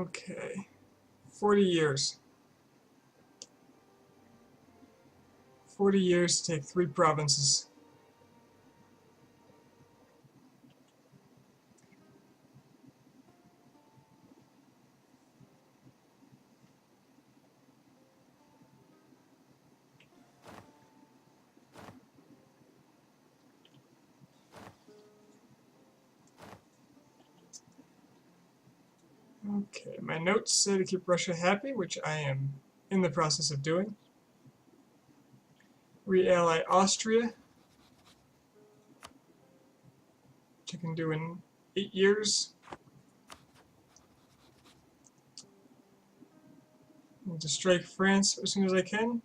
Okay. 40 years. 40 years to take 3 provinces. Okay, my notes say to keep Russia happy, which I am in the process of doing. Re-ally Austria, which I can do in 8 years. And to strike France as soon as I can,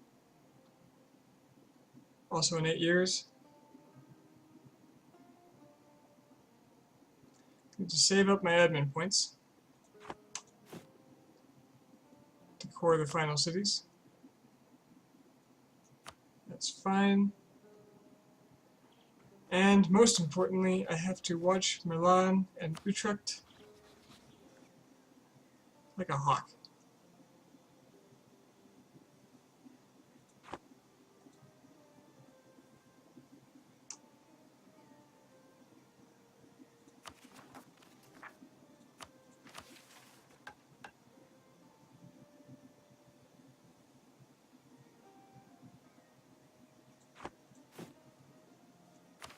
also in 8 years. Need to save up my admin points to core the final cities. That's fine. And most importantly, I have to watch Milan and Utrecht like a hawk.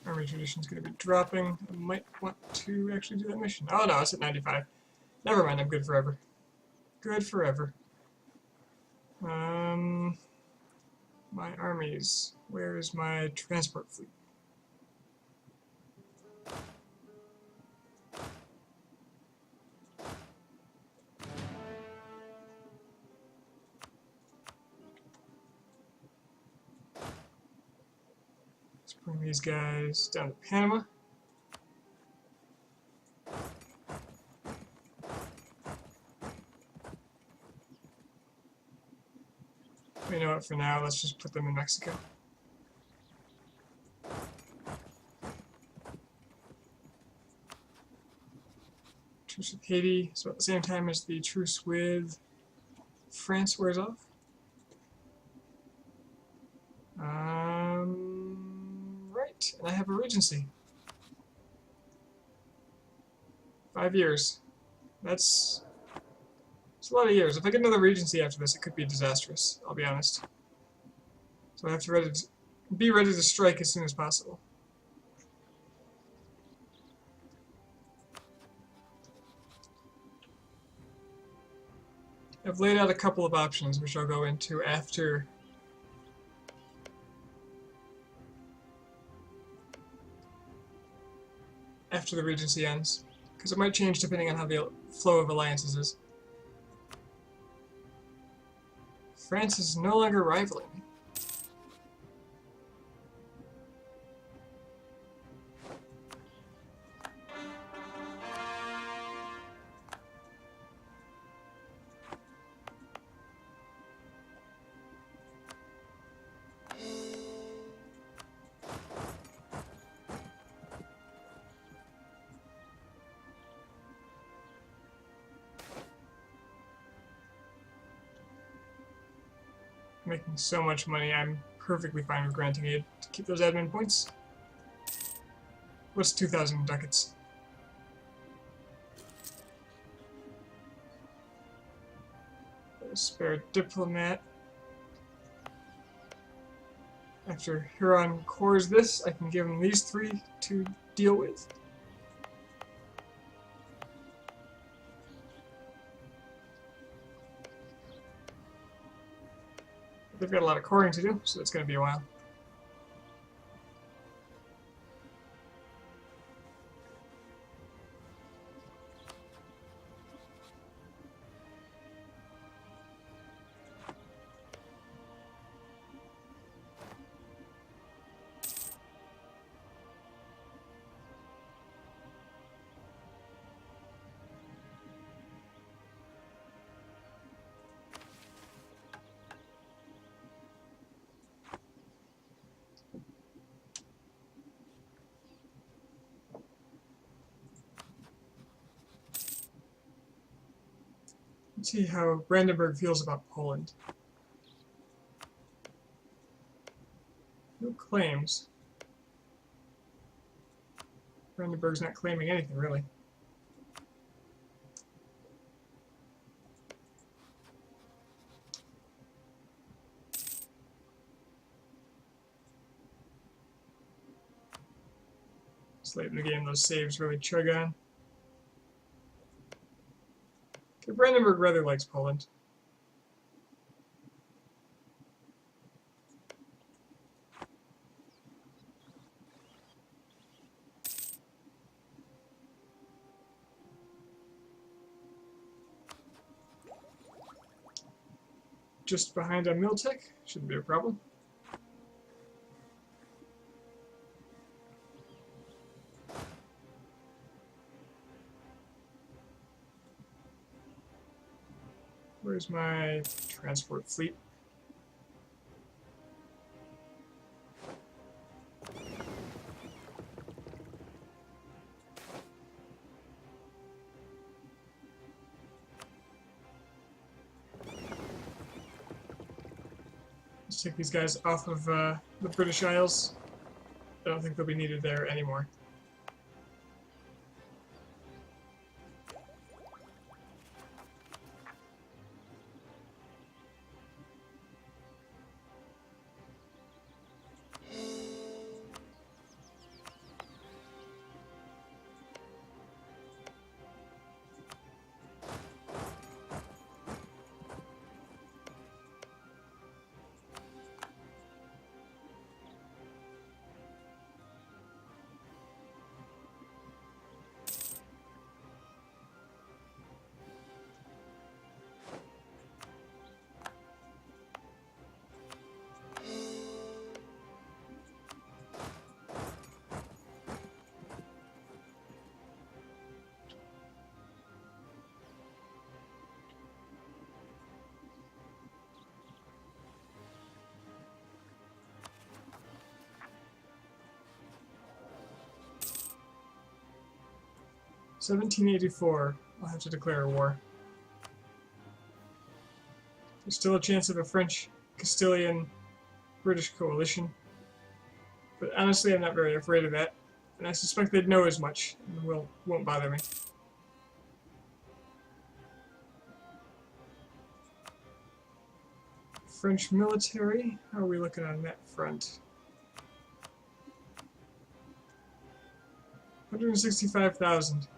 Army tradition is going to be dropping. I might want to actually do that mission. Oh no, it's at 95. Never mind, I'm good forever. Good forever. My armies. Where is my transport fleet? Let's bring these guys down to Panama. You know what, for now, let's just put them in Mexico. Truce with Haiti, so at the same time as the truce with France wears off. Right, and I have a regency. 5 years. It's a lot of years. If I get another regency after this, it could be disastrous, I'll be honest. So I have to be ready to strike as soon as possible. I've laid out a couple of options, which I'll go into after the regency ends, because it might change depending on how the flow of alliances is. France is no longer rivaling me. Making so much money, I'm perfectly fine with granting aid to keep those admin points. What's 2,000 ducats? A spare diplomat. After Huron cores this, I can give him these 3 to deal with. They've got a lot of coring to do, so it's going to be a while. Let's see how Brandenburg feels about Poland. No claims. Brandenburg's not claiming anything, really. It's late in the game, those saves really chug on. Okay, Brandenburg rather likes Poland. Just behind on Miltech, shouldn't be a problem. Where's my transport fleet? Let's take these guys off of the British Isles. I don't think they'll be needed there anymore. (1784). I'll have to declare a war. There's still a chance of a French-Castilian-British coalition, but honestly I'm not very afraid of that, and I suspect they'd know as much and won't bother me. French military, how are we looking on that front? 165,000.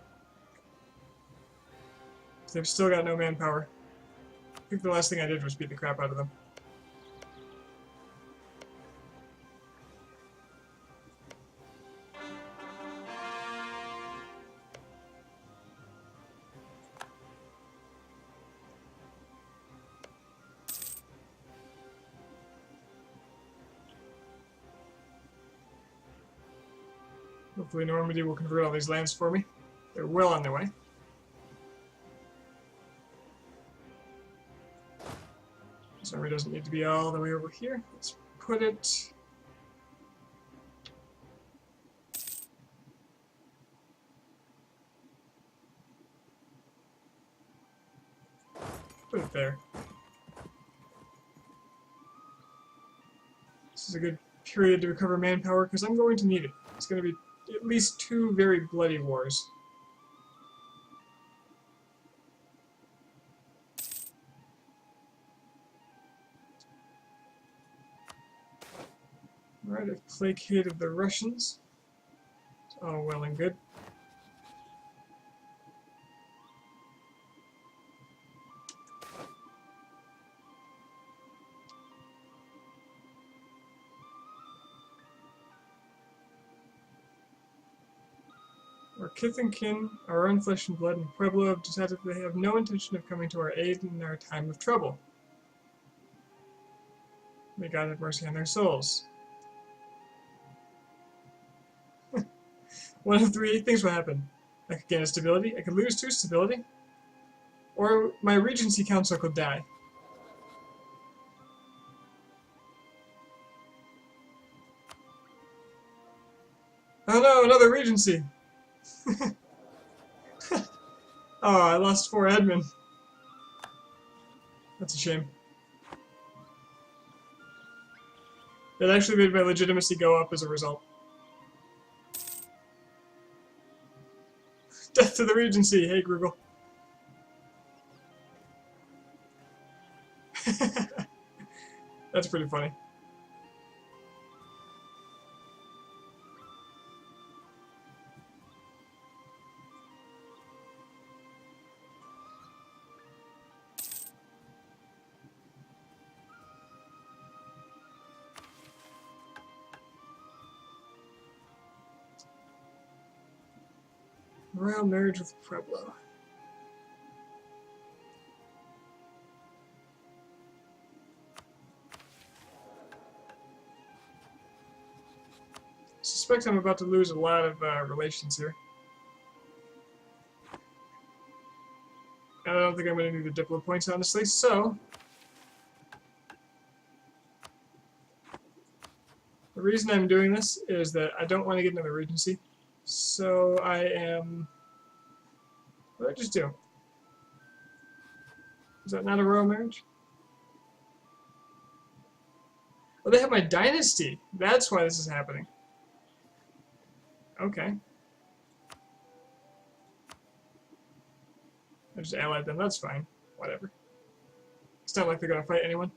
They've still got no manpower. I think the last thing I did was beat the crap out of them. Hopefully Normandy will convert all these lands for me. They're well on their way. This army doesn't need to be all the way over here. Let's put it... put it there. This is a good period to recover manpower because I'm going to need it. It's going to be at least 2 very bloody wars. Alright, I've placated the Russians. It's all well and good. Our kith and kin, our own flesh and blood, and Pueblo have decided they have no intention of coming to our aid in our time of trouble. May God have mercy on their souls. One of 3 things will happen. I could gain a stability, I could lose 2 stability, or my Regency Council could die. Oh no, another Regency! Oh, I lost 4 admin. That's a shame. It actually made my legitimacy go up as a result. Death to the Regency! Hey, Grugel. That's pretty funny. Royal marriage with Pueblo. I suspect I'm about to lose a lot of relations here. And I don't think I'm going to need the Diplo points, honestly, so... The reason I'm doing this is that I don't want to get into the Regency. So I am... What did I just do? Is that not a royal marriage? Oh, they have my dynasty. That's why this is happening. Okay. I just allied them. That's fine. Whatever. It's not like they're gonna fight anyone.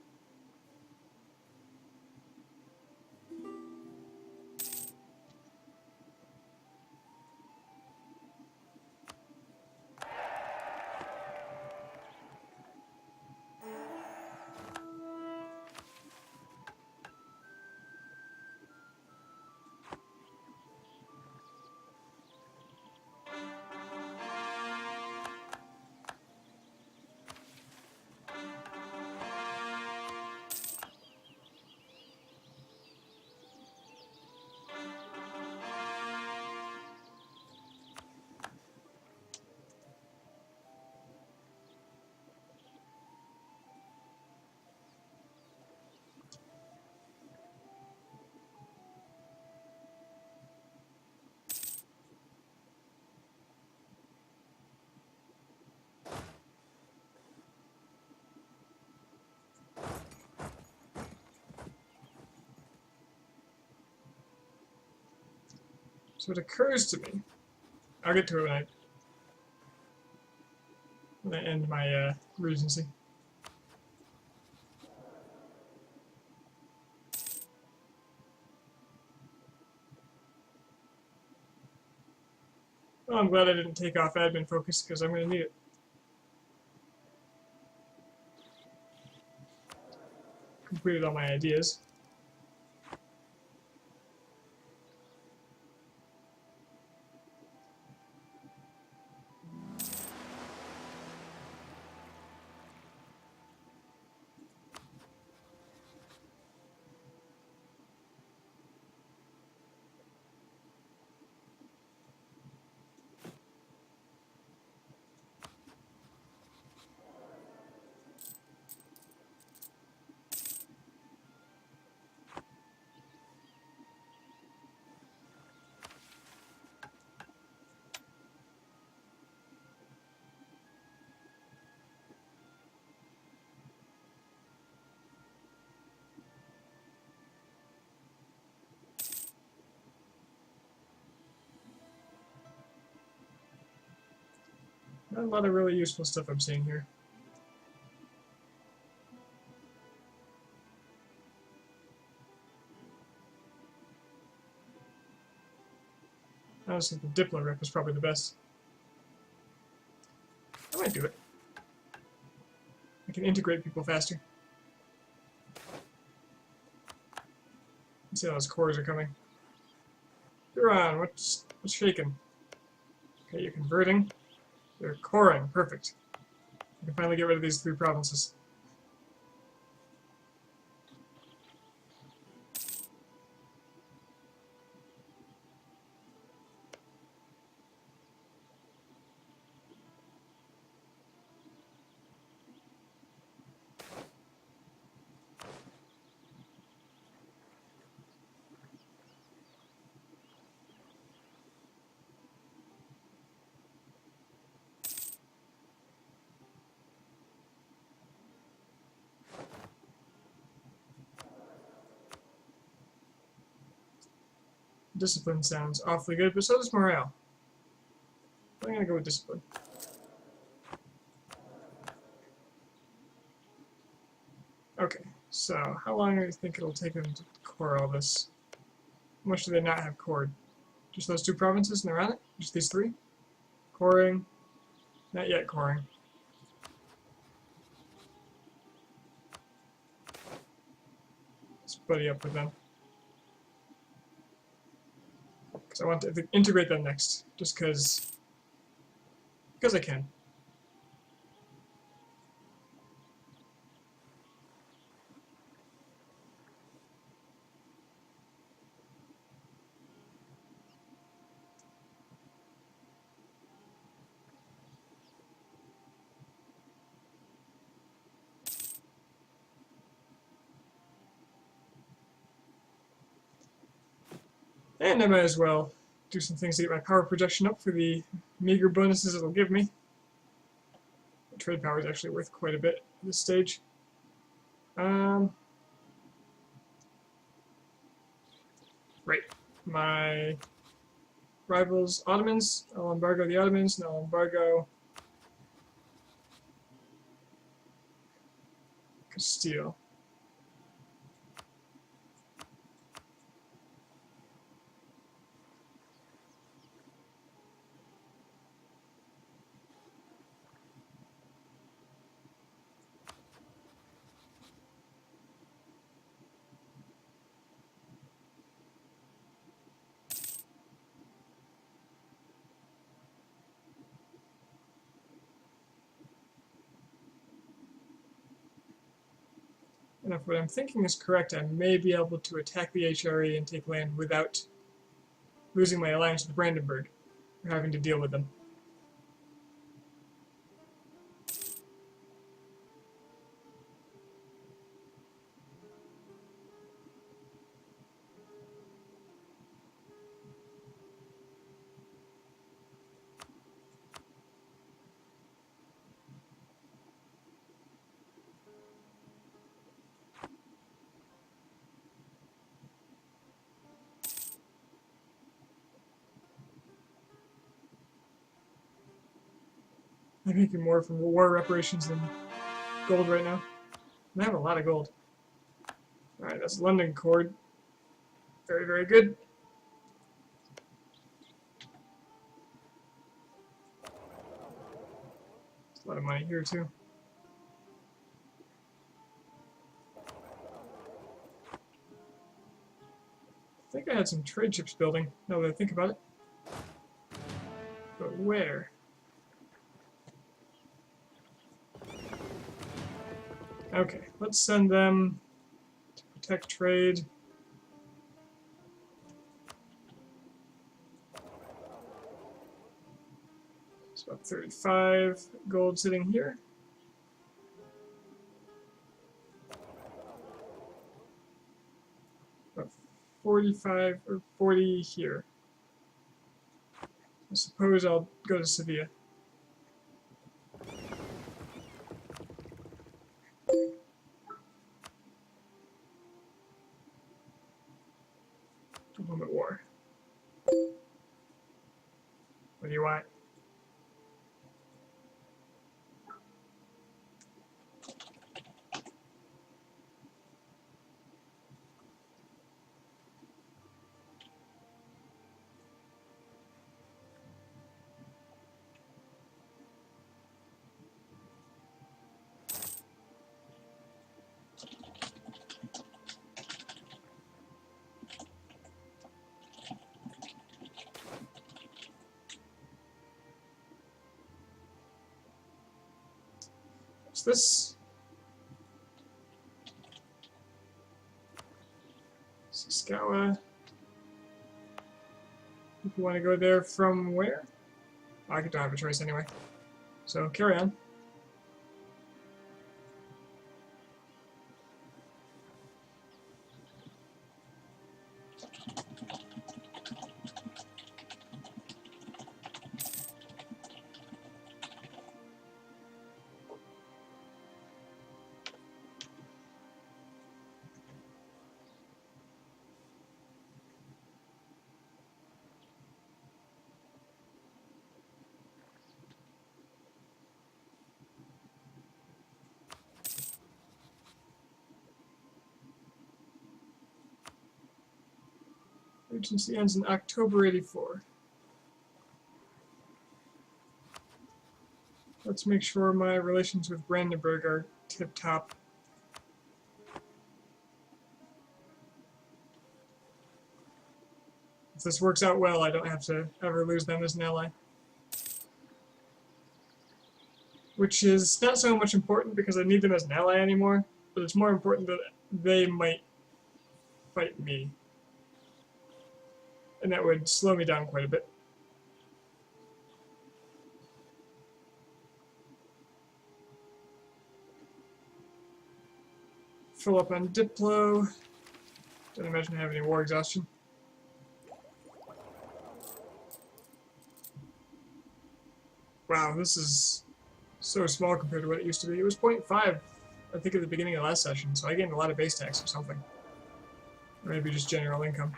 So it occurs to me, I'll get to it when I end my Regency. Well, I'm glad I didn't take off admin focus because I'm going to need it. Completed all my ideas. Not a lot of really useful stuff I'm seeing here. Honestly, the Diplo rip is probably the best. I might do it. I can integrate people faster. Let's see how those cores are coming. Huron, what's shaking? Okay, you're converting. You're coring. Perfect. I can finally get rid of these 3 provinces. Discipline sounds awfully good, but so does morale. I'm gonna go with discipline. Okay, so how long do you think it'll take them to core all this? How much do they not have cored? Just those 2 provinces and they're on it? Just these 3? Coring. Not yet coring. Let's buddy up with them. Because I want to integrate them next. Just because I can. And I might as well do some things to get my power projection up for the meager bonuses it'll give me. The trade power is actually worth quite a bit at this stage. Right. My rivals, Ottomans. I'll embargo the Ottomans, and I'll embargo Castile. And if what I'm thinking is correct, I may be able to attack the HRE and take land without losing my alliance with Brandenburg, or having to deal with them. I'm making more from war reparations than gold right now. And I have a lot of gold. Alright, that's London cord. Very, very good. There's a lot of money here, too. I think I had some trade ships building, now that I think about it. But where? Okay, let's send them to protect trade. It's about 35 gold sitting here. About 45 or 40 here. I suppose I'll go to Sevilla. Diplomat war. What do you want? What's this? Saskawa. If you want to go there from where? Oh, I don't have a choice anyway. So carry on. Regency ends in October 84. Let's make sure my relations with Brandenburg are tip-top. If this works out well, I don't have to ever lose them as an ally. Which is not so much important because I need them as an ally anymore, but it's more important that they might fight me. And that would slow me down quite a bit. Fill up on Diplo. Don't imagine I have any war exhaustion. Wow, this is so small compared to what it used to be. It was 0.5, I think, at the beginning of last session, so I gained a lot of base tax or something. Or maybe just general income.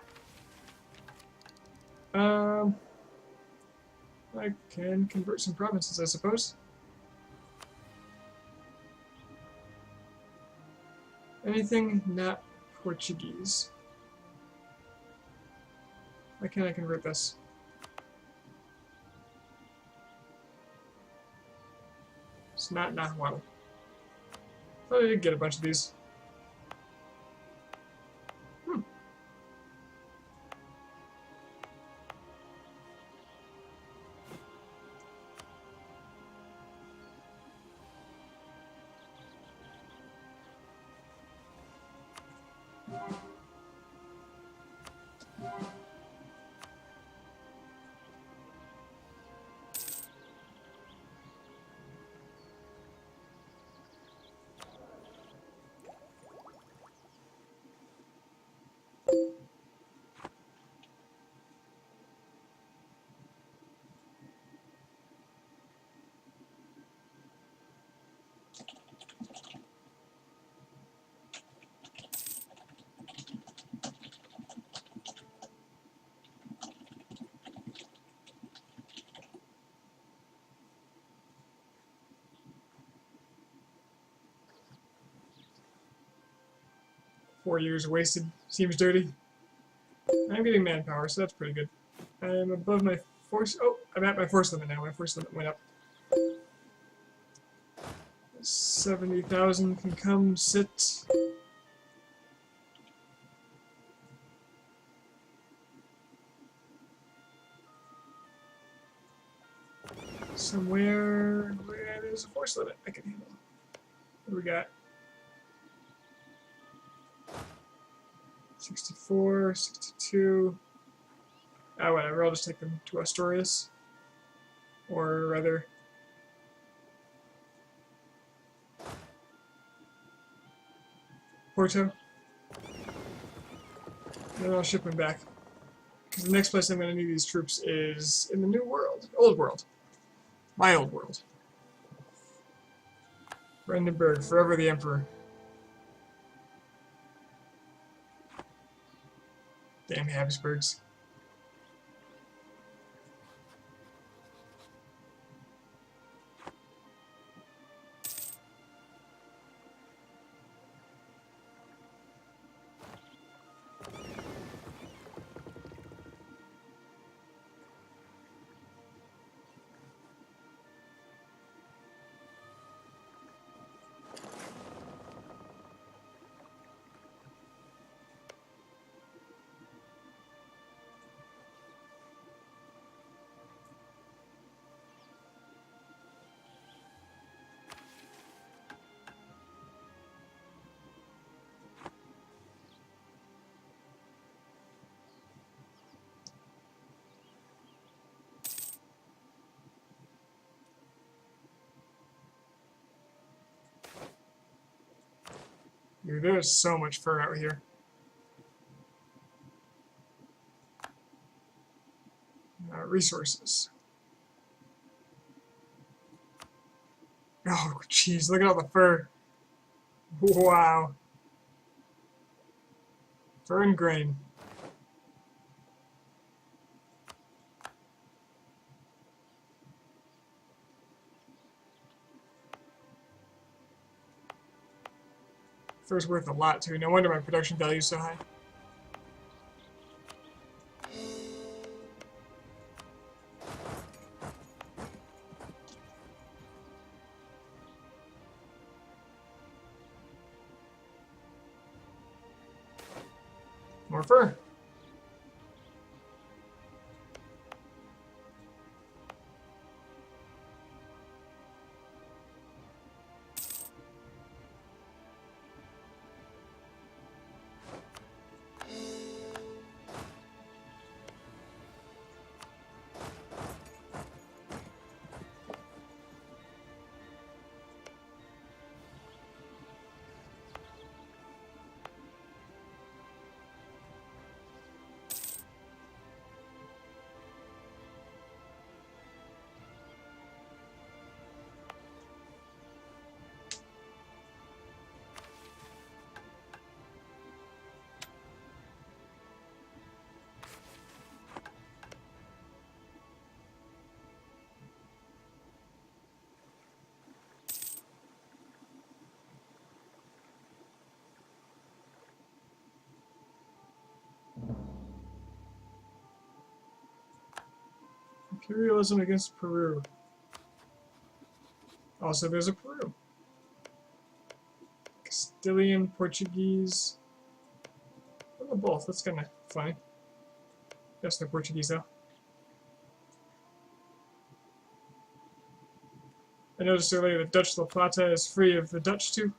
I can convert some provinces, I suppose. Anything not Portuguese. Why can't I convert this? It's not Nahuatl. Thought I did get a bunch of these. Four years wasted. Seems dirty. I'm getting manpower, so that's pretty good. I'm above my force. Oh, I'm at my force limit now. My force limit went up. 70,000 can come sit. Somewhere where there's a force limit I can handle. What do we got? 64, 62. Oh, whatever. I'll just take them to Asturias. Or rather, Porto. Then I'll ship them back. Because the next place I'm going to need these troops is in the New World. Old World. My old world. Brandenburg, forever the Emperor. Damn Habsburgs. Dude, there's so much fur out here. Resources. Oh, jeez, look at all the fur. Wow. Fur and grain. Fur's worth a lot, too. No wonder my production value is so high. More fur. Imperialism against Peru. Also, there's a Peru. Castilian, Portuguese. Oh, both. That's kind of funny. Guess they're Portuguese, though. I noticed earlier that Dutch La Plata is free of the Dutch, too.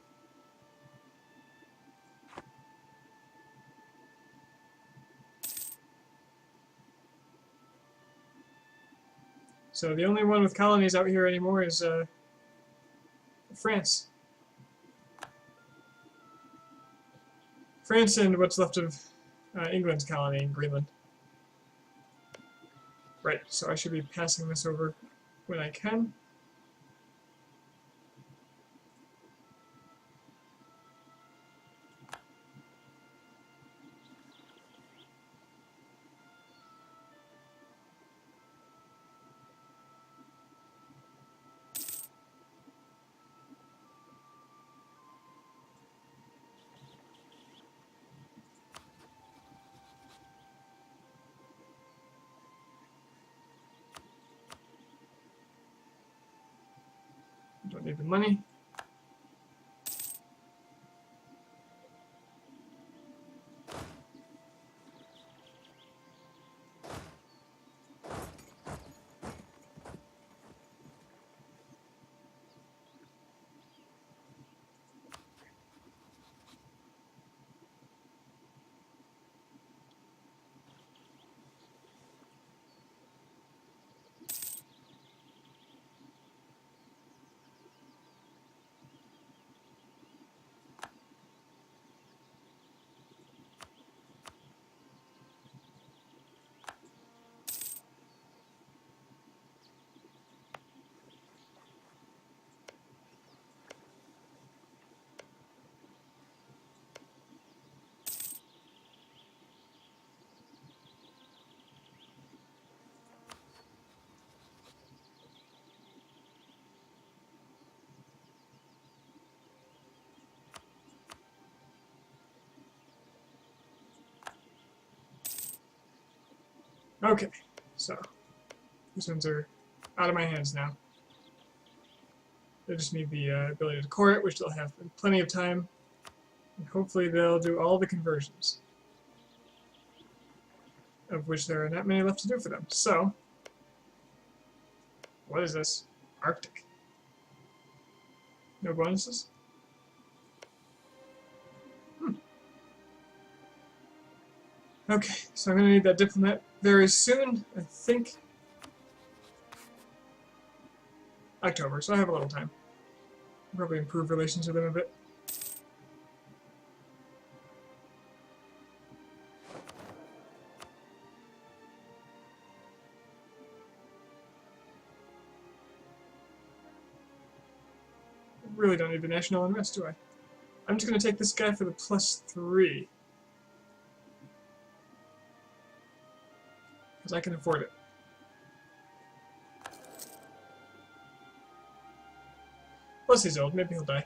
So the only one with colonies out here anymore is France. France and what's left of England's colony in Greenland. Right, so I should be passing this over when I can. Don't need the money. Okay, so these ones are out of my hands now. They just need the ability to core it, which they'll have in plenty of time. And hopefully they'll do all the conversions, of which there are not many left to do for them. So, what is this? Arctic. No bonuses? Okay, so I'm going to need that diplomat very soon. I think October, so I have a little time. Probably improve relations with them a bit. I really don't need the national unrest, do I? I'm just going to take this guy for the +3. Because I can afford it. Plus he's old, maybe he'll die.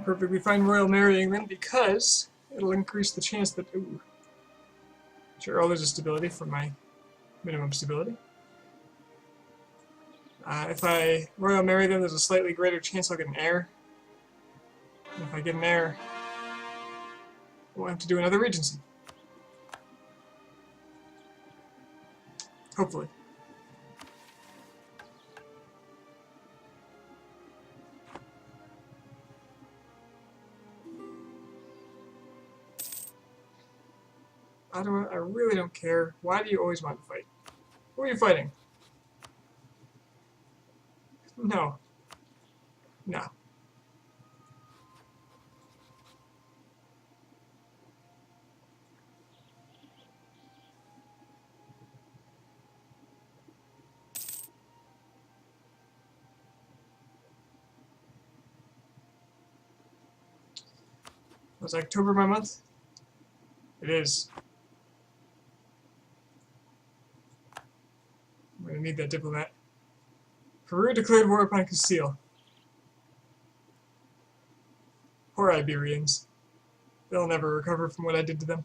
perfectly fine royal marrying them because it'll increase the chance that... Ooh. Sure, I'll lose a stability for my minimum stability. If I royal marry them, there's a slightly greater chance I'll get an heir. And if I get an heir, I won't have to do another regency. Hopefully. I really don't care. Why do you always want to fight? Who are you fighting? No. No. Was October my month? It is. I'm gonna need that diplomat. Peru declared war upon Castile. Poor Iberians. They'll never recover from what I did to them.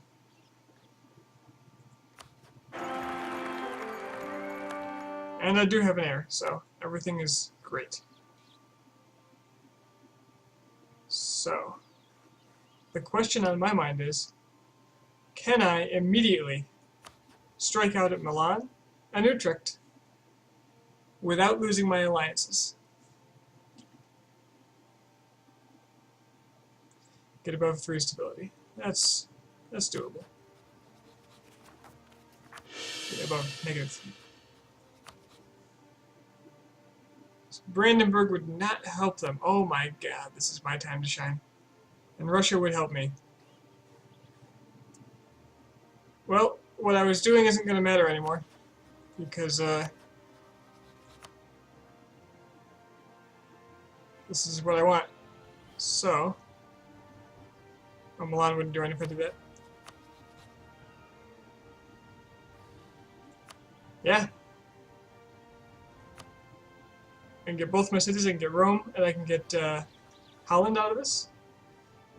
And I do have an heir, so everything is great. So, the question on my mind is, can I immediately strike out at Milan and Utrecht without losing my alliances? Get above 3 stability. That's doable. Get above -3. Brandenburg would not help them. Oh my god, this is my time to shine. And Russia would help me. Well, what I was doing isn't going to matter anymore. Because, this is what I want. So, oh, Milan wouldn't do anything to that. Yeah. I can get both my cities, I can get Rome, and I can get Holland out of this.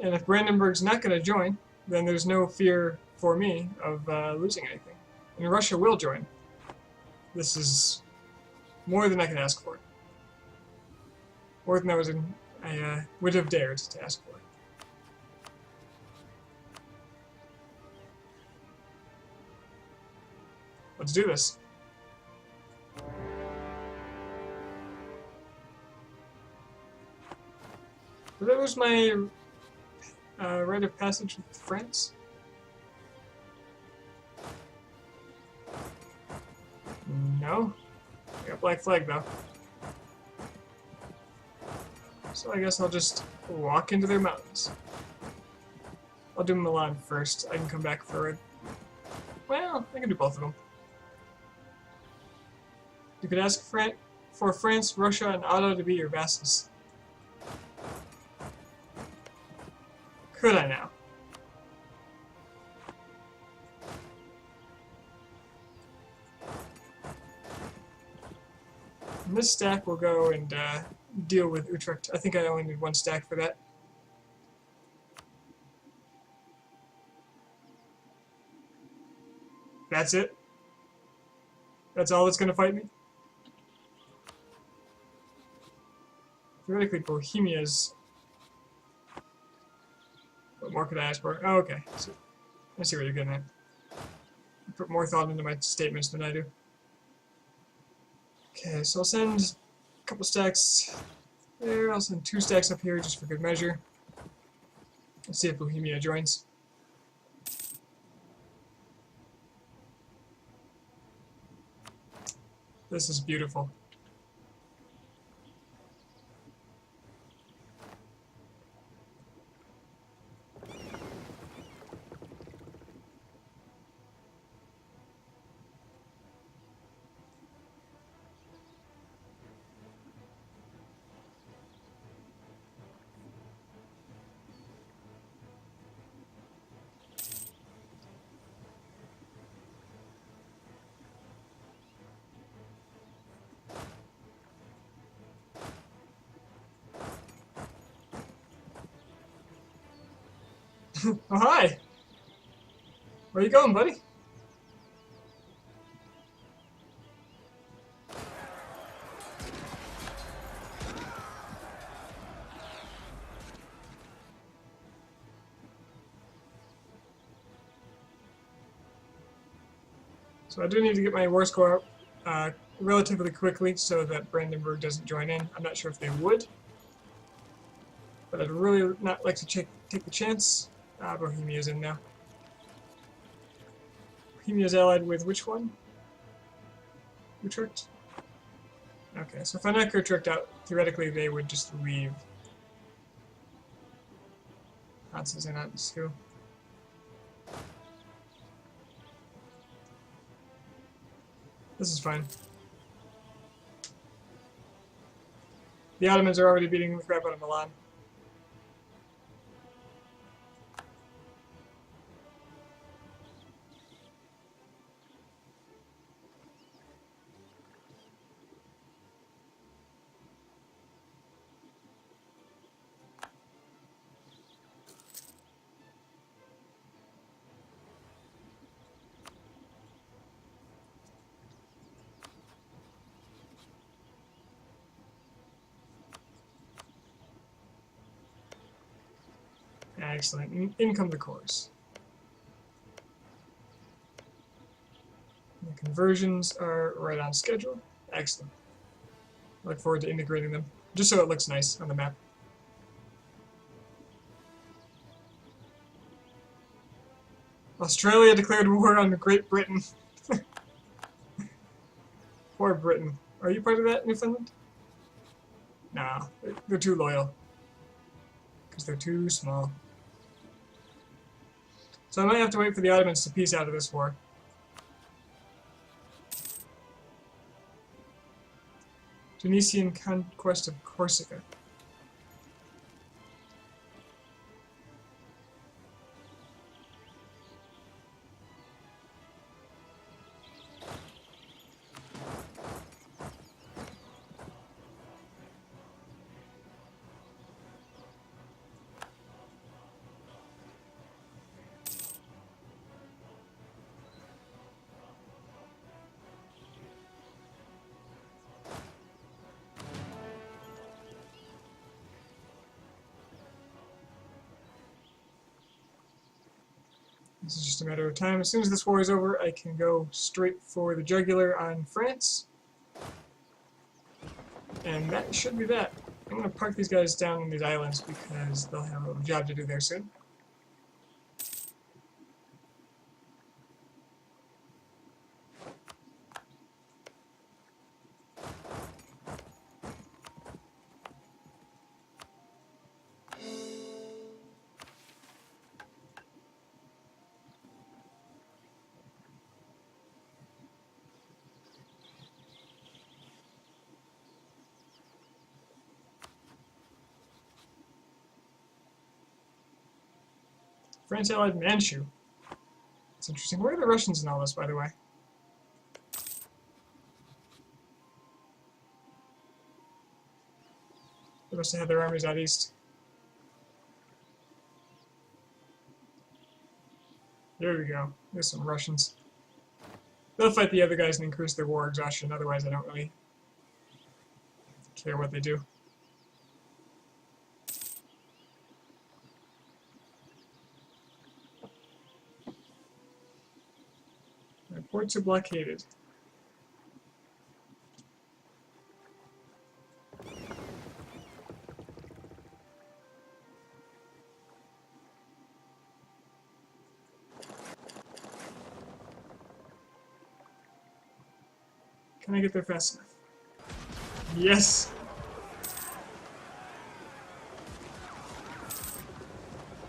And if Brandenburg's not going to join, then there's no fear for me of losing anything. And Russia will join. This is more than I can ask for. More than I would have dared to ask for. Let's do this. Did I lose my rite of passage with France? No. I got Black Flag though. So I guess I'll just walk into their mountains. I'll do Milan first. I can come back for it. Well, I can do both of them. You could ask for France, Russia, and Otto to be your vassals. Could I now? And this stack will go and deal with Utrecht. I think I only need 1 stack for that. That's it? That's all that's going to fight me? Theoretically, Bohemia's... What more could I ask for? Oh, okay. So, I see what you're getting at. You put more thought into my statements than I do. Okay, so I'll send a couple stacks there. I'll send 2 stacks up here just for good measure. Let's see if Bohemia joins. This is beautiful. Oh, hi! Where you going, buddy? So I do need to get my war score up relatively quickly so that Brandenburg doesn't join in. I'm not sure if they would, but I'd really not like to take the chance. Bohemia's in now. Bohemia's allied with which one? Utrecht? Okay, so if I knock Utrecht out, theoretically they would just leave. Hansa's in on too. This is fine. The Ottomans are already beating the crap out of Milan. Excellent. In come the cores. The conversions are right on schedule. Excellent. I look forward to integrating them, just so it looks nice on the map. Australia declared war on Great Britain. Poor Britain. Are you part of that, Newfoundland? Nah, they're too loyal. Because they're too small. So I might have to wait for the Ottomans to peace out of this war. Tunisian conquest of Corsica. This is just a matter of time. As soon as this war is over, I can go straight for the jugular on France. And that should be that. I'm going to park these guys down in these islands because they'll have a job to do there soon. France allied Manchu. That's interesting. Where are the Russians in all this, by the way? They must have had their armies out east. There we go. There's some Russians. They'll fight the other guys and increase their war exhaustion. Otherwise, I don't really care what they do. My ports are blockaded. Can I get there fast enough? Yes!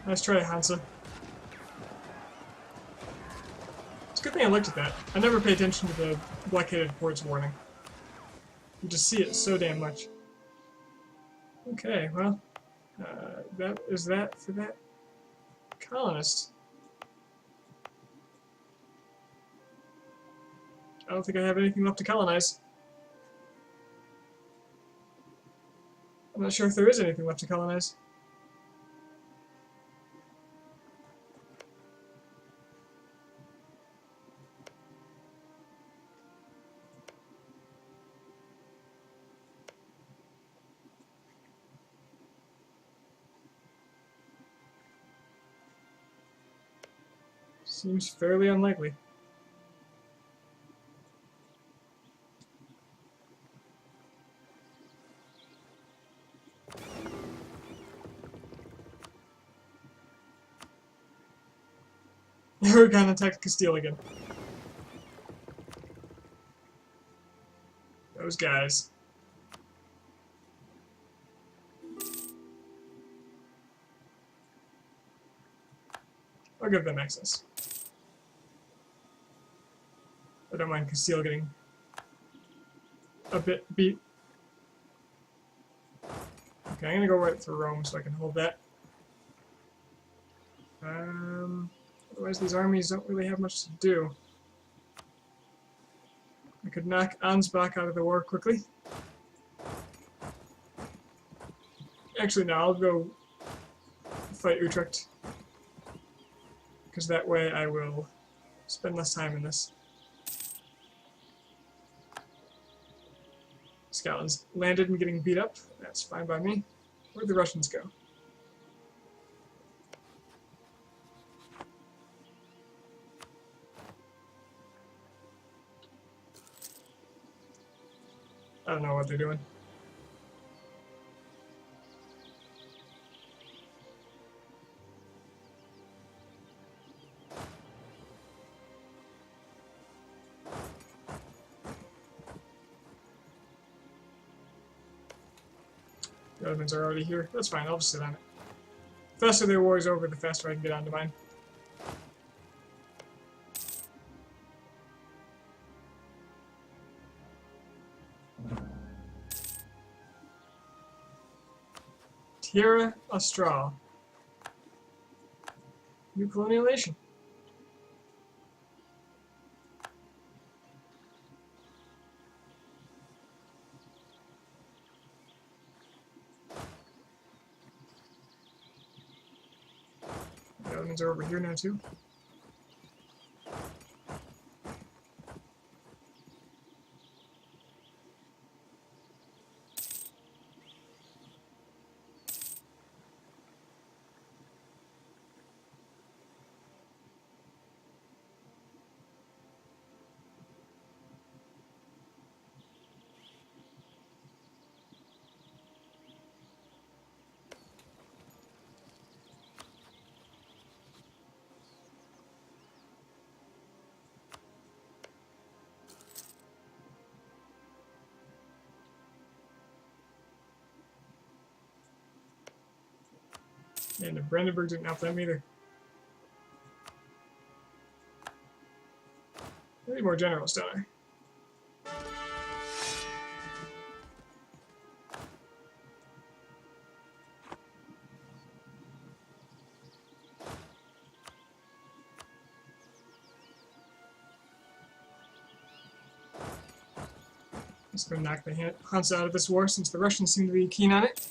Nice try, Hansa. It's a good thing I looked at that. I never pay attention to the blockaded ports warning. You just see it so damn much. Okay, well, that is that for that colonist. I don't think I have anything left to colonize. I'm not sure if there is anything left to colonize. Seems fairly unlikely. Aragon attacked Castile again. Those guys. I'll give them access. I don't mind Castile getting a bit beat. Okay, I'm gonna go right for Rome so I can hold that. Otherwise these armies don't really have much to do. I could knock Ansbach out of the war quickly. Actually, no, I'll go fight Utrecht. Because that way I will spend less time in this. Scotland's landed and getting beat up. That's fine by me. Where'd the Russians go? I don't know what they're doing. The Ottomans are already here. That's fine, I'll just sit on it. The faster their war is over, the faster I can get onto mine. Tierra Austral. New colonial nation. The Ottomans are over here now too. And the Brandenburg didn't help them either. I need more generals, don't I? Just gonna knock the Hansa out of this war since the Russians seem to be keen on it.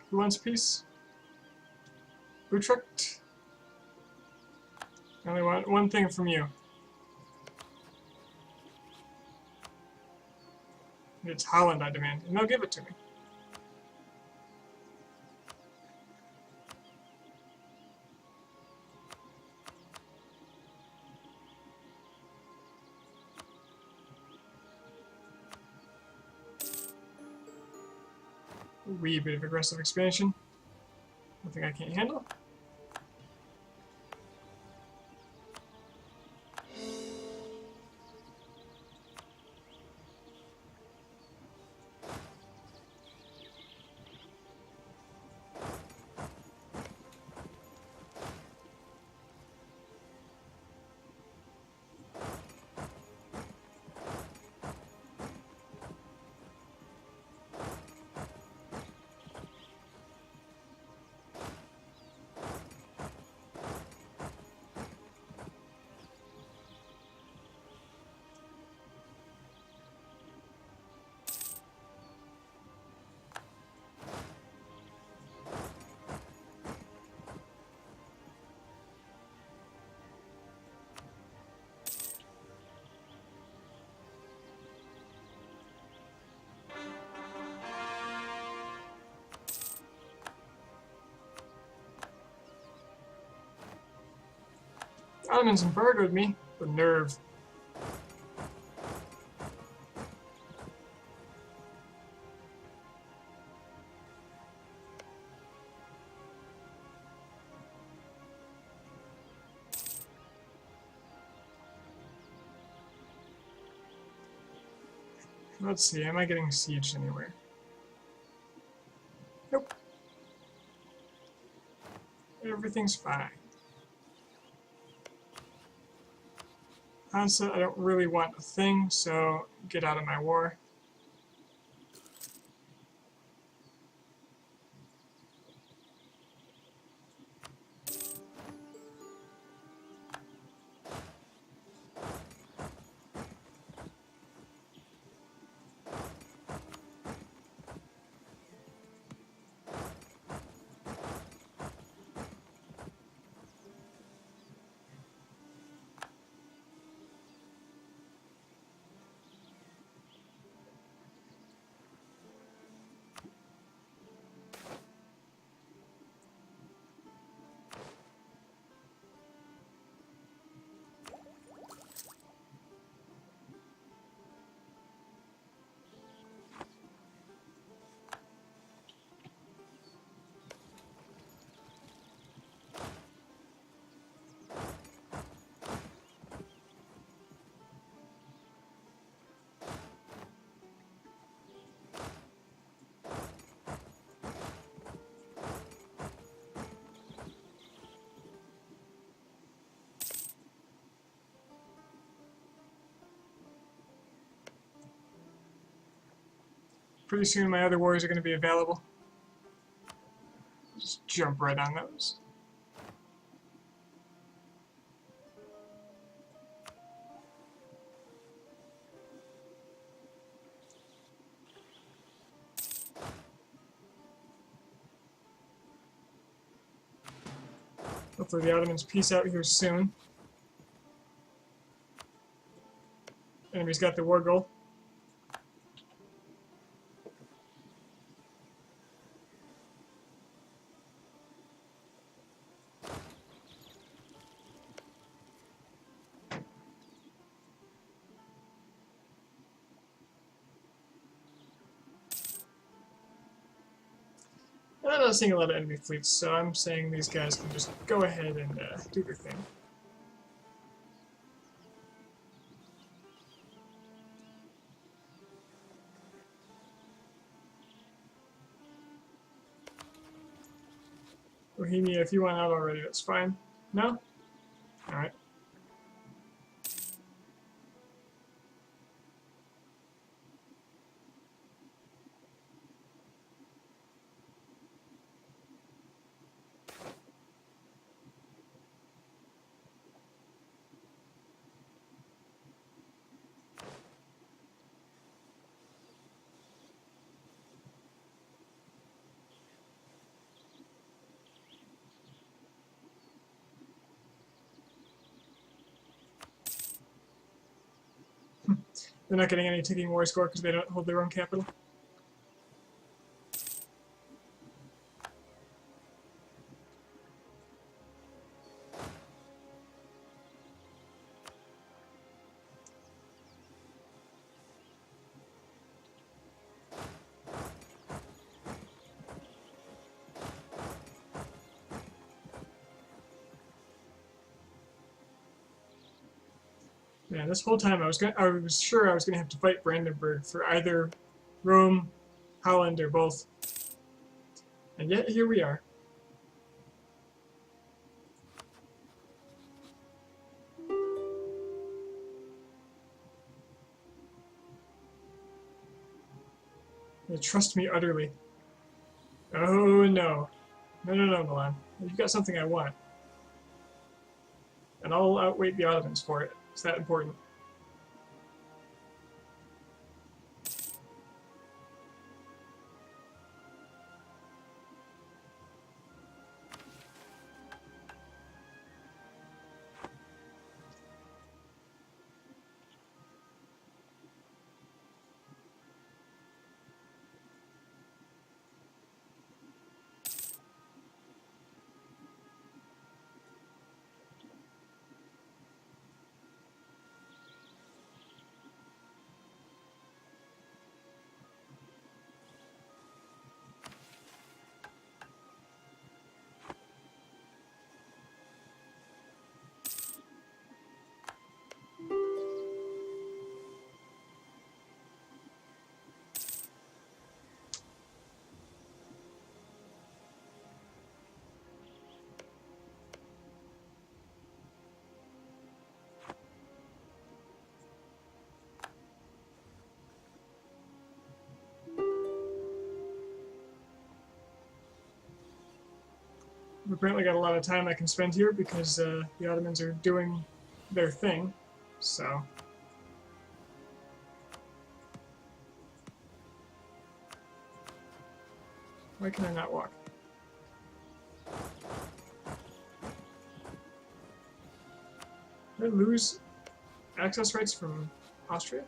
Who wants peace? Utrecht? I only want one thing from you. It's Holland I demand, and they'll give it to me. A wee bit of aggressive expansion. Nothing I can't handle. Ottomans embargoed me. The nerve. Let's see, am I getting sieged anywhere? Nope. Everything's fine. Hansa, I don't really want a thing, so get out of my war. Pretty soon my other wars are going to be available. Just jump right on those. Hopefully the Ottomans peace out here soon. Enemy's got the war goal. I'm not seeing a lot of enemy fleets, so I'm saying these guys can just go ahead and do their thing. Bohemia, if you want out already, that's fine. No? Alright. They're not getting any ticking war score because they don't hold their own capital. Yeah, this whole time I was sure I was gonna have to fight Brandenburg for either Rome, Holland, or both. And yet here we are. They trust me utterly. Oh no. No, Milan. You've got something I want. And I'll outweight the Ottomans for it. It's that important. I've apparently got a lot of time I can spend here because the Ottomans are doing their thing, so... Why can I not walk? Did I lose access rights from Austria?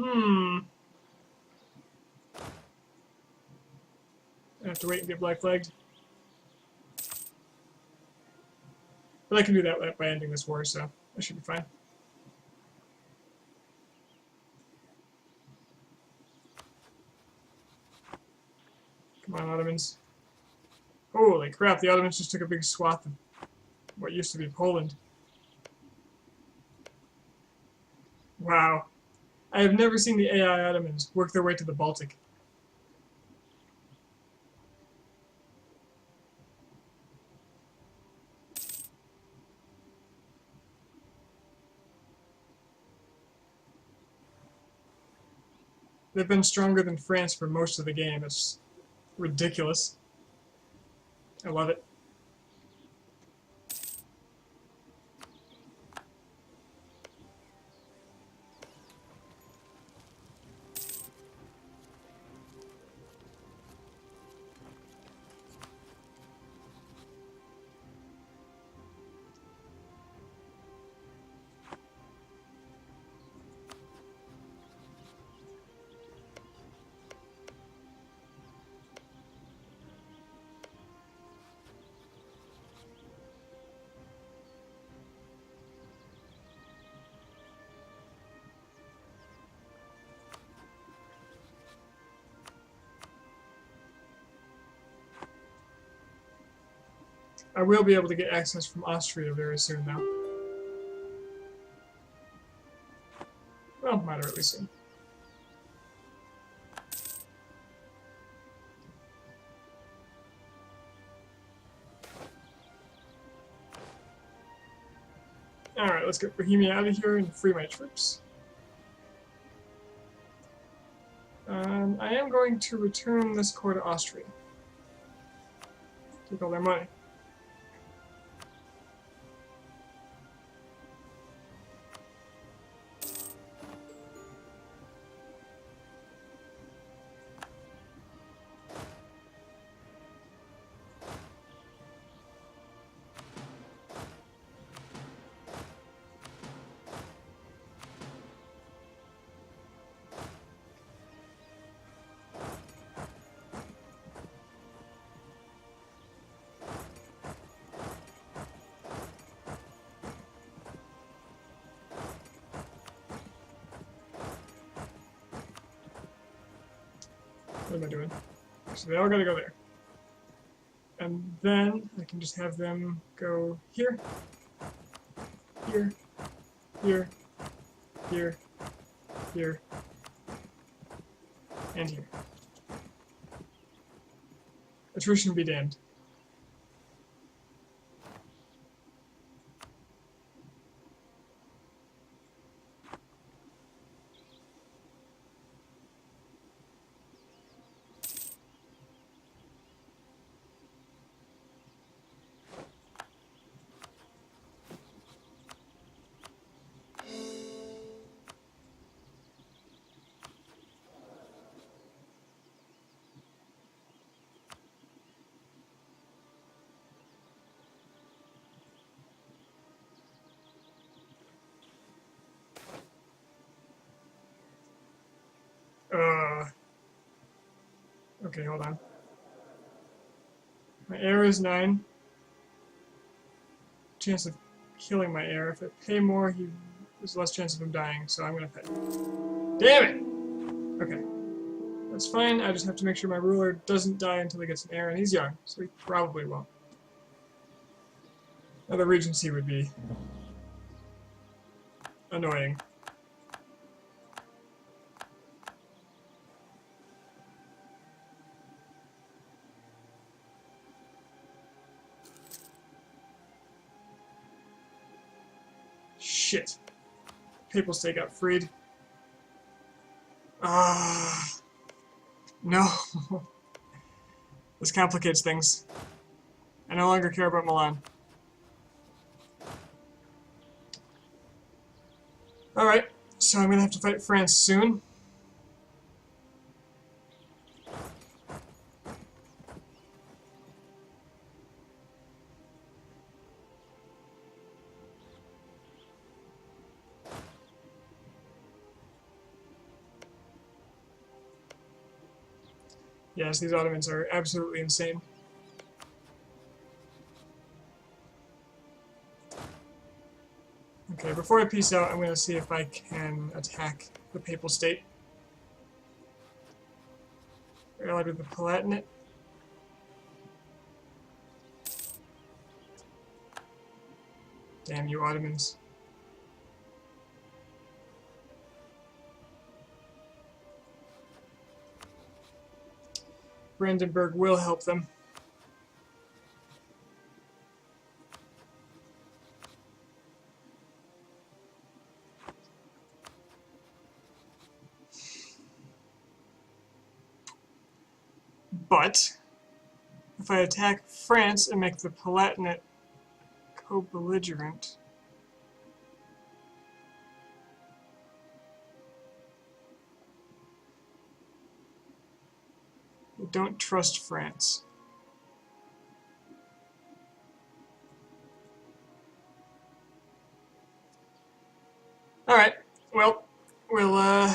Hmm. I have to wait and get black flagged. But I can do that by ending this war, so that should be fine. Come on, Ottomans. Holy crap, the Ottomans just took a big swath of what used to be Poland. Wow. I have never seen the AI Ottomans work their way to the Baltic. They've been stronger than France for most of the game. It's ridiculous. I love it. I will be able to get access from Austria very soon now. Well, moderately soon. Alright, let's get Bohemia out of here and free my troops. I am going to return this core to Austria. Take all their money. What am I doing? So they all gotta go there. And then I can just have them go here, here, here, here, here, and here. Attrition be damned. Okay, hold on. My heir is 9. Chance of killing my heir. If I pay more, there's less chance of him dying, so I'm gonna pay. Damn it! Okay. That's fine, I just have to make sure my ruler doesn't die until he gets an heir, and he's young, so he probably won't. Another regency would be annoying. shit. Papal State got freed. Ah, no. This complicates things. I no longer care about Milan. Alright, so I'm gonna have to fight France soon. Yes, these Ottomans are absolutely insane. Okay, before I peace out, I'm going to see if I can attack the Papal State. We're allied with the Palatinate. Damn you Ottomans. Brandenburg will help them. But if I attack France and make the Palatinate co-belligerent, I don't trust France. Alright, well, we'll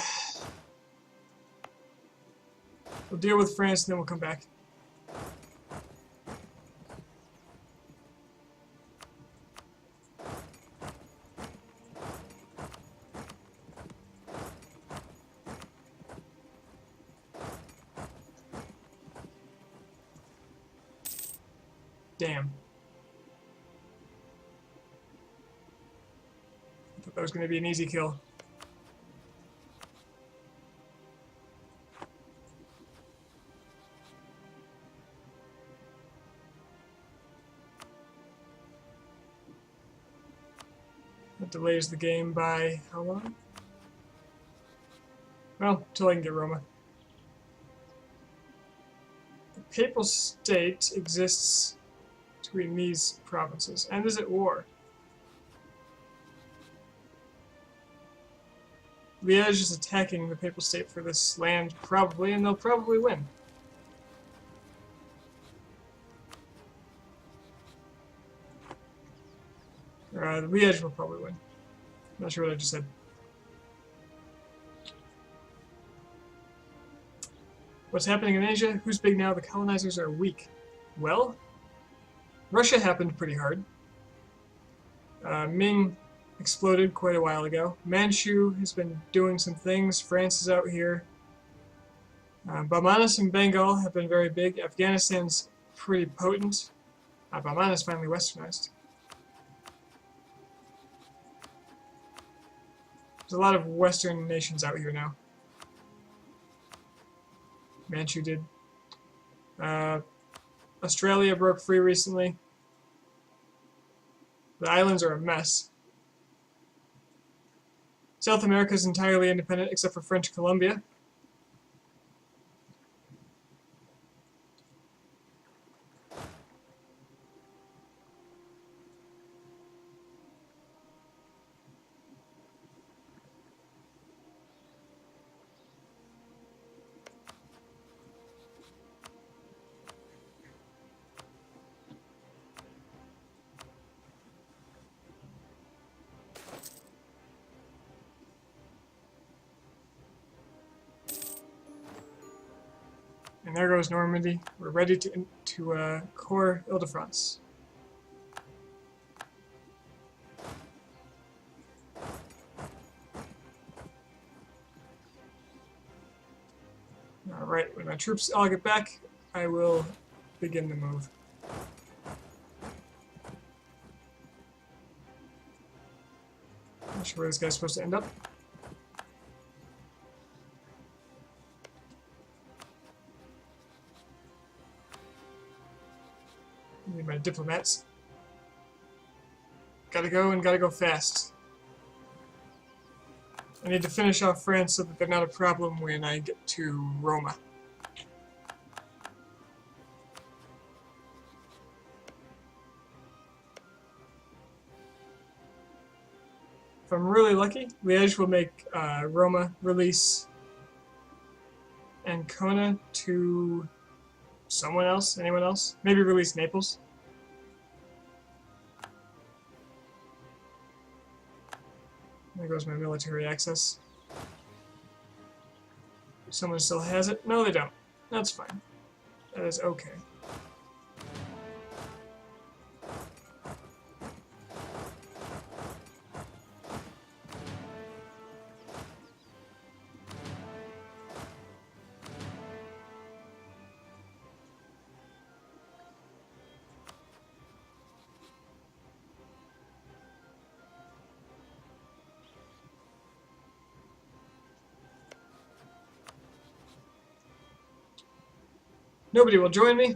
deal with France and then we'll come back. Damn. I thought that was going to be an easy kill. That delays the game by how long? Well, till I can get Roma. The Papal State exists between these provinces and is at war. Liège is attacking the Papal State for this land, probably, and they'll probably win. Liège will probably win. Not sure what I just said. What's happening in Asia? Who's big now? The colonizers are weak. Well, Russia happened pretty hard. Ming exploded quite a while ago. Manchu has been doing some things. France is out here. Bamanas and Bengal have been very big. Afghanistan's pretty potent. Bamanas finally westernized. There's a lot of Western nations out here now. Manchu did. Australia broke free recently. The islands are a mess. South America is entirely independent except for French Colombia. And there goes Normandy. We're ready to core Ile-de-France. Alright, when my troops all get back, I will begin the move. Not sure where this guy's supposed to end up. Need my diplomats. Gotta go and gotta go fast. I need to finish off France so that they're not a problem when I get to Roma. If I'm really lucky, Liège will make Roma release Ancona to someone else, anyone else. Maybe release Naples. There goes my military access. Someone still has it? No, they don't. That's fine. That is okay. Nobody will join me.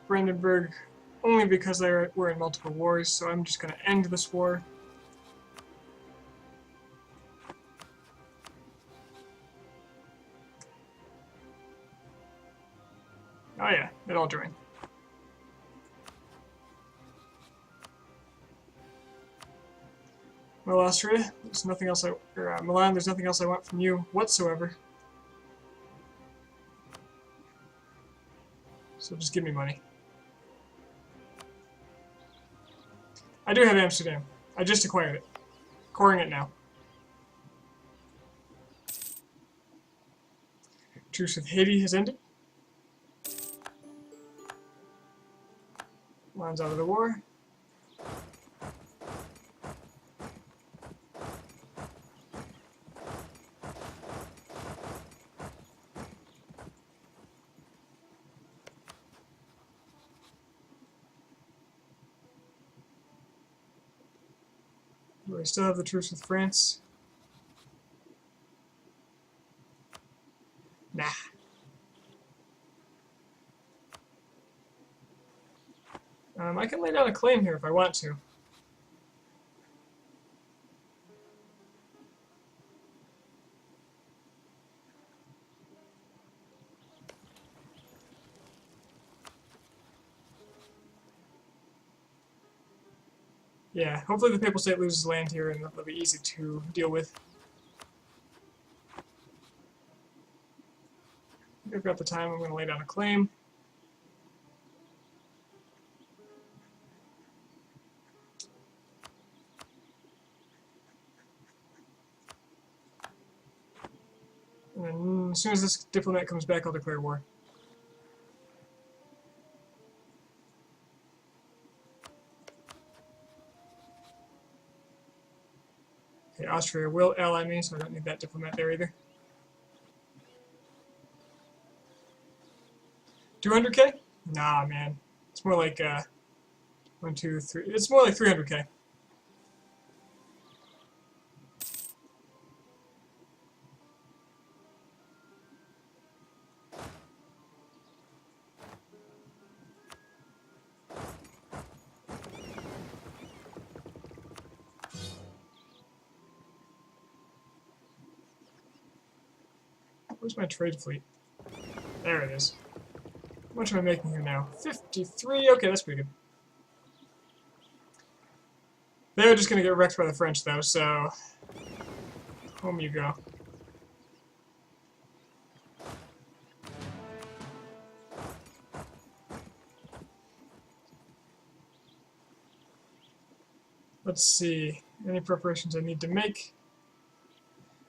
Brandenburg, only because we're in multiple wars, so I'm just going to end this war. Oh yeah, they'll all join. Well, Austria, there's nothing else Milan, there's nothing else I want from you whatsoever. So just give me money. I do have Amsterdam. I just acquired it. Coring it now. Truce with Haiti has ended. Milan's out of the war. Do I still have the truce with France? Nah. I can lay down a claim here if I want to. Yeah, hopefully the Papal State loses land here and it'll be easy to deal with. I've got the time, I'm going to lay down a claim. And then as soon as this diplomat comes back, I'll declare war. Okay, Austria will ally me, so I don't need that diplomat there either. 200k? Nah, man. It's more like 1, 2, 3. It's more like 300k. Where's my trade fleet? There it is. How much am I making here now? 53? Okay, that's pretty good. They're just going to get wrecked by the French, though, so home you go. Let's see. Any preparations I need to make?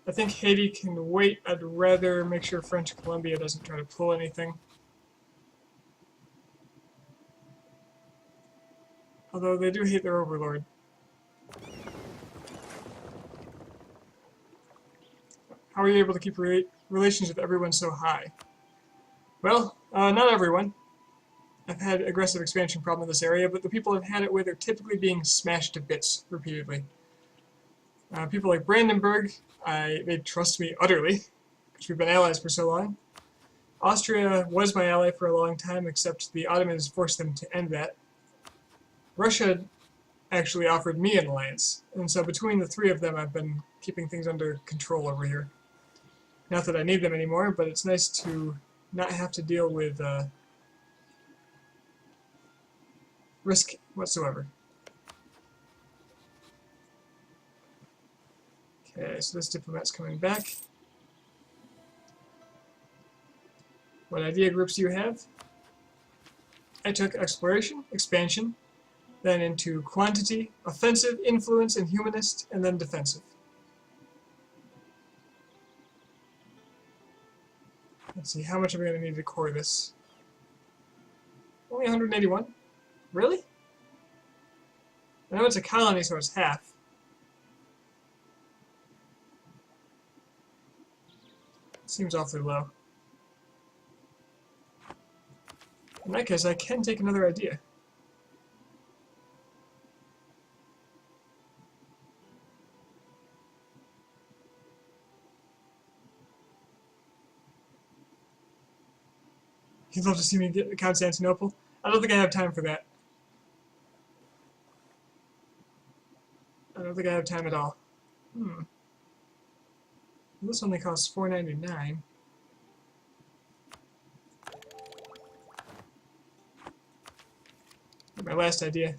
I think Haiti can wait. I'd rather make sure French Columbia doesn't try to pull anything. Although they do hate their overlord. How are you able to keep relations with everyone so high? Well, not everyone. I've had aggressive expansion problem in this area, but the people I've had it with are typically being smashed to bits repeatedly. People like Brandenburg, they trust me utterly, because we've been allies for so long. Austria was my ally for a long time, except the Ottomans forced them to end that. Russia actually offered me an alliance. And so between the three of them, I've been keeping things under control over here. Not that I need them anymore, but it's nice to not have to deal with risk whatsoever. Okay, so this diplomat's coming back. What idea groups do you have? I took exploration, expansion, then into quantity, offensive, influence, and humanist, and then defensive. Let's see, how much am I going to need to core this? Only 181? Really? I know it's a colony, so it's half. Seems awfully low. In that case, I can take another idea. You'd love to see me get Constantinople? I don't think I have time for that. I don't think I have time at all. This only costs $4.99. My last idea.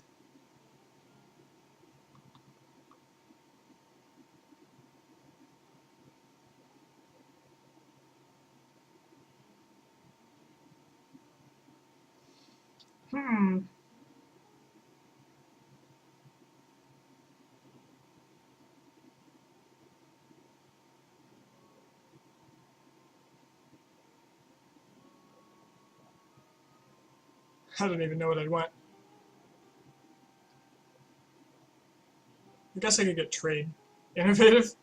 I don't even know what I'd want. I guess I could get trade. Innovative?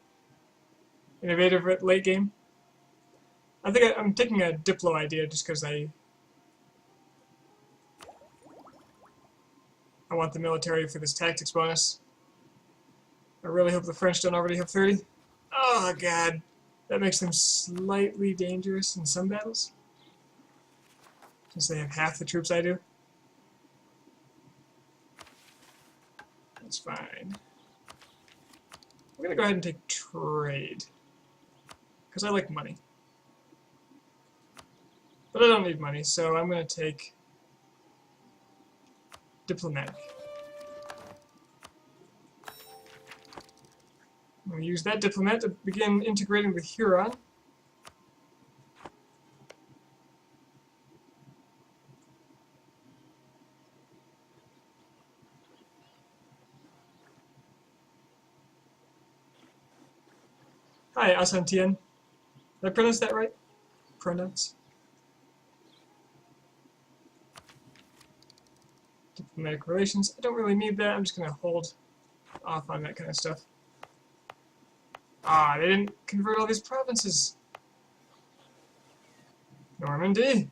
Innovative at late game? I think I'm taking a Diplo idea just because I want the military for this tactics bonus. I really hope the French don't already have 30. Oh god. That makes them slightly dangerous in some battles. Since they have half the troops I do. That's fine. I'm gonna go ahead and take trade. Because I like money. But I don't need money, so I'm gonna take diplomatic. I'm gonna use that diplomat to begin integrating with Huron. Hi, Asantien. Did I pronounce that right? Pronouns? Diplomatic relations. I don't really need that. I'm just going to hold off on that kind of stuff. Ah, they didn't convert all these provinces. Normandy.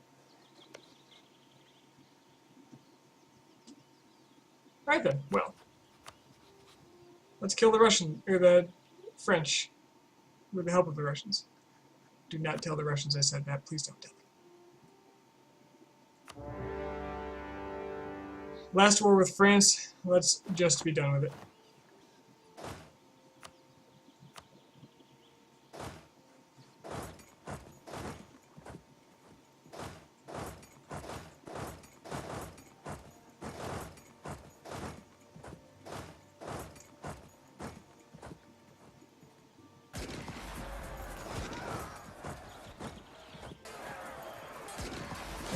Right then, well. Let's kill the Russian, or the French. With the help of the Russians. Do not tell the Russians I said that. Please don't tell them. Last war with France. Let's just be done with it.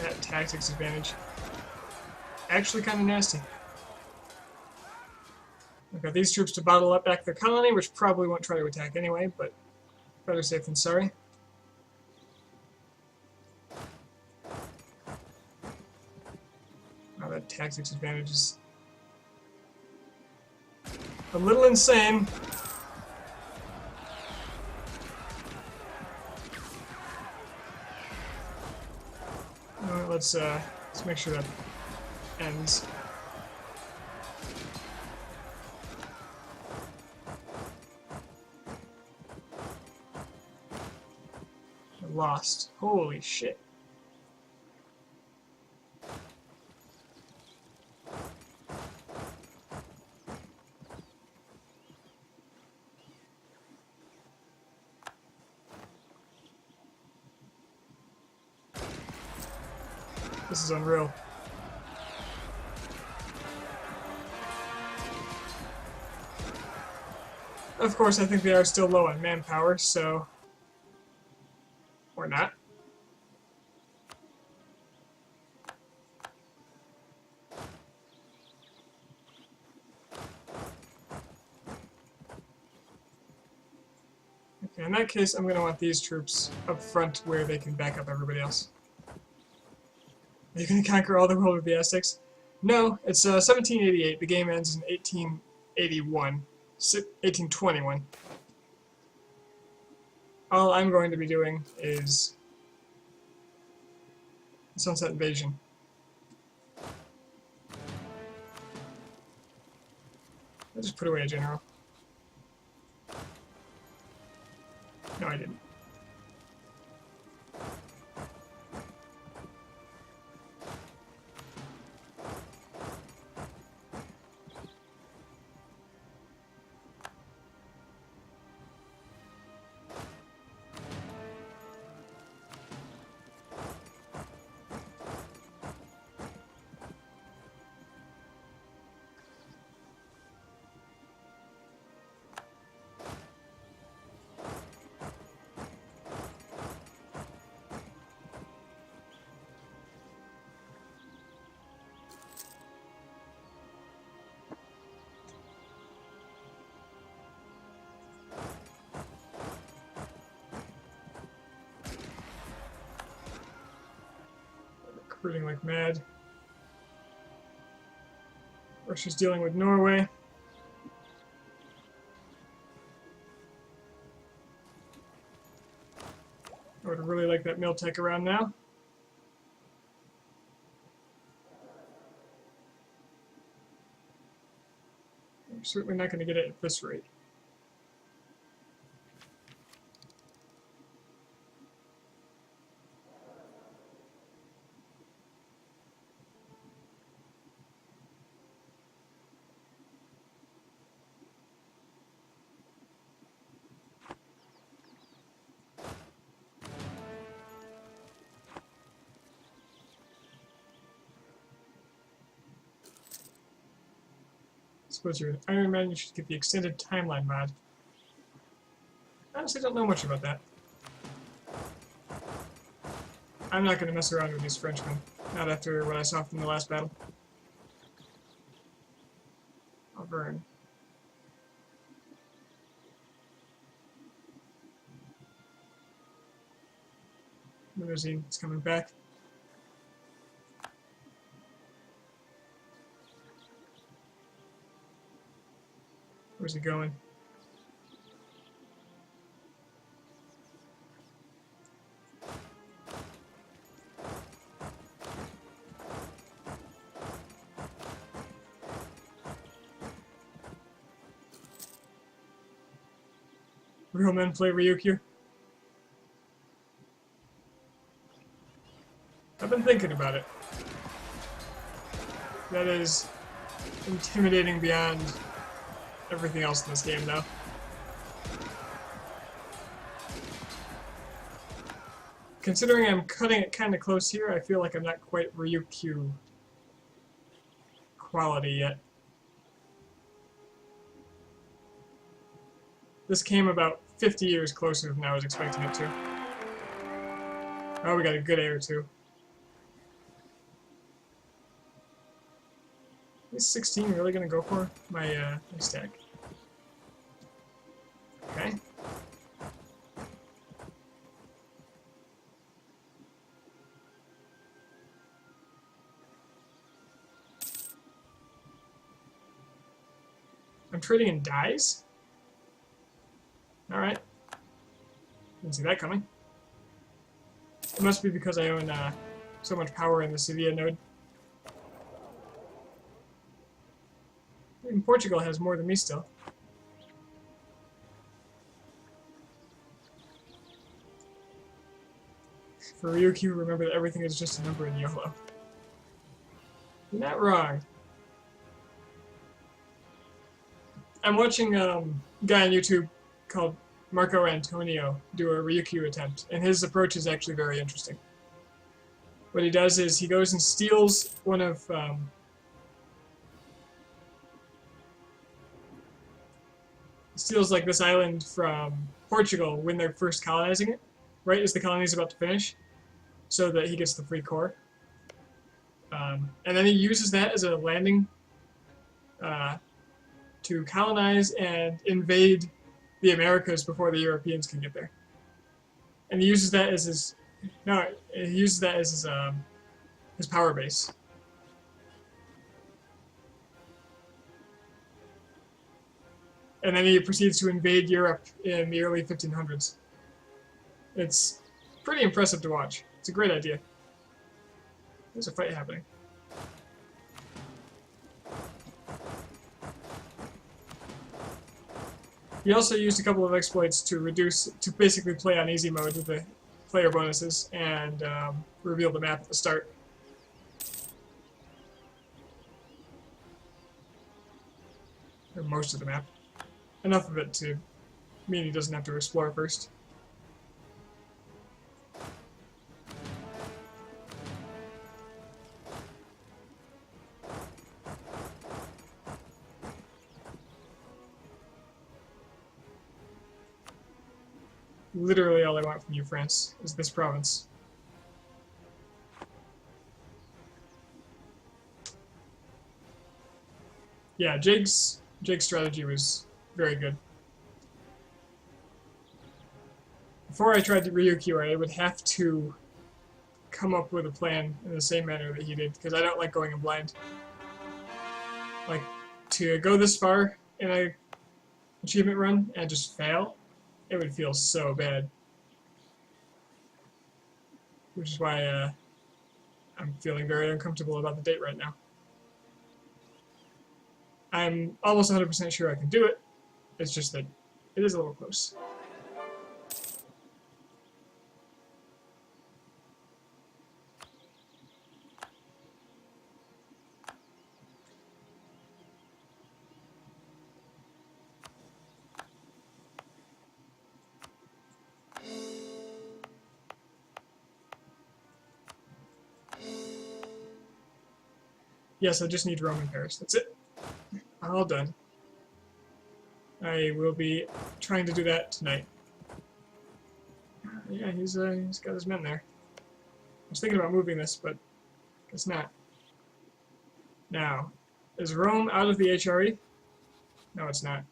That tactics advantage. Actually kind of nasty. I've got these troops to bottle up back their colony, which probably won't try to attack anyway, but better safe than sorry. Oh, that tactics advantage is a little insane. Let's make sure that ends. I lost. Holy shit. This is unreal. Of course, I think they are still low on manpower, so... Or not. Okay, in that case, I'm going to want these troops up front where they can back up everybody else. Are you going to conquer all the world with the Aztecs? No, it's 1788. The game ends in 1881. 1821. All I'm going to be doing is Sunset Invasion. I just put away a general. No, I didn't. Recruiting like mad. Russia's dealing with Norway. I would really like that Miltech around now. I'm certainly not going to get it at this rate. Suppose you're an Iron Man, you should get the extended timeline mod. I honestly don't know much about that. I'm not going to mess around with these Frenchmen. Not after what I saw from the last battle. Auvergne. Limousine is coming back. Where's he going? Real men play Ryukyu? I've been thinking about it. That is intimidating beyond everything else in this game, though. Considering I'm cutting it kind of close here, I feel like I'm not quite Ryukyu quality yet. This came about 50 years closer than I was expecting it to. Oh, we got a good air, too. Is 16 really gonna go for my stack? Okay. I'm trading in dies? Alright. Didn't see that coming. It must be because I own so much power in the Sevilla node. Even Portugal has more than me still. For Ryukyu, remember that everything is just a number in YOLO. You're not wrong. I'm watching a guy on YouTube called Marco Antonio do a Ryukyu attempt, and his approach is actually very interesting. what he does is he goes and steals one of steals like this island from Portugal when they're first colonizing it, right as the colony is about to finish, so that he gets the free core. And then he uses that as a landing to colonize and invade the Americas before the Europeans can get there. And he uses that as his power base. And then he proceeds to invade Europe in the early 1500s. It's pretty impressive to watch. It's a great idea. There's a fight happening. He also used a couple of exploits to basically play on easy mode with the player bonuses and reveal the map at the start. Or most of the map. Enough of it to mean he doesn't have to explore first. Literally all I want from you, France, is this province. Yeah, Jake's strategy was very good. Before I tried to Ryukyu, I would have to come up with a plan in the same manner that he did, because I don't like going in blind. Like, to go this far in a achievement run and just fail, it would feel so bad. Which is why I'm feeling very uncomfortable about the date right now. I'm almost 100% sure I can do it. It's just that it is a little close. Yes, I just need Rome and Paris. That's it. All done. I will be trying to do that tonight. Yeah, he's got his men there. I was thinking about moving this, but guess not. Now, is Rome out of the HRE? No, it's not.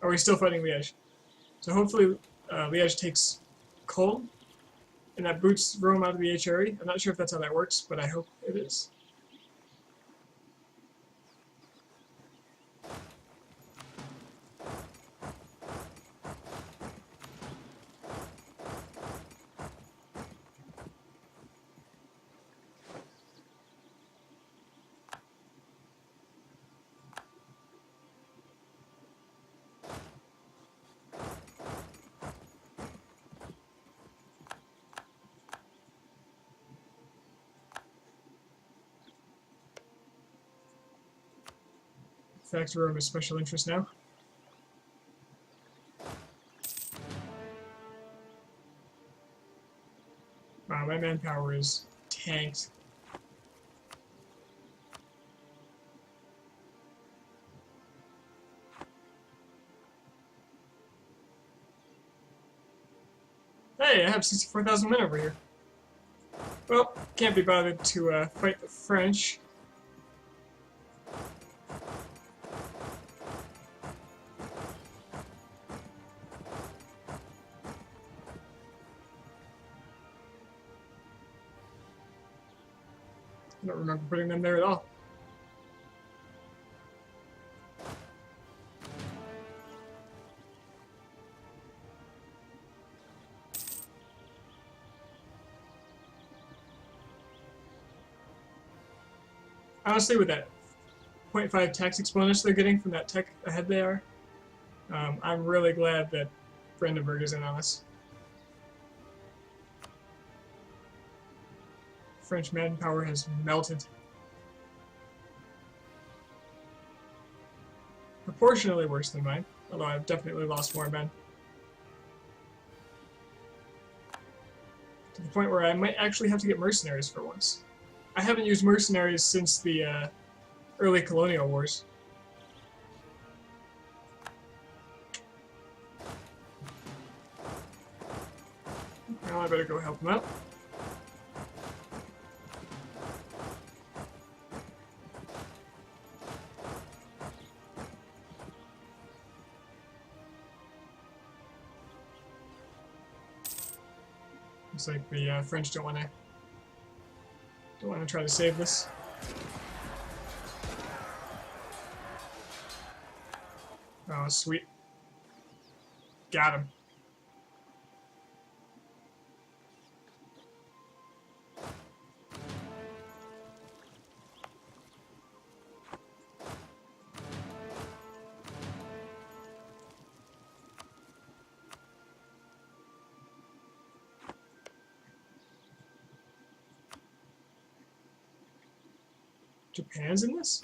Oh, he's still fighting Liège. So hopefully Liège takes Cologne, and that boots Rome out of the HRE. I'm not sure if that's how that works, but I hope it is. Factor Rome is special interest now. Wow, my manpower is tanked. Hey, I have 64,000 men over here. Well, can't be bothered to fight the French. I don't remember putting them there at all. Honestly, with that 0.5 tactics bonus they're getting from that tech ahead they are, I'm really glad that Brandenburg is in on this. French manpower has melted. Proportionally worse than mine, although I've definitely lost more men. To the point where I might actually have to get mercenaries for once. I haven't used mercenaries since the early colonial wars. Now I better go help them out. Looks like the French don't want to try to save this. Oh, sweet. Got him. Japan's in this?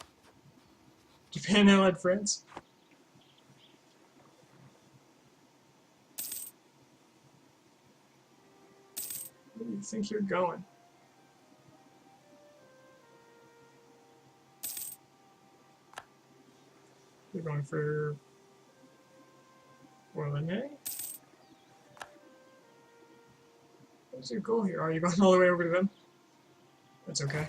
Japan allied France? Where do you think you're going? You're going for Orléans? What's your goal here? Are you going all the way over to them? That's okay.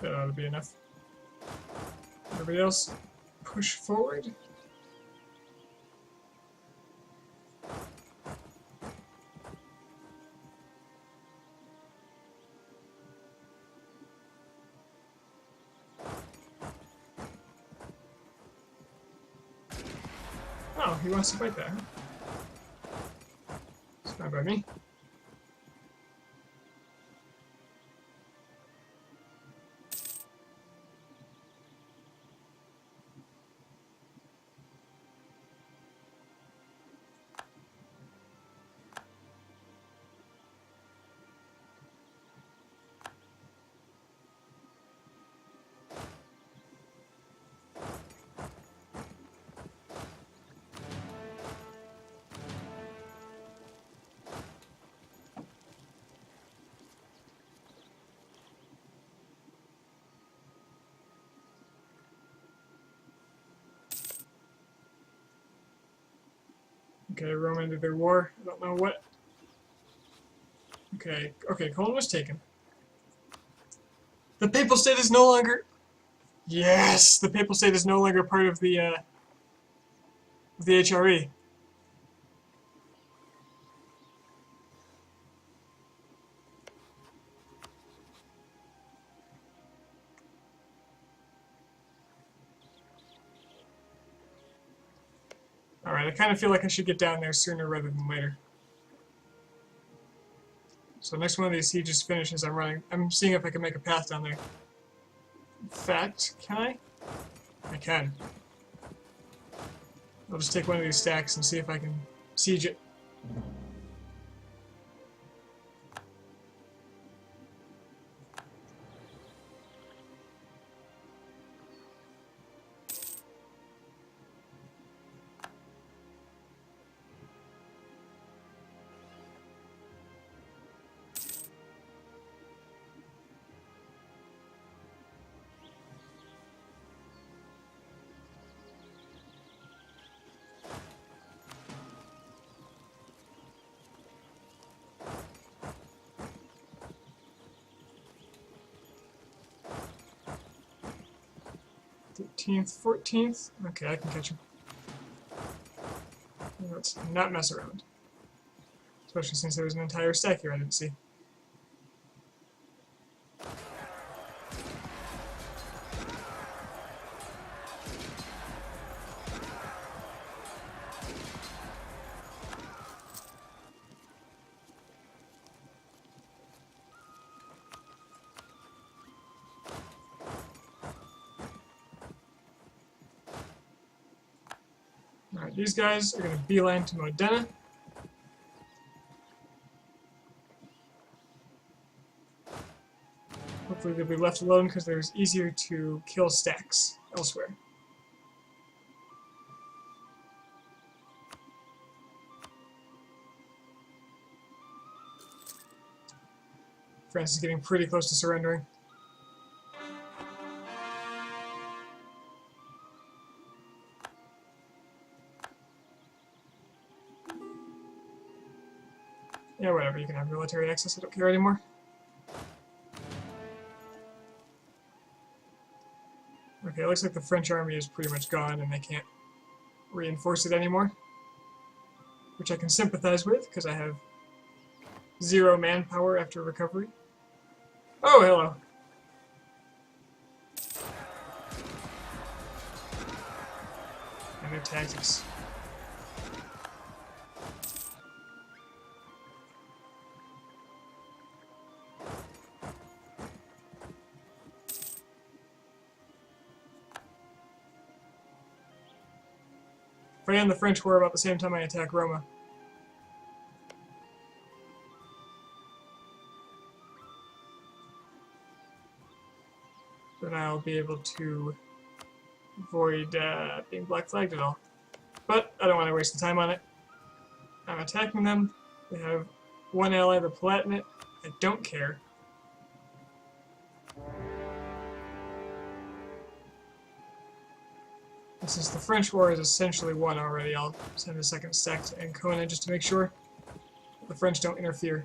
That ought to be enough. Everybody else, push forward. Oh, he wants to fight that, huh? It's fine by me. Okay, Rome ended their war. I don't know what. Okay, Cologne was taken. The Papal State is no longer. Yes, the Papal State is no longer part of the HRE. Alright, I kind of feel like I should get down there sooner rather than later. So next one of these sieges finishes, I'm seeing if I can make a path down there. In fact, can I? I can. I'll just take one of these stacks and see if I can siege it. th 14th. Okay, I can catch him. Let's not mess around. Especially since there was an entire stack here I didn't see. Alright, These guys are going to beeline to Modena. Hopefully they'll be left alone because there's easier to kill stacks elsewhere. France is getting pretty close to surrendering. Yeah, whatever, you can have military access, I don't care anymore. Okay, it looks like the French army is pretty much gone and they can't reinforce it anymore. Which I can sympathize with, because I have 0 manpower after recovery. Oh, hello. And their tactics. If I end the French war about the same time I attack Roma. Then I'll be able to avoid being black flagged at all. But I don't want to waste the time on it. I'm attacking them. They have 1 ally, the Palatinate. I don't care. Since the French war is essentially won already, I'll send a second stack to Ancona just to make sure the French don't interfere.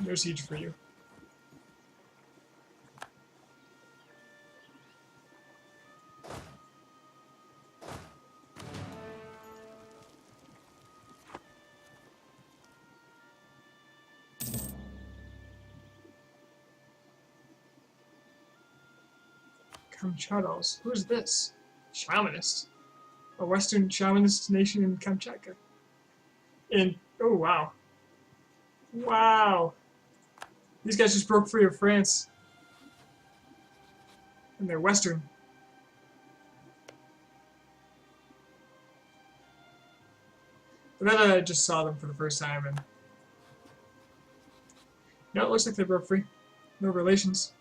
No siege for you. Kamchatkals. Who's this? Shamanist. A Western shamanist nation in Kamchatka. Oh wow. Wow. These guys just broke free of France. And they're Western. But then I just saw them for the first time and... No, it looks like they broke free. No relations.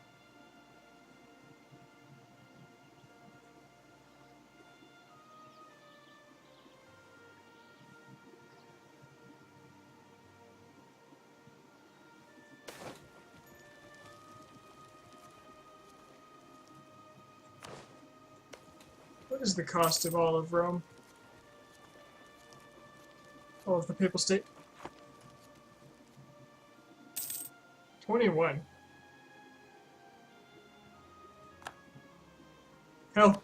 What is the cost of all of Rome? All of the Papal State? 21. Hell,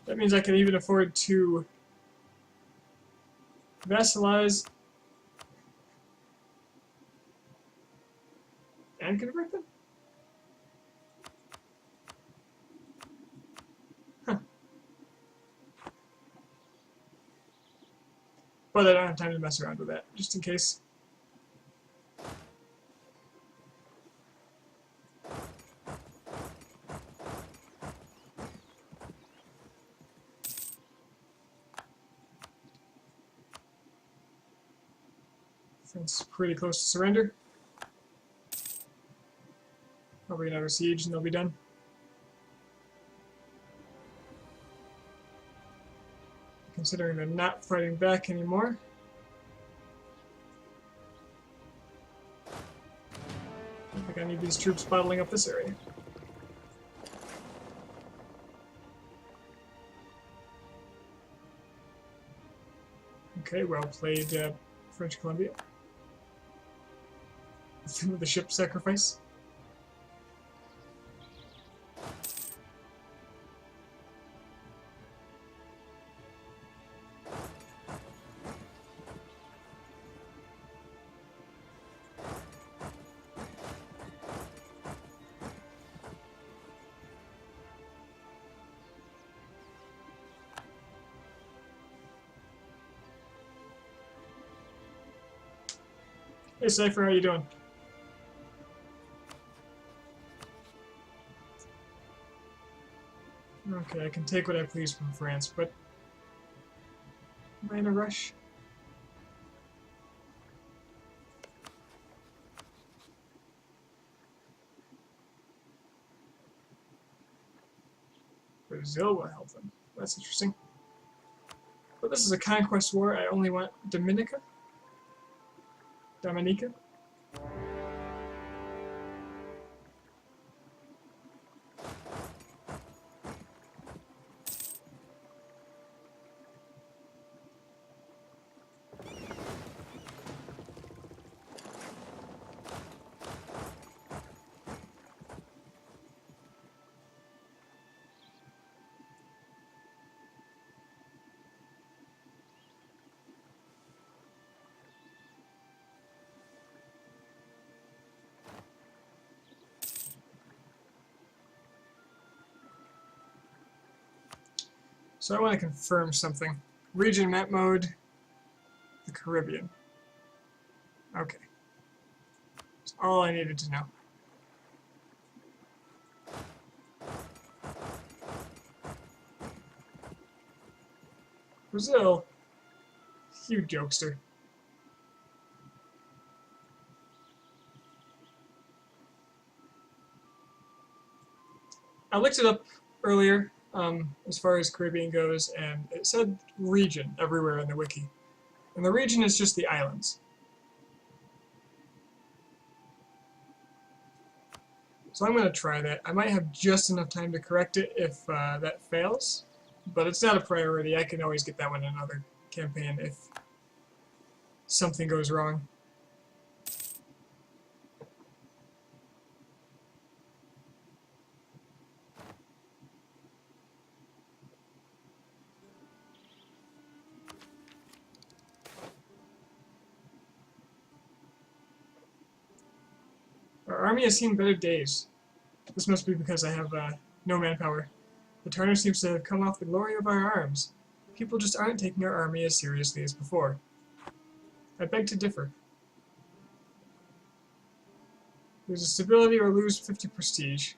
that means I can even afford to vassalize and convert them? Huh. But I don't have time to mess around with that, just in case. It's pretty close to surrender. Probably another siege and they'll be done. Considering they're not fighting back anymore. I think I need these troops bottling up this area. Okay, well played, French Columbia. The ship sacrifice. Hey Cypher, how you doing? Okay, I can take what I please from France, but am I in a rush? Brazil will help them. That's interesting. But this is a conquest war. I only want Dominica? Dominica? So I want to confirm something. Region map mode, the Caribbean. Okay. That's all I needed to know. Brazil? You jokester. I looked it up earlier, as far as Caribbean goes, and it said region everywhere in the wiki. And the region is just the islands. So I'm going to try that. I might have just enough time to correct it if that fails, but it's not a priority. I can always get that one in another campaign if something goes wrong. Our army has seen better days. This must be because I have no manpower. The Tartar seems to have come off the glory of our arms. People just aren't taking our army as seriously as before. I beg to differ. Lose a stability or lose 50 prestige.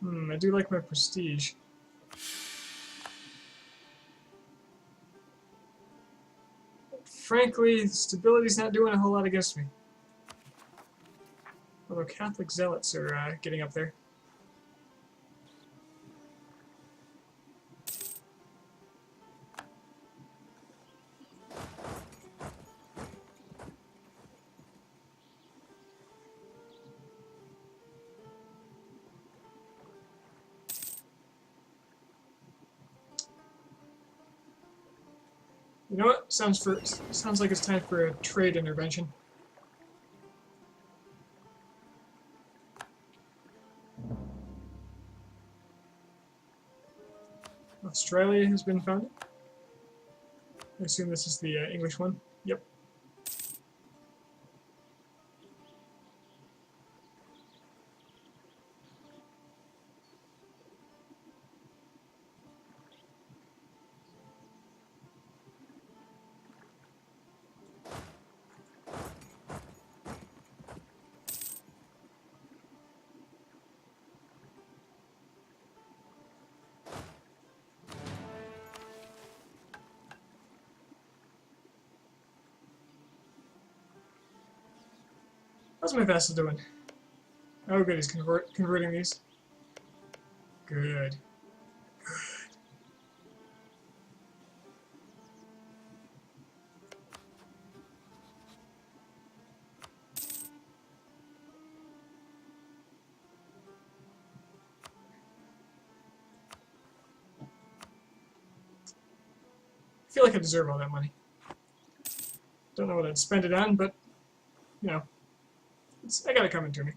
I do like my prestige. Frankly, stability's not doing a whole lot against me. Although Catholic zealots are getting up there. You know what? Sounds like it's time for a trade intervention. Australia has been founded. I assume this is the English one. Yep. How's my vassal doing? Oh, good. He's converting these. Good. feel like I deserve all that money. Don't know what I'd spend it on, but, you know, I got it coming to me.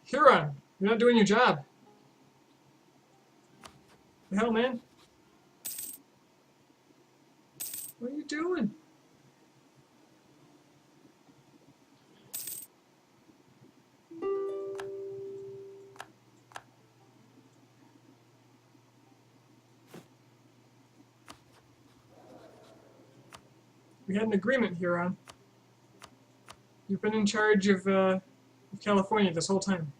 Huron, you're not doing your job. The hell, man? What are you doing? We had an agreement, Huron. You've been in charge of California this whole time.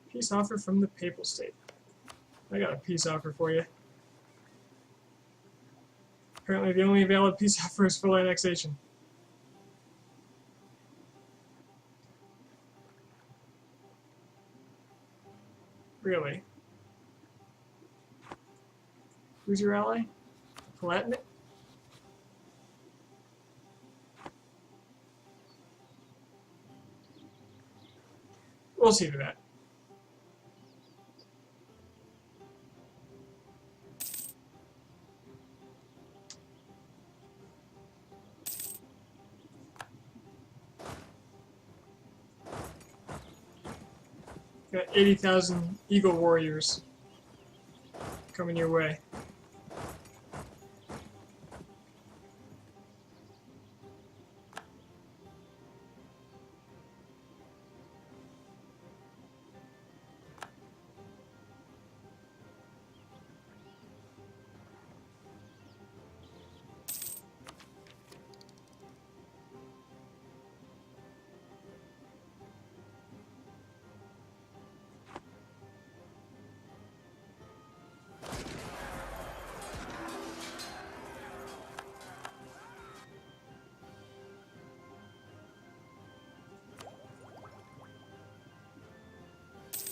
Peace offer from the Papal State. I got a peace offer for you. Apparently the only valid peace offer is full annexation. Really? Who's your ally? Palatinate? We'll see to that. Got 80,000 Eagle Warriors coming your way.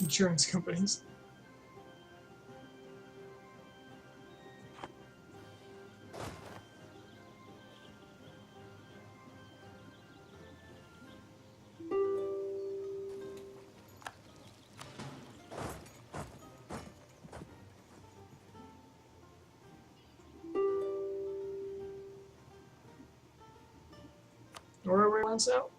Insurance companies. Norway wants out.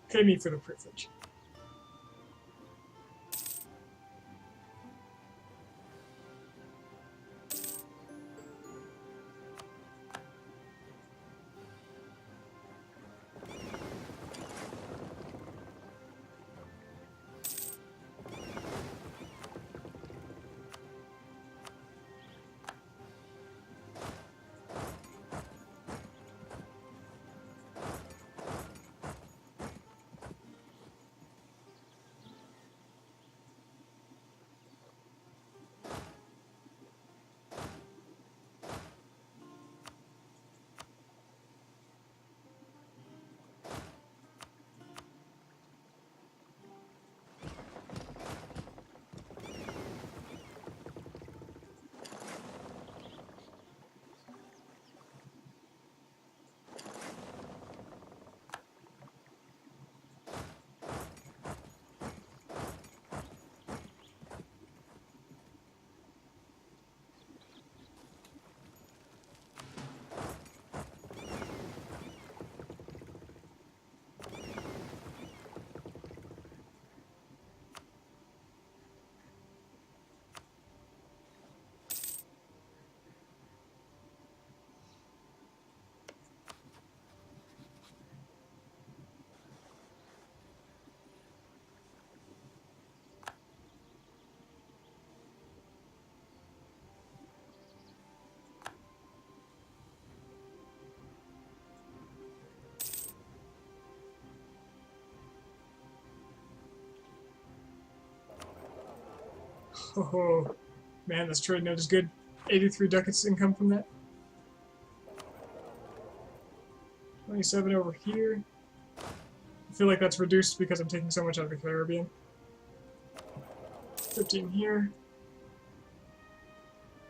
Pay me for the privilege. Oh, man, this trade note is good. 83 ducats income from that. 27 over here. I feel like that's reduced because I'm taking so much out of the Caribbean. 15 here.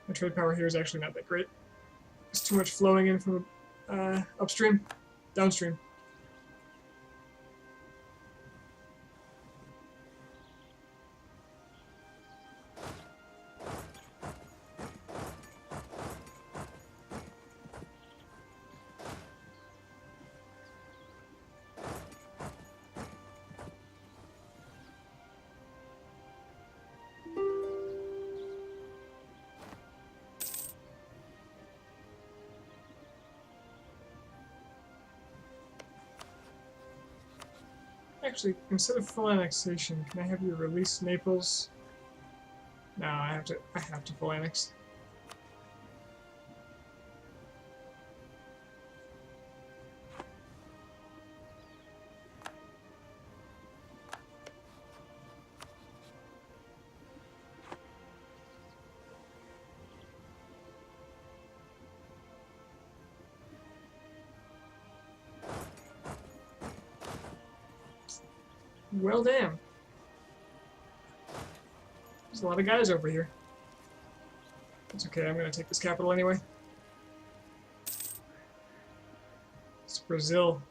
My trade power here is actually not that great. There's too much flowing in from upstream, downstream. Actually, instead of full annexation, can I have you release Naples? No, I have to full annex. Well, damn. There's a lot of guys over here. It's okay, I'm gonna take this capital anyway. It's Brazil.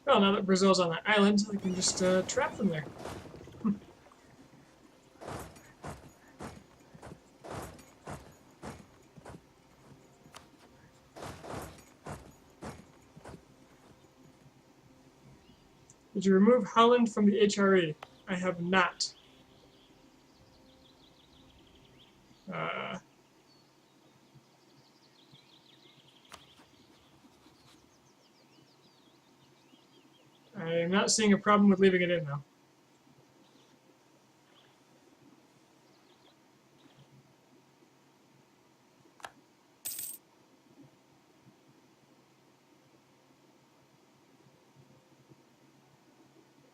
Well, now that Brazil's on the island, I can just trap them there. Did you remove Holland from the HRE? I have not. I am not seeing a problem with leaving it in, though.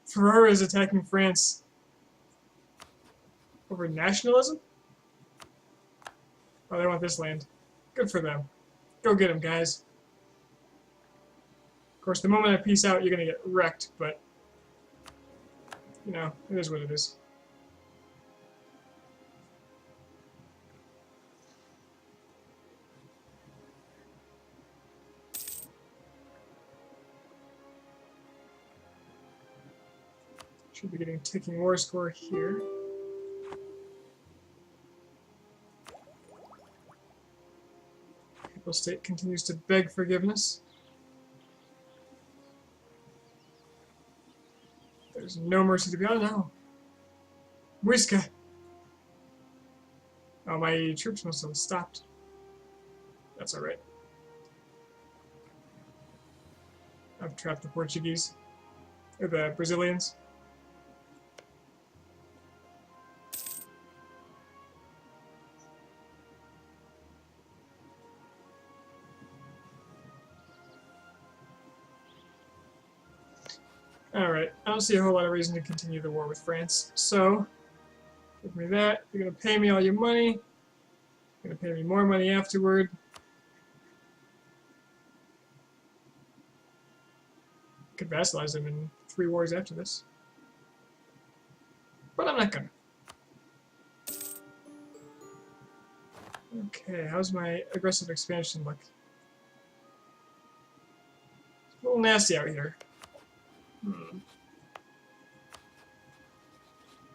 Ferrara is attacking France over nationalism? Oh, they want this land. Good for them. Go get them, guys. Of course, the moment I peace out, you're going to get wrecked, but, you know, it is what it is. Should be getting ticking war score here. Papal State continues to beg forgiveness. There's no mercy to be on now. Muisca! Oh, my troops must have stopped. That's alright. I've trapped the Portuguese. Or the Brazilians. Alright, I don't see a whole lot of reason to continue the war with France, so give me that. You're going to pay me all your money. You're going to pay me more money afterward. I could vassalize them in 3 wars after this. But I'm not gonna. Okay, how's my aggressive expansion look? It's a little nasty out here.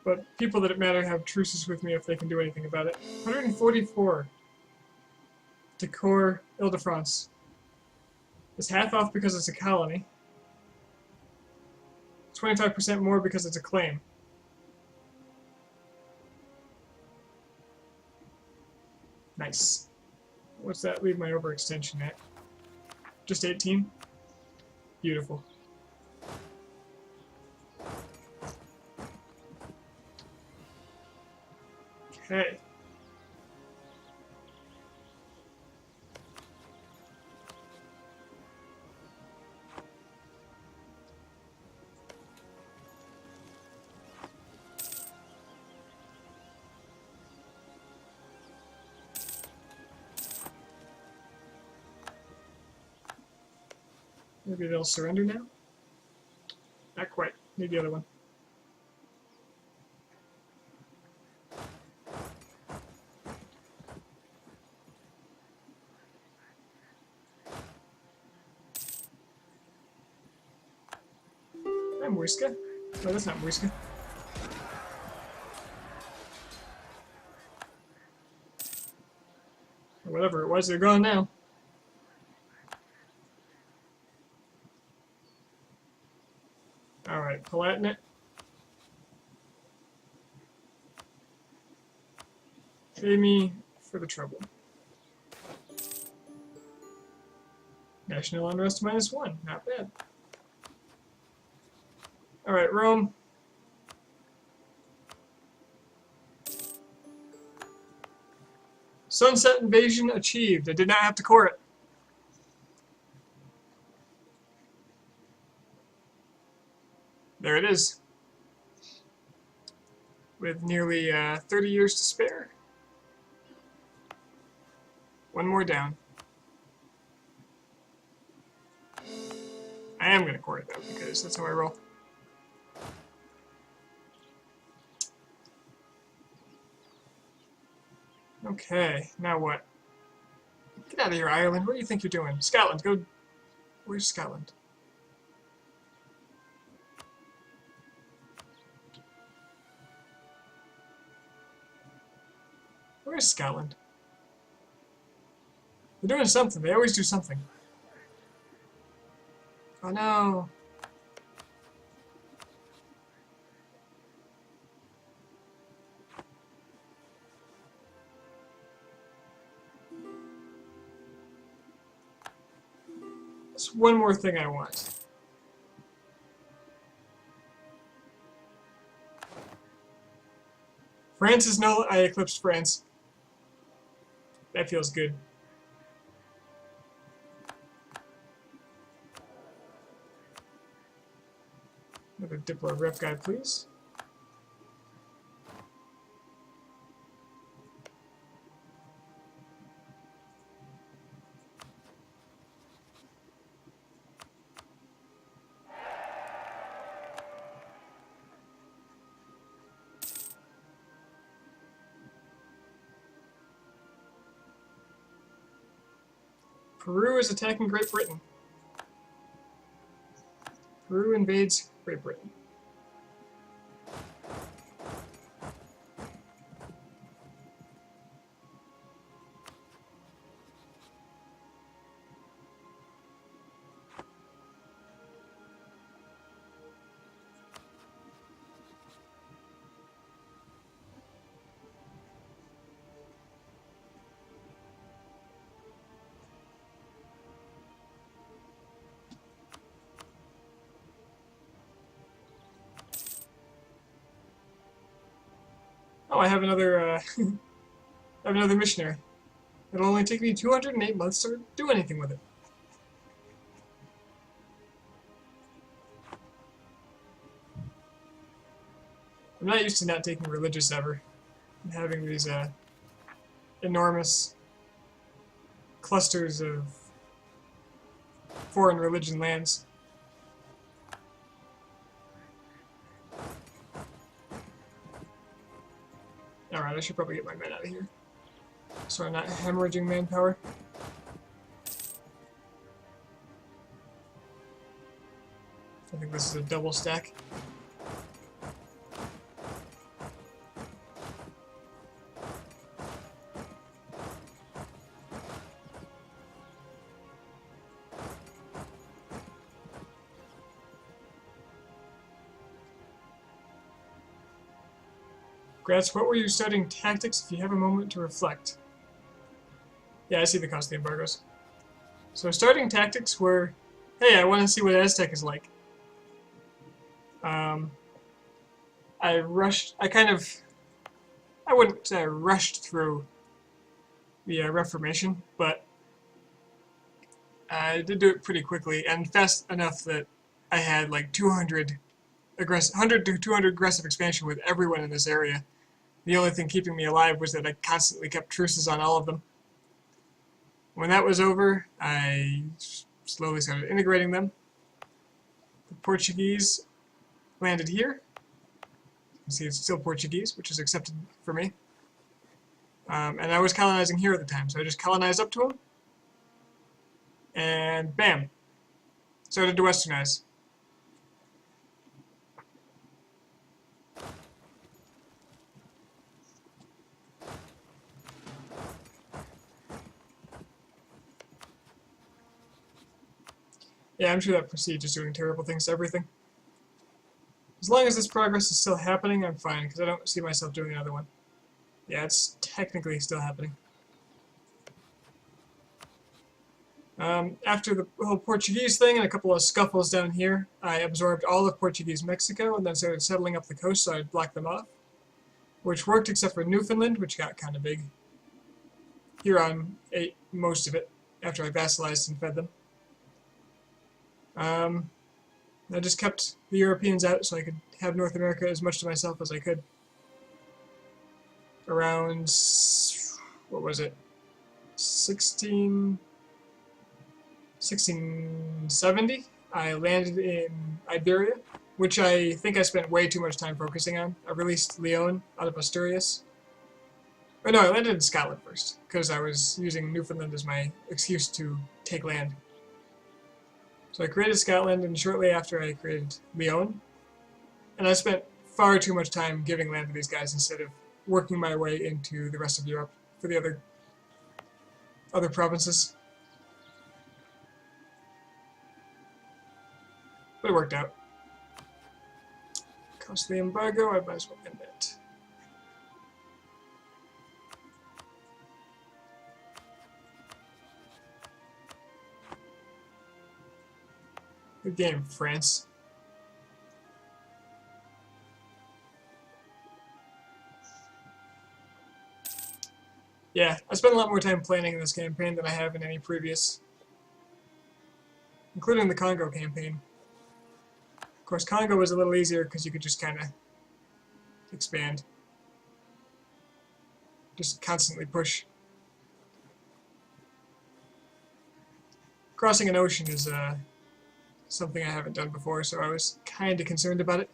But people that matter have truces with me if they can do anything about it. 144. Decor Ile-de-France. It's half off because it's a colony. 25% more because it's a claim. Nice. What's that leave my overextension at? Just 18? Beautiful. Okay. Maybe they'll surrender now? Not quite. Need the other one. I'm Muisca. No, that's not Muisca. Or whatever it was, they're gone now. Alright, Palatinate. Pay me for the trouble. National unrest -1. Not bad. Alright, Rome. Sunset invasion achieved. I did not have to core it. There it is. With nearly 30 years to spare. One more down. I am going to core it though, because that's how I roll. Okay, now what? Get out of here, Ireland. What do you think you're doing? Scotland, go. Where's Scotland? Where's Scotland? They're doing something. They always do something. Oh no. There's one more thing I want. France is no. I eclipsed France. That feels good. Another Diplo rep guy, please. Peru is attacking Great Britain. Peru invades Great Britain. Oh, I have another. I have another missionary. It'll only take me 208 months to do anything with it. I'm not used to not taking religious ever, and having these enormous clusters of foreign religion lands. Alright, I should probably get my men out of here, so I'm not hemorrhaging manpower. I think this is a double stack. Gratz, what were you studying tactics if you have a moment to reflect? Yeah, I see the cost of the embargoes. So starting tactics were, hey, I want to see what Aztec is like. I wouldn't say I rushed through the Reformation, but I did do it pretty quickly and fast enough that I had like 100 to 200 aggressive expansion with everyone in this area. The only thing keeping me alive was that I constantly kept truces on all of them. When that was over, I slowly started integrating them. The Portuguese landed here. You can see it's still Portuguese, which is accepted for me. And I was colonizing here at the time, so I just colonized up to them. And bam! Started to westernize. Yeah, I'm sure that Prestige is doing terrible things to everything. As long as this progress is still happening, I'm fine, because I don't see myself doing another one. Yeah, it's technically still happening. After the whole Portuguese thing and a couple of scuffles down here, I absorbed all of Portuguese Mexico and then started settling up the coast so I'd block them off, which worked except for Newfoundland, which got kind of big. Huron ate most of it after I vassalized and fed them. I just kept the Europeans out so I could have North America as much to myself as I could. Around, what was it, 1670, I landed in Iberia, which I think I spent way too much time focusing on. I released Leon out of Asturias. Or no, I landed in Scotland first, because I was using Newfoundland as my excuse to take land. So I created Scotland, and shortly after I created Leon. And I spent far too much time giving land to these guys instead of working my way into the rest of Europe for the other provinces. But it worked out. Cost of the embargo, I might as well end it. Good game, France. Yeah, I spent a lot more time planning in this campaign than I have in any previous, including the Congo campaign. Of course, Congo was a little easier because you could just kind of expand. Just constantly push. Crossing an ocean is something I haven't done before, so I was kind of concerned about it.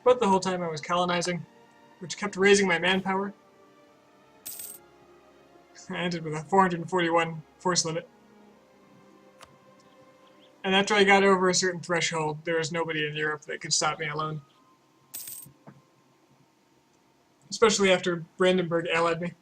But the whole time I was colonizing, which kept raising my manpower. I ended with a 441 force limit. And after I got over a certain threshold, there was nobody in Europe that could stop me alone. Especially after Brandenburg allied me.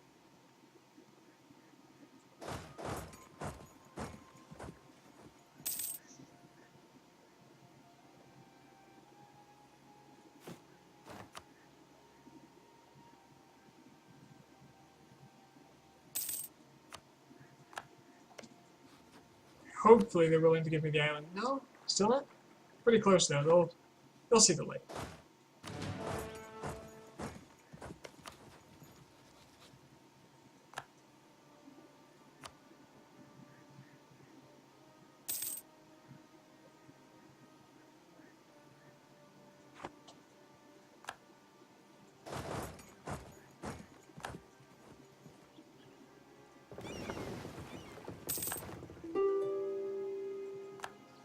Hopefully they're willing to give me the island. No, still not? Pretty close though. They'll see the light.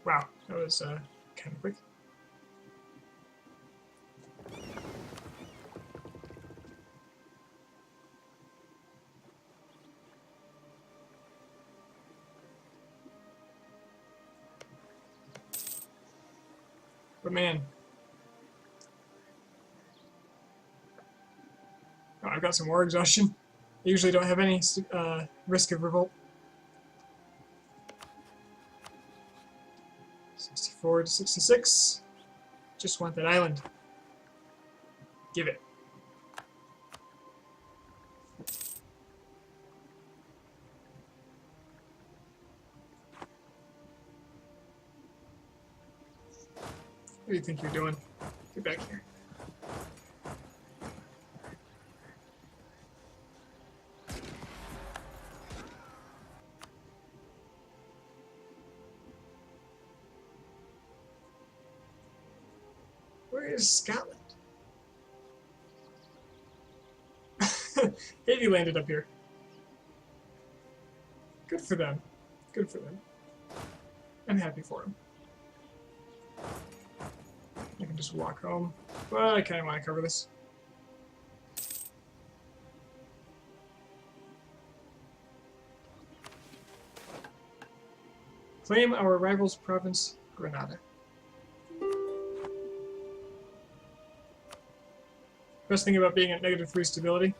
Wow, that was kind of quick. But man, oh, I've got some war exhaustion. I usually don't have any risk of revolt. 64 to 66. Just want that island. Give it. What do you think you're doing? Get back here. Where is Scotland? Haiti landed up here. Good for them. Good for them. I'm happy for them. I can just walk home. But I kind of want to cover this. Claim our rival's province, Grenada. Best thing about being at -3 stability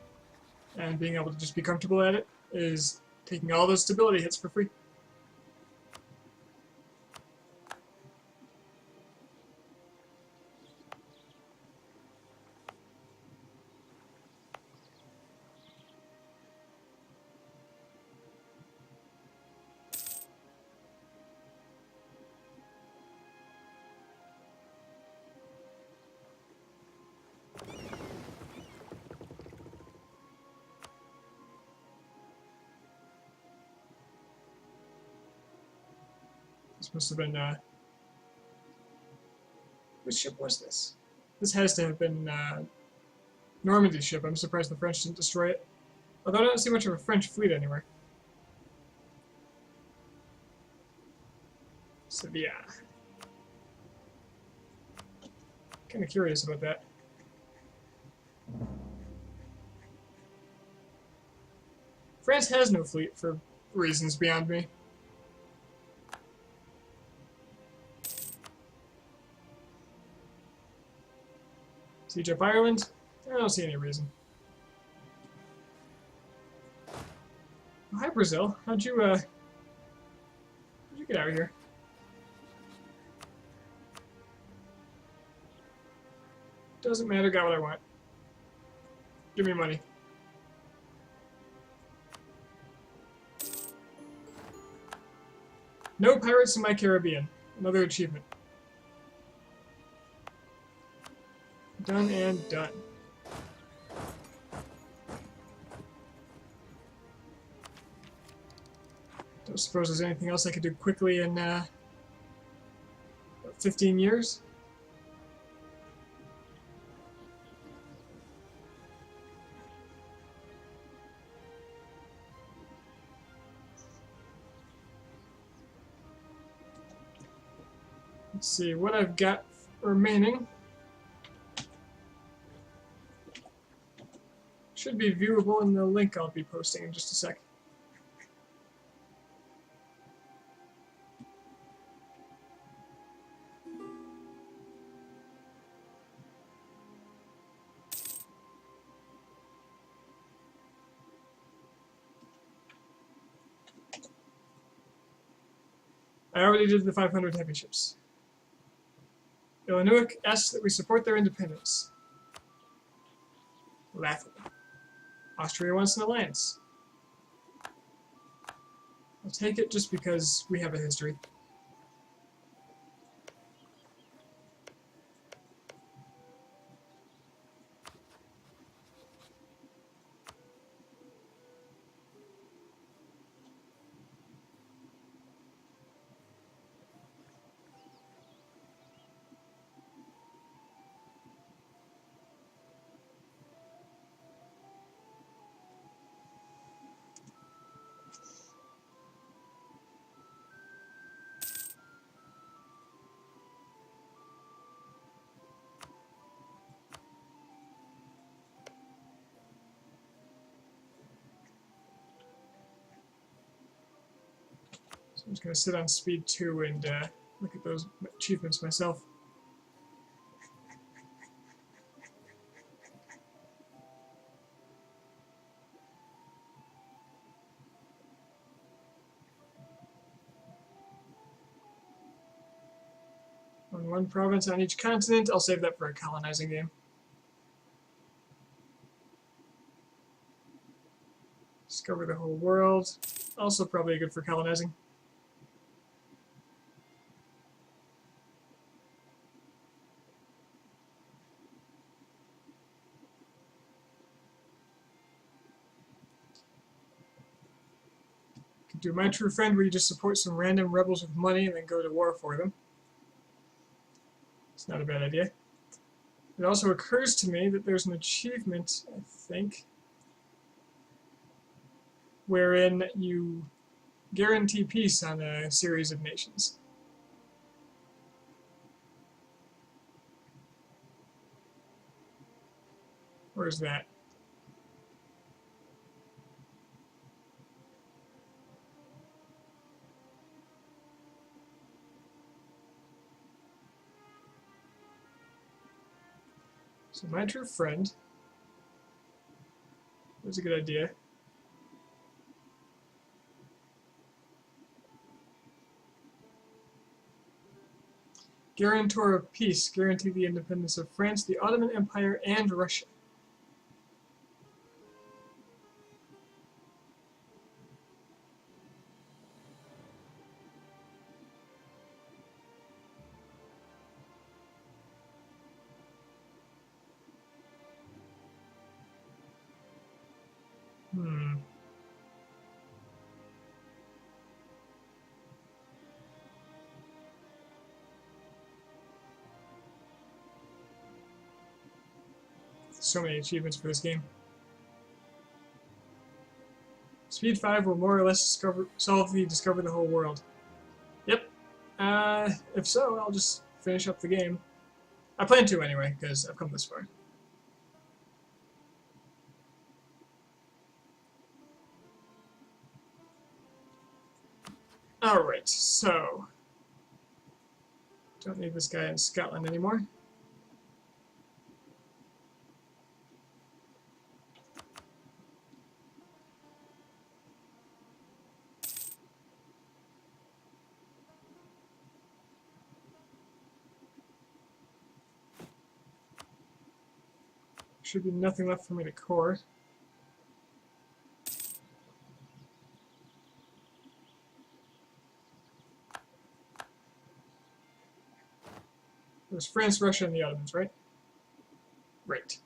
and being able to just be comfortable at it is taking all those stability hits for free. This must have been, which ship was this? This has to have been, Normandy's ship. I'm surprised the French didn't destroy it. Although I don't see much of a French fleet anywhere. Sevilla. Kind of curious about that. France has no fleet for reasons beyond me. Siege up Ireland? I don't see any reason. Oh, hi, Brazil. How'd you get out of here? Doesn't matter, got what I want. Give me money. No pirates in my Caribbean. Another achievement. Done and done. Don't suppose there's anything else I could do quickly in, 15 years? Let's see what I've got remaining. Should be viewable in the link I'll be posting in just a sec. I already did the 500 heavy ships. Ilinuyuk asks that we support their independence. Laughable. Austria wants an alliance. I'll take it just because we have a history. I'm just going to sit on speed 2 and look at those achievements myself. On one province on each continent, I'll save that for a colonizing game. Discover the whole world, also probably good for colonizing. could do My True Friend, where you just support some random rebels with money and then go to war for them. It's not a bad idea. It also occurs to me that there's an achievement, I think, wherein you guarantee peace on a series of nations. Where's that? So My True Friend. That's a good idea. Guarantor of Peace. Guarantee the independence of France, the Ottoman Empire, and Russia. So many achievements for this game. Speed 5 will more or less solve the discover the whole world. Yep. If so, I'll just finish up the game. I plan to anyway, because I've come this far. Alright, so... Don't need this guy in Scotland anymore. Should be nothing left for me to core. It was France, Russia, and the Ottomans, right? Right.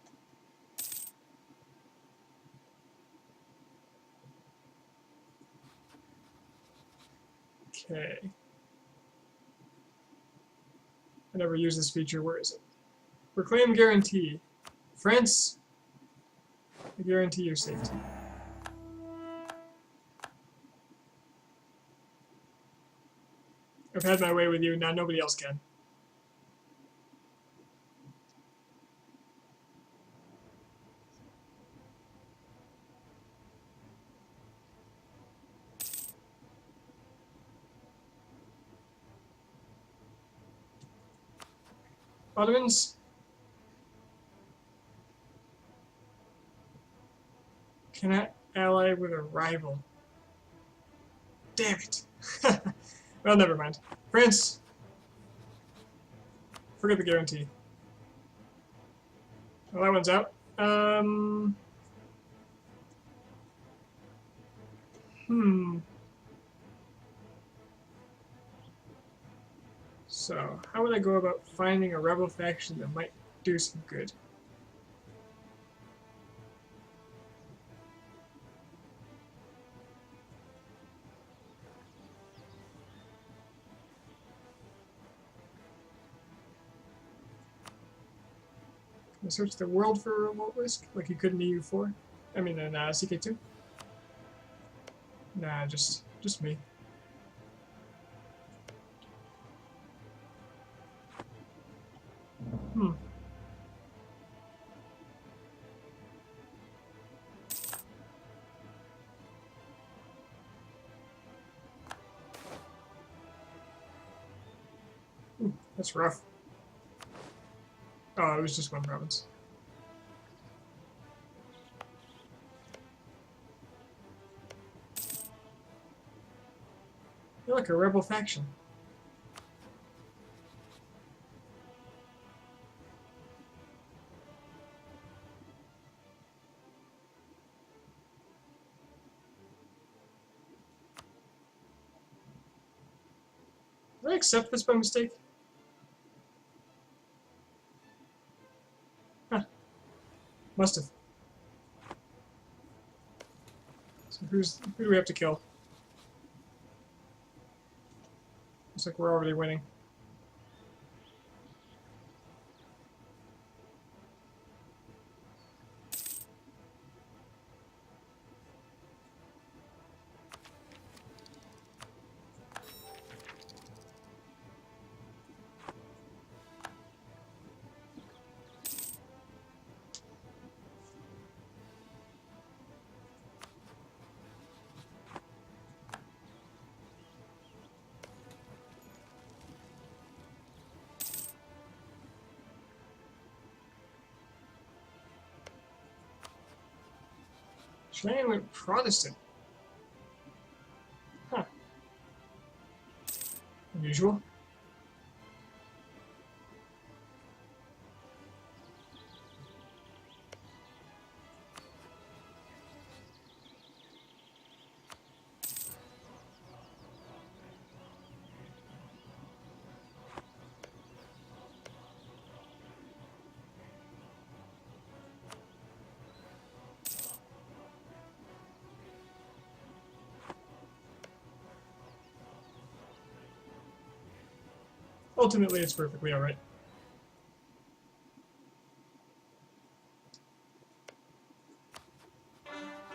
Okay. I never use this feature. Where is it? Proclaim guarantee. France, I guarantee your safety. I've had my way with you, now nobody else can. Ottomans, cannot ally with a rival. Damn it. Well, never mind. France, forget the guarantee. Well, that one's out. So, how would I go about finding a rebel faction that might do some good? Can I search the world for a revolt risk, like you could in EU4? I mean, in CK2? Nah, just me. Ooh, that's rough. Oh, it was just one province. You're like a rebel faction. Did I accept this by mistake? Huh. Must have. So who do we have to kill? Looks like we're already winning. Cheyenne went Protestant. Huh. Unusual. Ultimately, it's perfectly alright.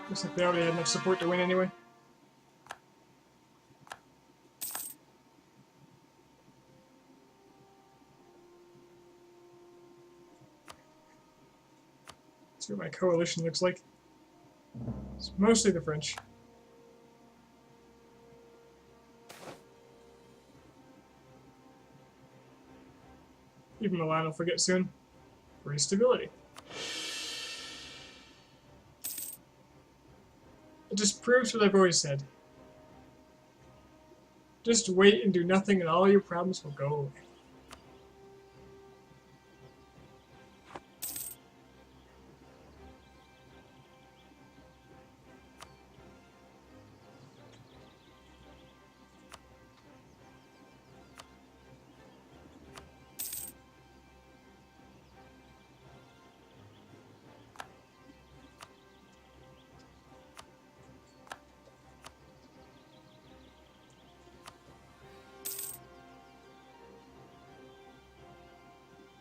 Looks like they already had enough support to win anyway. Let's see what my coalition looks like. It's mostly the French. Even Milan will forget soon. Free stability. It just proves what I've always said. Just wait and do nothing and all your problems will go away.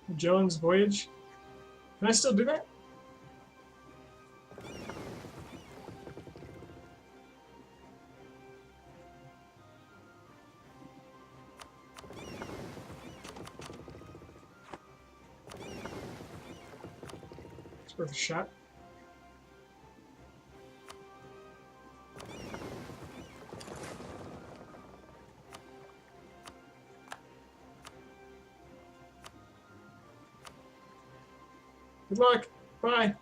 Magellan's Voyage. Can I still do that? It's worth a shot. Good luck. Bye.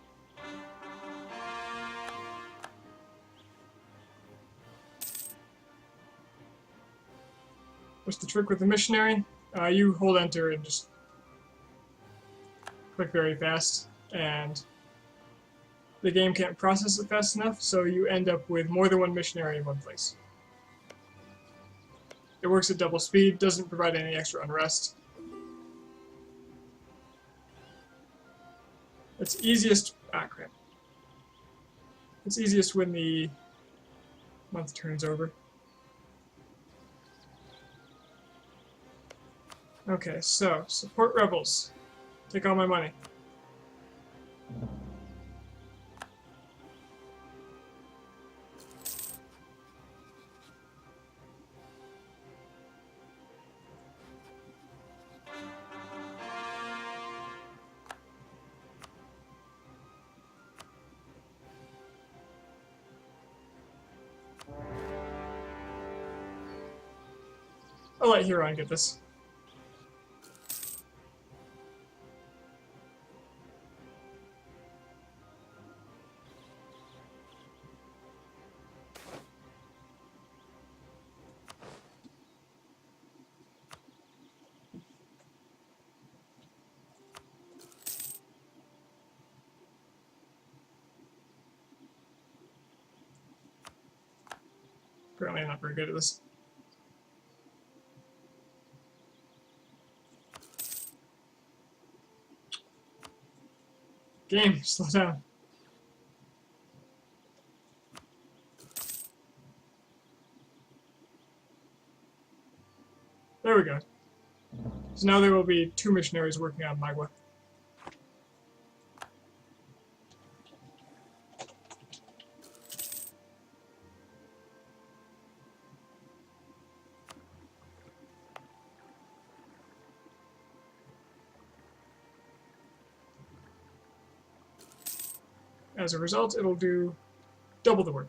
What's the trick with the missionary? You hold enter and just click very fast, and the game can't process it fast enough, so you end up with more than one missionary in one place. It works at double speed, doesn't provide any extra unrest. It's easiest. Ah, crap. It's easiest when the month turns over. Okay, so support rebels. Take all my money. I'll let Huron get this. Apparently I'm not very good at this. Game, slow down. So now there will be 2 missionaries working on Magua. As a result, it'll do double the work,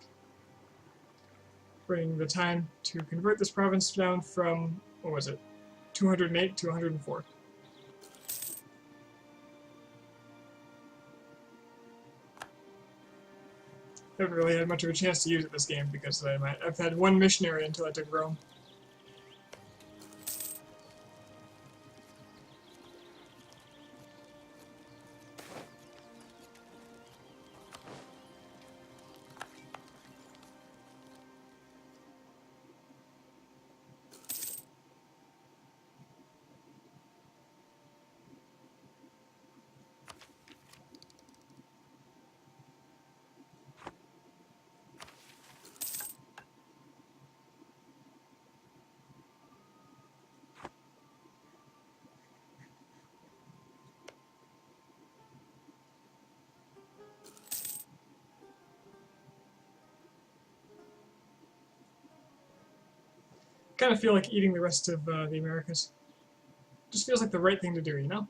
bringing the time to convert this province down from, what was it, 208 to 104. Haven't really had much of a chance to use it this game because I've had 1 missionary until I took Rome. Kind of feel like eating the rest of the Americas. Just feels like the right thing to do, you know?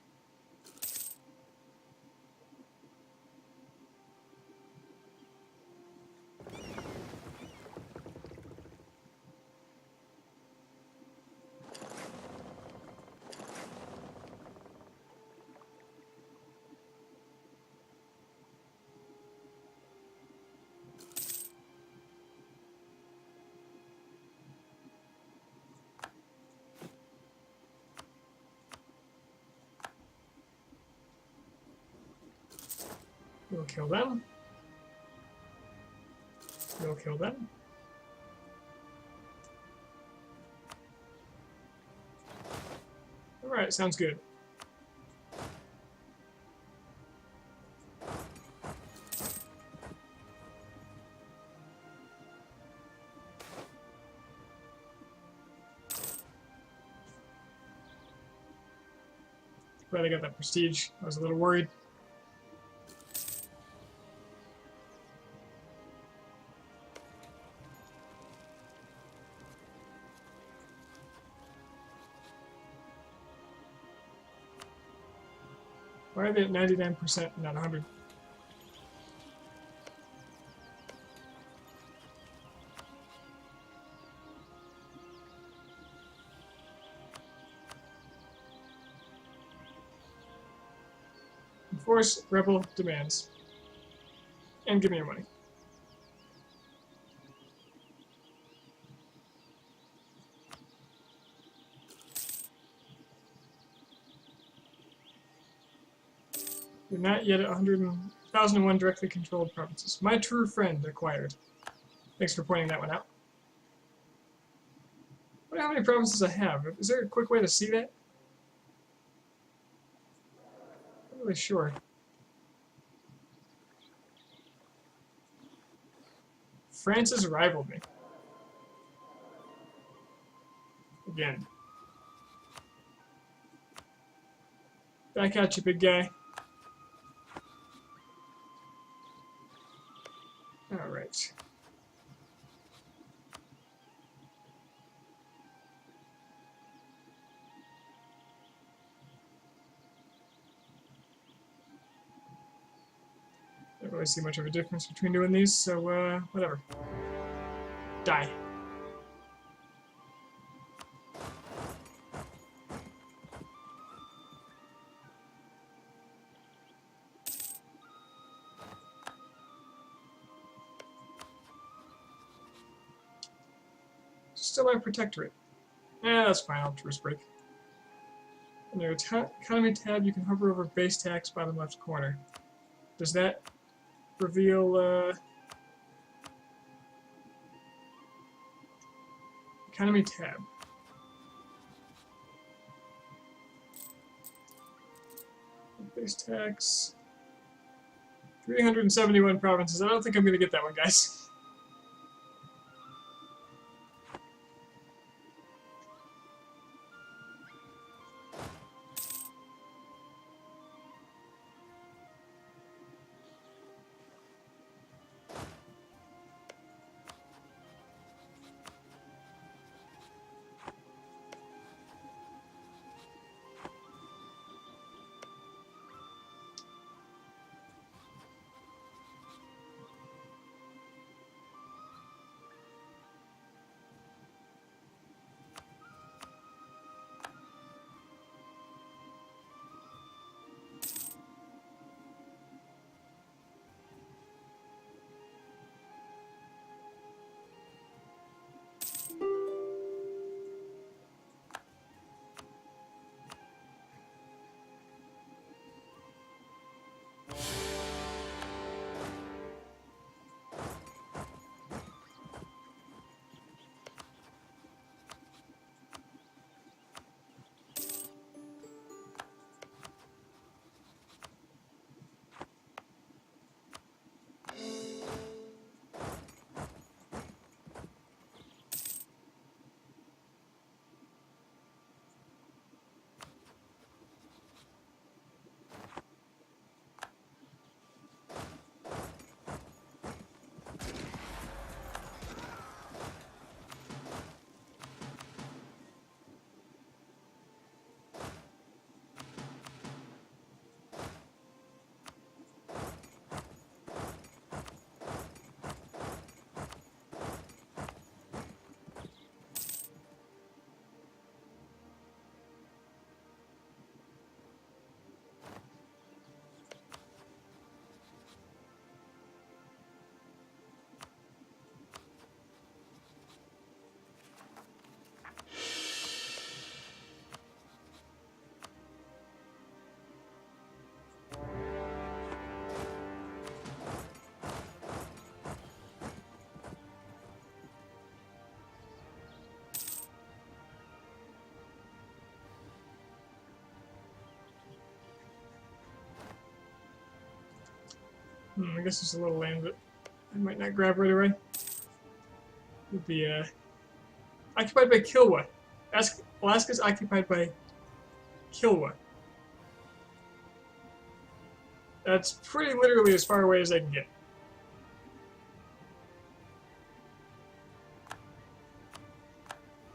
We'll kill them. We'll kill them. Alright, sounds good. Glad I got that prestige. I was a little worried. Why are they at 99%, not 100? Enforce rebel demands. And give me your money. You're not yet at 1,001 directly controlled provinces. My true friend acquired. Thanks for pointing that one out. I wonder how many provinces I have. Is there a quick way to see that? Not really sure. France has rivaled me. Again. Back at you, big guy. Alright. Don't really see much of a difference between doing these, so, whatever. Die. Still my protectorate. That's fine, I'll truce break. Under economy tab, you can hover over base tax bottom left corner. Does that reveal economy tab? Base tax. 371 provinces. I don't think I'm going to get that one, guys. I guess there's a little land that I might not grab right away. Would be occupied by Kilwa. Alaska's occupied by Kilwa. That's pretty literally as far away as I can get.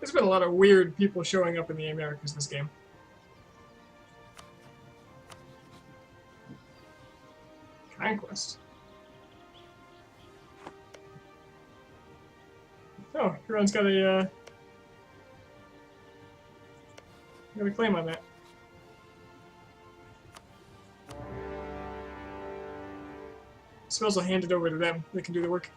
There's been a lot of weird people showing up in the Americas this game. Conquest. Oh, Huron's got a claim on that. Suppose I'll hand it over to them. They can do the work.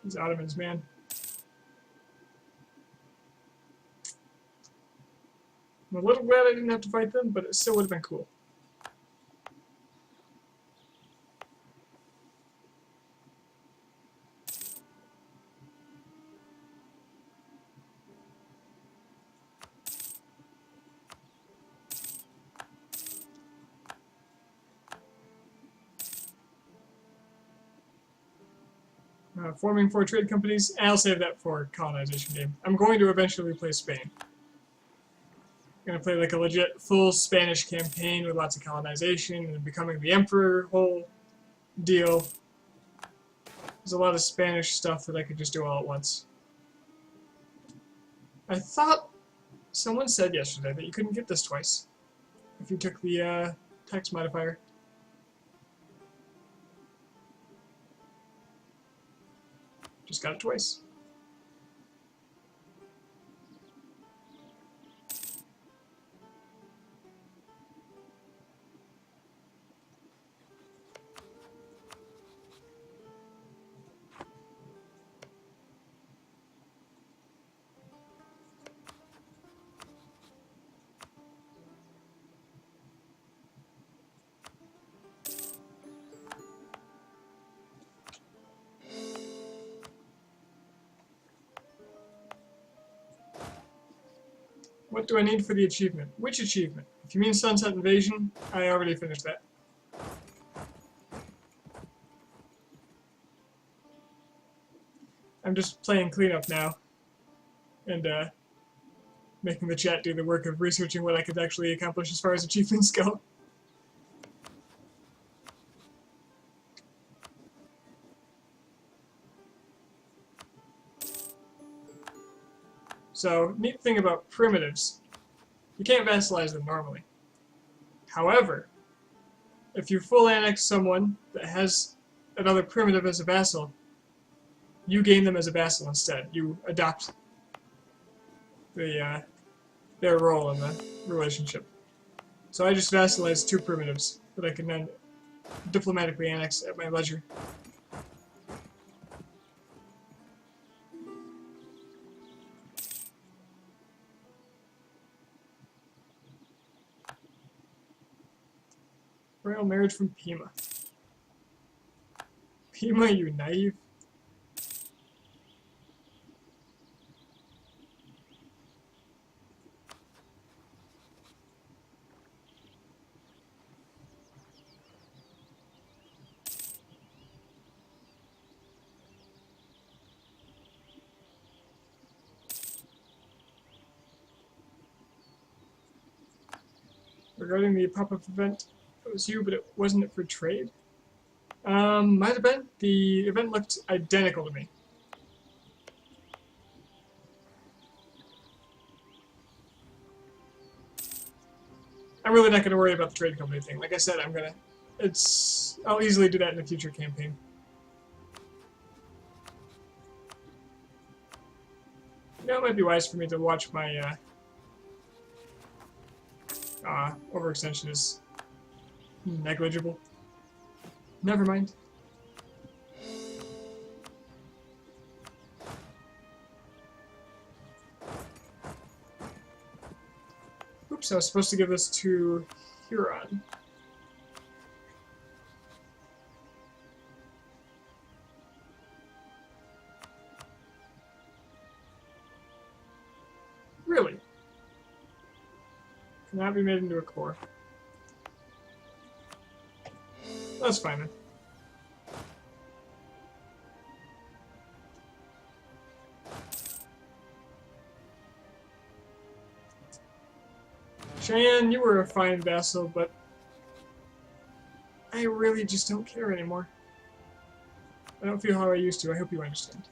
These Ottomans, man. I'm a little glad I didn't have to fight them, but it still would have been cool. Forming 4 trade companies, and I'll save that for colonization game. I'm going to eventually play Spain. I'm going to play like a legit full Spanish campaign with lots of colonization and becoming the emperor whole deal. There's a lot of Spanish stuff that I could just do all at once. I thought someone said yesterday that you couldn't get this twice if you took the text modifier. Just got it twice. What do I need for the achievement? Which achievement? If you mean Sunset Invasion, I already finished that. I'm just playing cleanup now. And making the chat do the work of researching what I could actually accomplish as far as achievements go. So, neat thing about primitives, you can't vassalize them normally. However, if you full annex someone that has another primitive as a vassal, you gain them as a vassal instead. You adopt their role in the relationship. So I just vassalized 2 primitives that I can then diplomatically annex at my leisure. Royal marriage from Pima. Pima, you naive. Regarding the pop-up event, it was you, but it wasn't for trade? Might have been. The event looked identical to me. I'm really not going to worry about the trade company thing. Like I said, I'll easily do that in a future campaign. You know, it might be wise for me to watch my overextension is negligible. Never mind. Oops, I was supposed to give this to Huron. Really? Cannot be made into a core. That's fine then. Cheyenne, you were a fine vassal, but I really just don't care anymore. I don't feel how I used to. I hope you understand.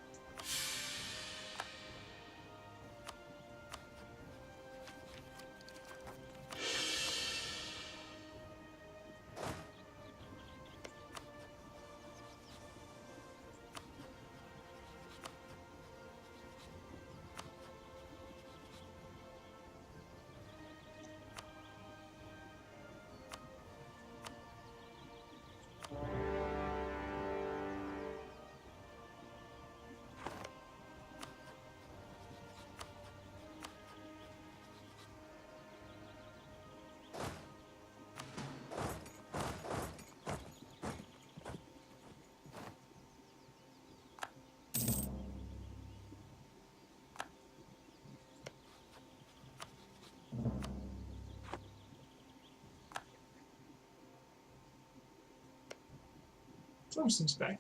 Thompson's back.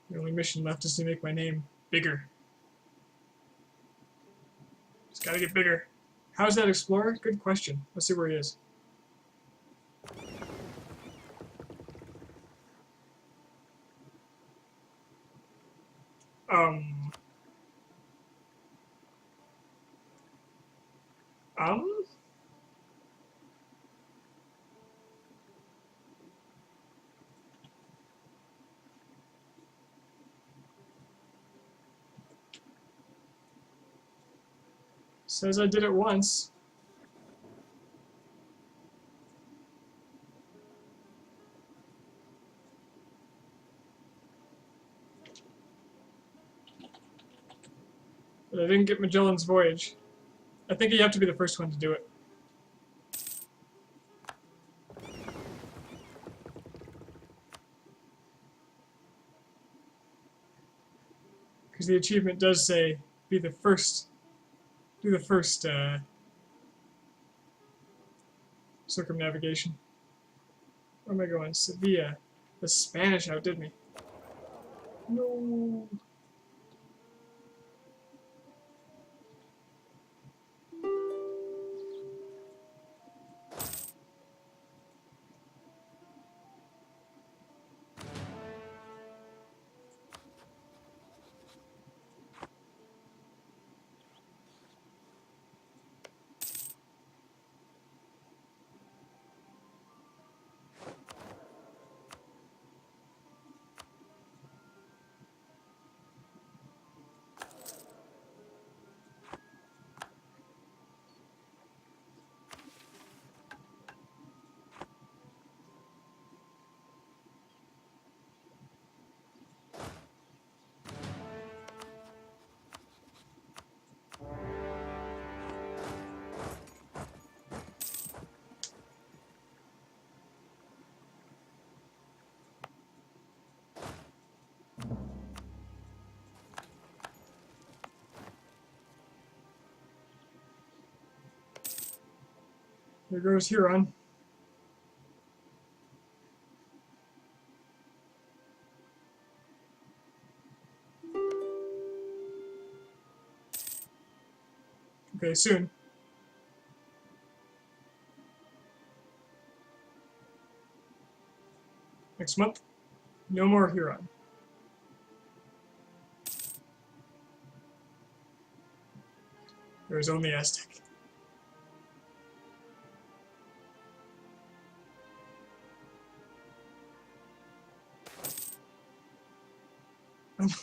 The only mission left is to make my name bigger. It's gotta get bigger. How's that explorer? Good question. Let's see where he is. Um. Um? Says I did it once. But I didn't get Magellan's Voyage. I think you have to be the first one to do it. Because the achievement does say, be the first, do the first circumnavigation. Where am I going? Sevilla. The Spanish outdid me. No. There goes Huron. Okay, soon. Next month, no more Huron. There is only Aztec.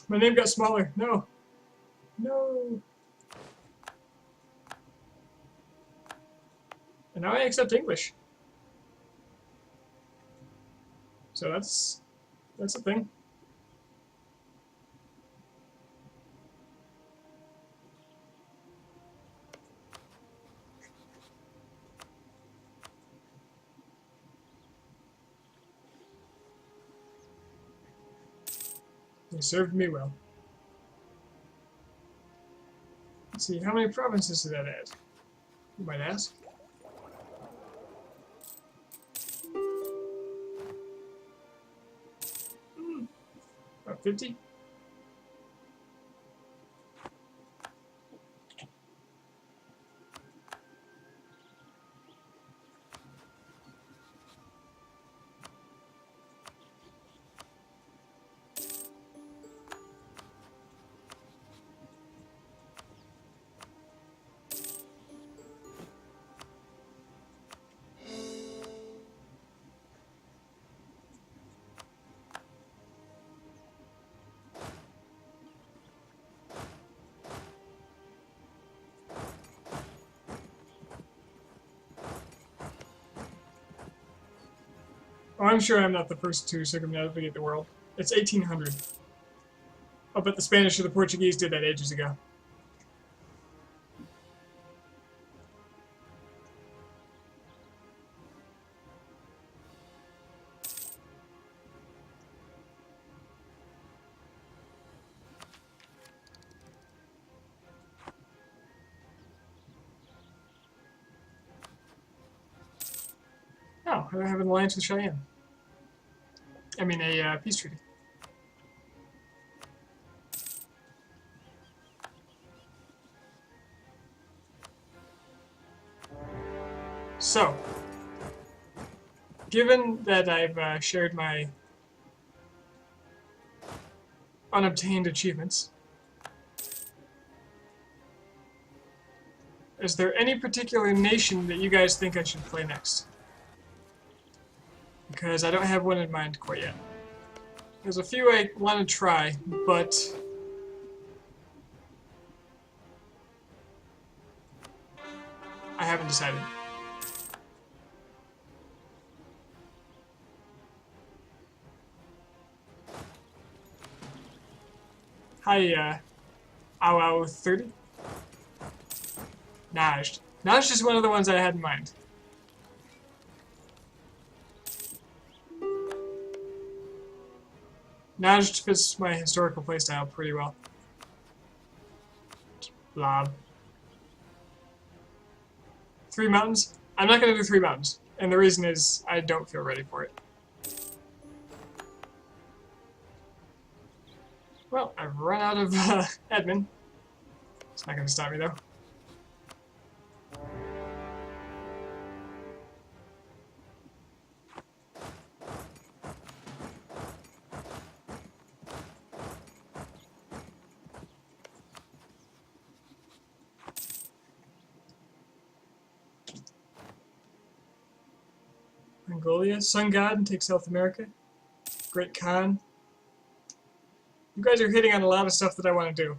My name got smaller. No. No. And now I accept English. So that's a thing. They served me well. Let's see, how many provinces did that add? You might ask. About 50? Oh, I'm sure I'm not the first to circumnavigate the world. It's 1800. I'll bet the Spanish or the Portuguese did that ages ago. Oh, I have an alliance with Cheyenne. I mean, a peace treaty. So, given that I've shared my unobtained achievements, is there any particular nation that you guys think I should play next? Because I don't have one in mind quite yet. There's a few I want to try, but I haven't decided. Hi, Ow 30? Najd. Najd is one of the ones I had in mind. Najd fits my historical playstyle pretty well. Blob. 3 mountains? I'm not going to do 3 mountains. And the reason is I don't feel ready for it. Well, I've run out of admin. It's not going to stop me though. Mongolia, Sun God takes South America. Great Khan. You guys are hitting on a lot of stuff that I want to do.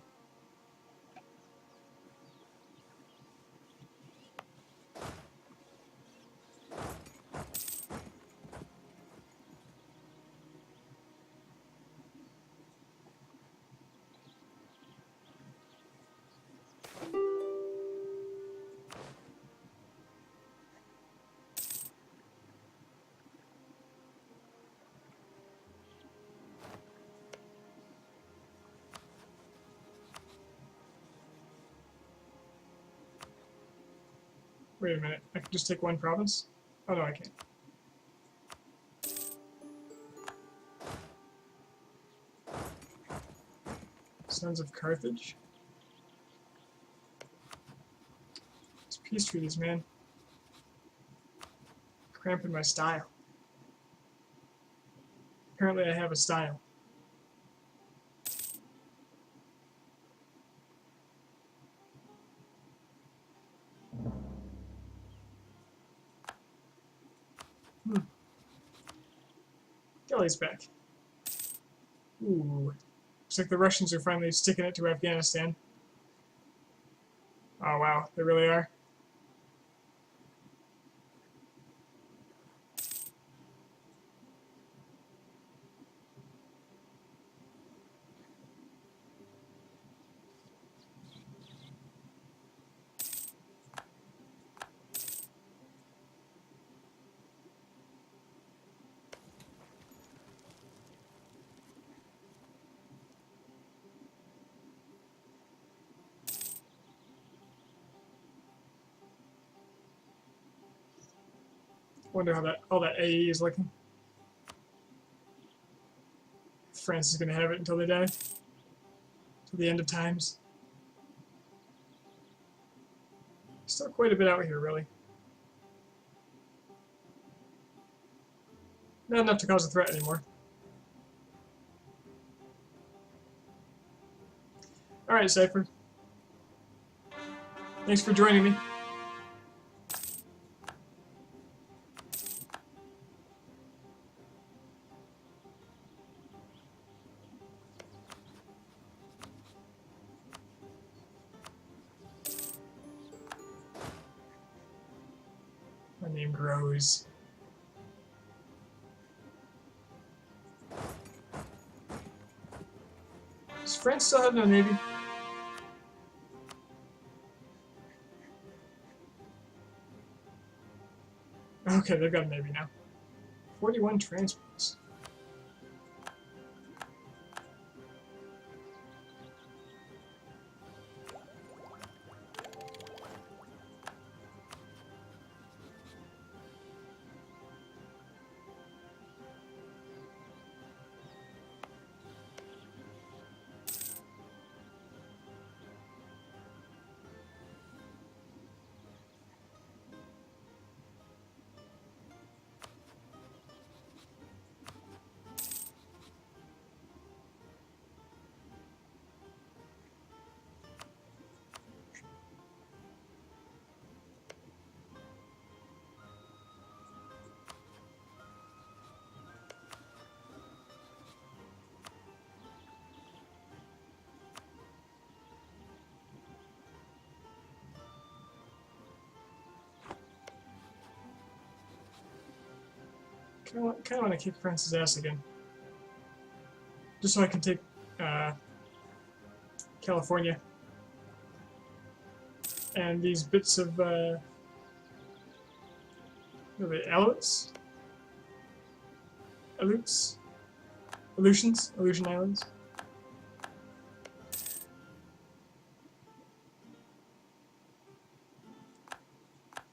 Wait a minute, I can just take one province? Oh no, I can't. Sons of Carthage. peace treaties, man. Cramping my style. Apparently I have a style. Delhi's back. Ooh. Looks like the Russians are finally sticking it to Afghanistan. Oh wow, they really are. Wonder how that all that AE is looking. France is gonna have it until they die. Till the end of times. Still quite a bit out here, really. Not enough to cause a threat anymore. Alright, Cypher. Thanks for joining me. My name grows. Does France still have no navy? Okay, they've got a navy now. 41 transports. Kind of want to kick France's ass again. Just so I can take California. And these bits of, what are they, Aleutians? Aleutians? Aleutians? Aleutian Islands?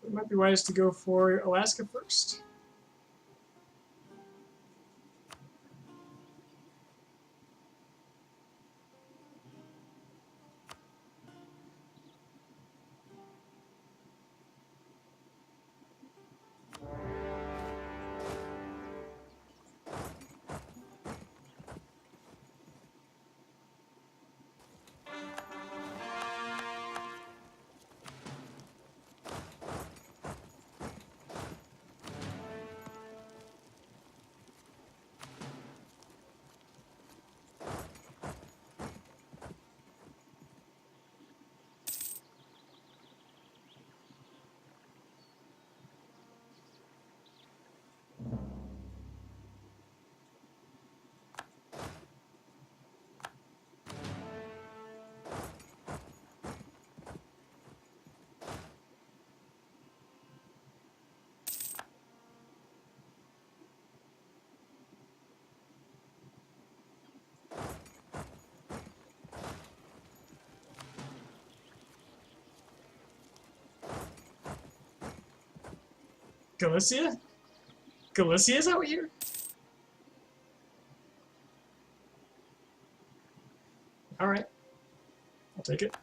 It might be wise to go for Alaska first. Galicia? Galicia, is that what you're... Alright. I'll take it.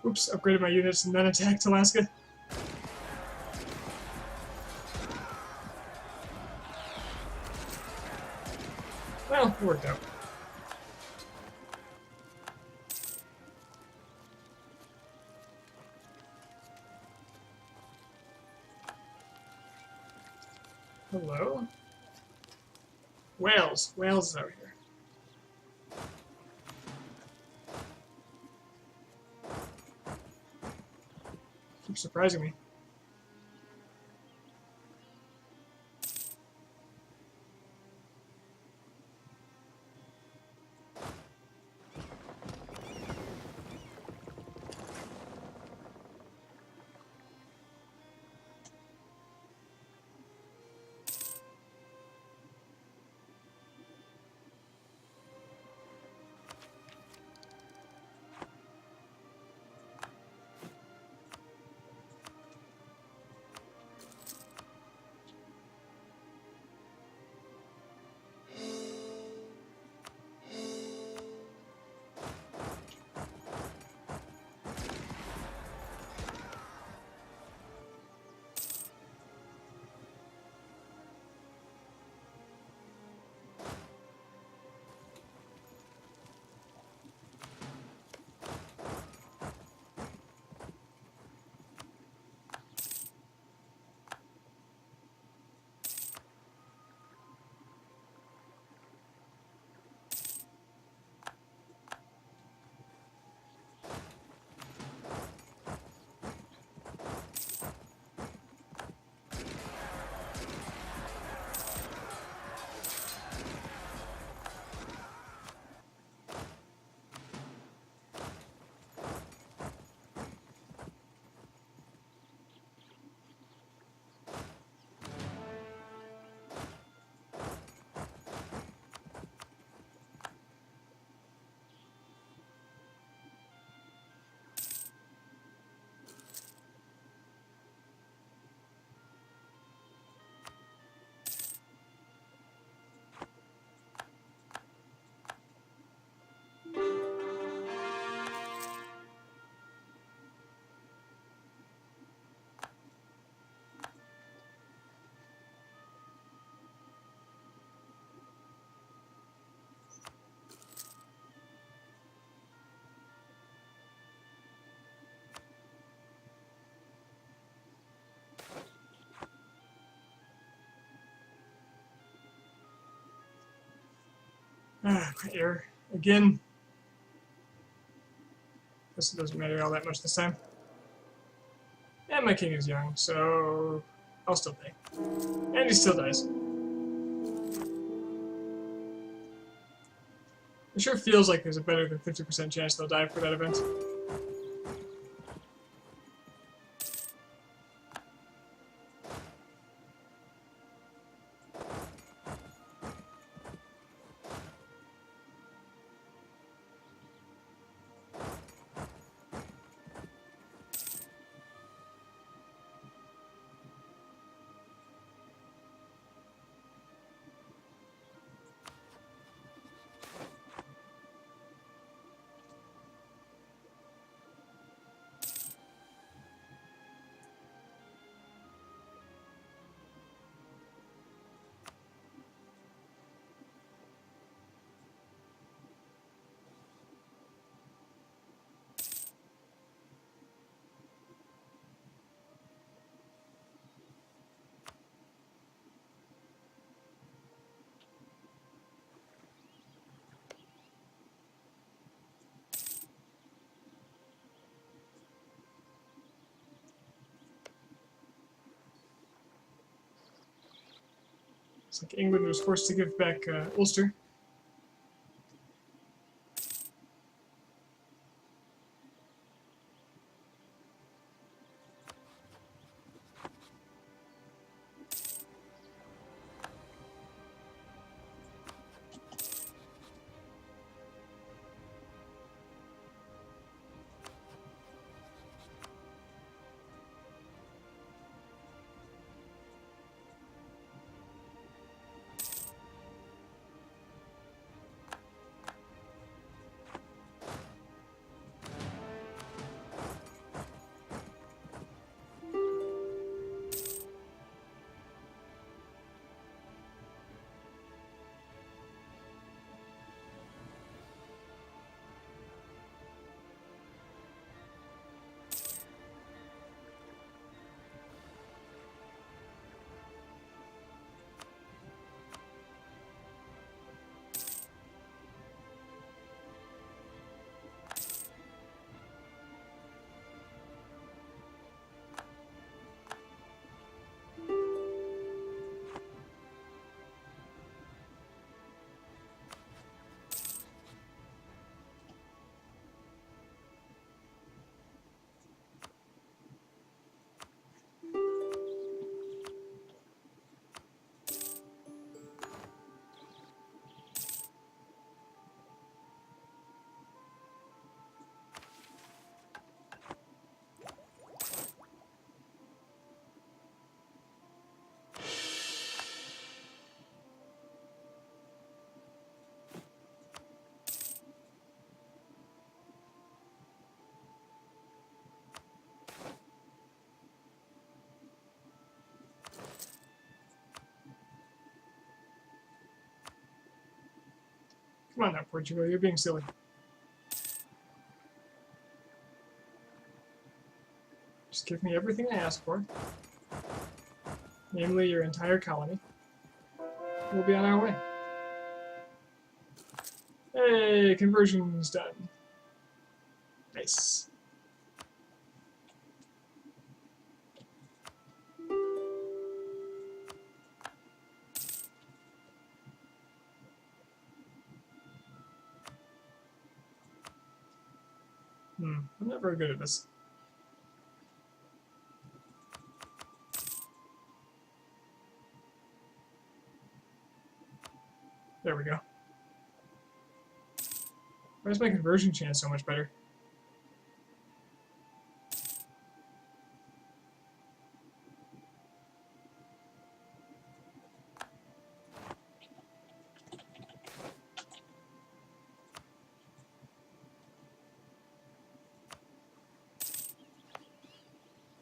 Oops, upgraded my units and then attacked Alaska. Well, it worked out. Hello? Wales. Wales is out here. Keeps surprising me. Ah, my error. Again. Guess it doesn't matter all that much this time. And my king is young, so I'll still pay. And he still dies. It sure feels like there's a better than 50% chance they'll die for that event. It's like England was forced to give back Ulster. Come on now, Portugal, you're being silly. Just give me everything I ask for. Namely, your entire colony. We'll be on our way. Hey, conversion's done. Nice. I'm not very good at this. There we go. Why is my conversion chance so much better?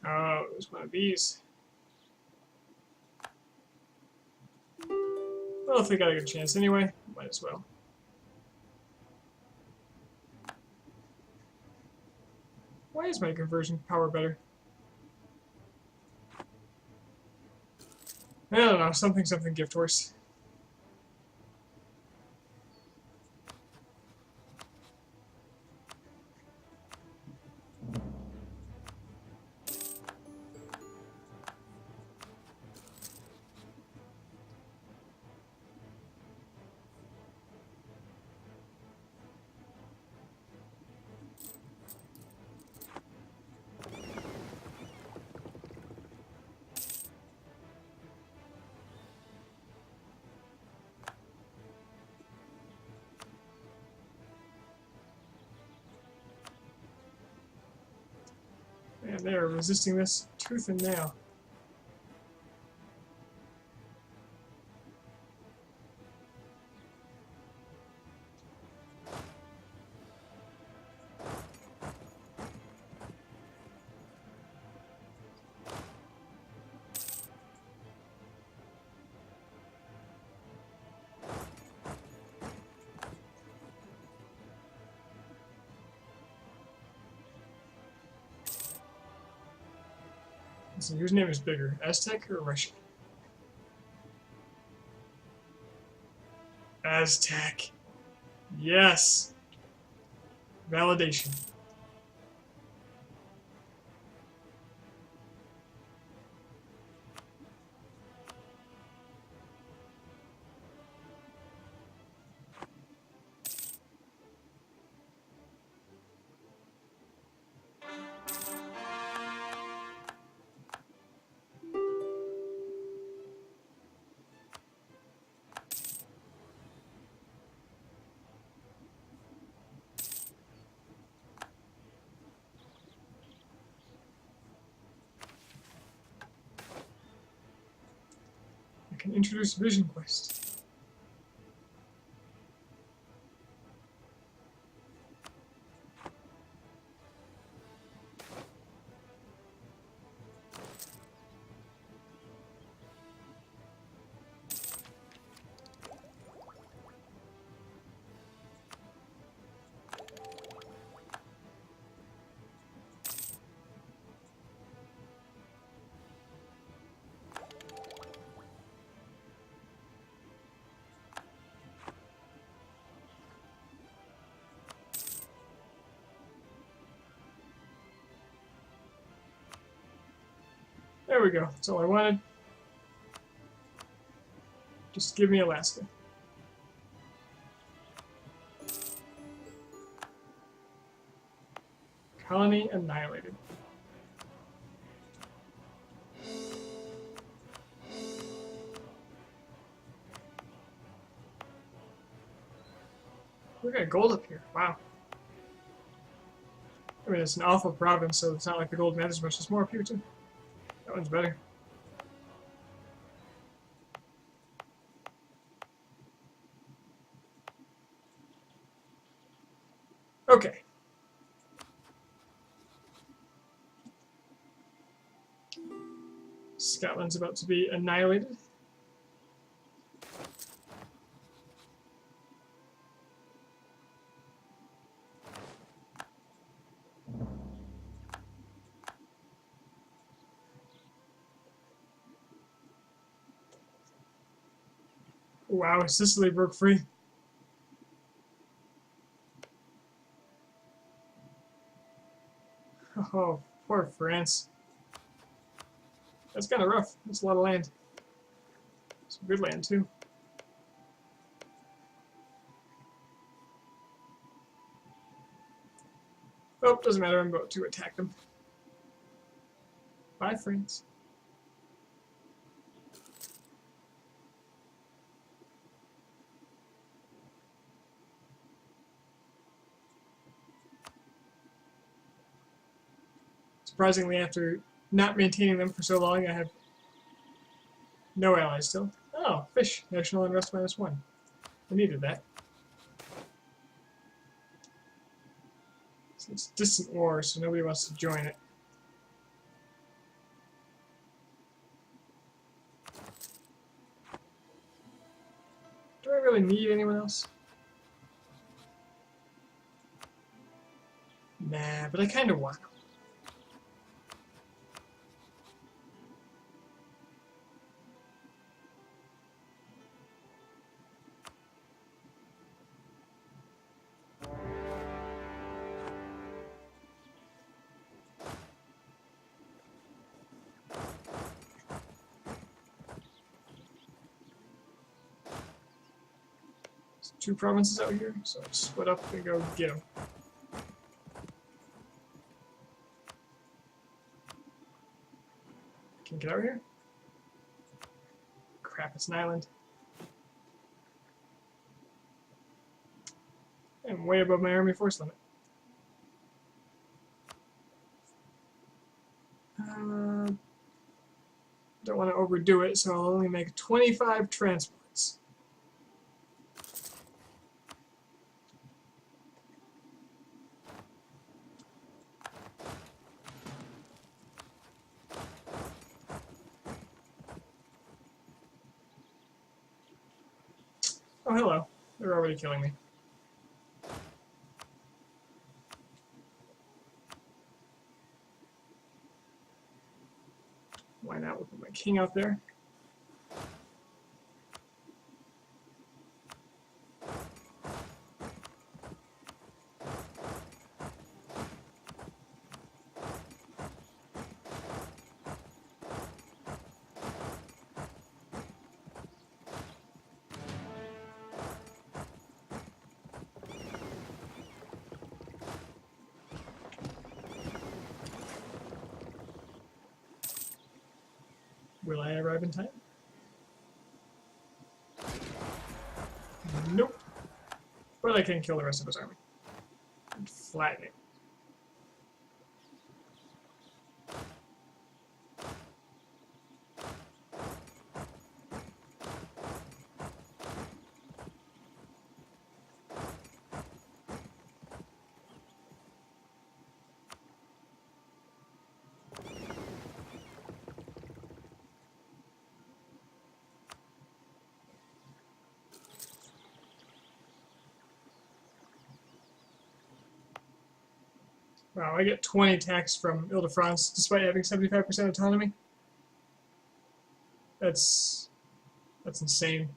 Oh, it was one of these. Well, if they got a good chance anyway, might as well. Why is my conversion power better? I don't know, something gift horse. Man, they are resisting this tooth and nail. So whose name is bigger, Aztec or Russian? Aztec. Yes. Validation. I can introduce Vision Quest. There we go. That's all I wanted. Just give me Alaska. Colony annihilated. We got gold up here. Wow. I mean, it's an awful province, so it's not like the gold matters much. There's more up here, too. That one's better. Okay. Scotland's about to be annihilated. Wow, Sicily broke free. Oh, poor France. That's kind of rough. That's a lot of land. Some good land, too. Oh, doesn't matter. I'm about to attack them. Bye, France. Surprisingly, after not maintaining them for so long, I have no allies still. Oh, fish. National unrest -1. I needed that. So it's distant war, so nobody wants to join it. Do I really need anyone else? Nah, but I kind of want them. There's 2 provinces out here, so I'll split up and go get them. Can you get out here? Crap, it's an island. I'm way above my army force limit. Don't want to overdo it, so I'll only make 25 transports. Oh, hello. They're already killing me. Why not? We'll put my king out there. Will I arrive in time? Nope. But I can kill the rest of his army. And flatten it. Wow, I get 20 tax from Ile-de-France despite having 75% autonomy. That's insane.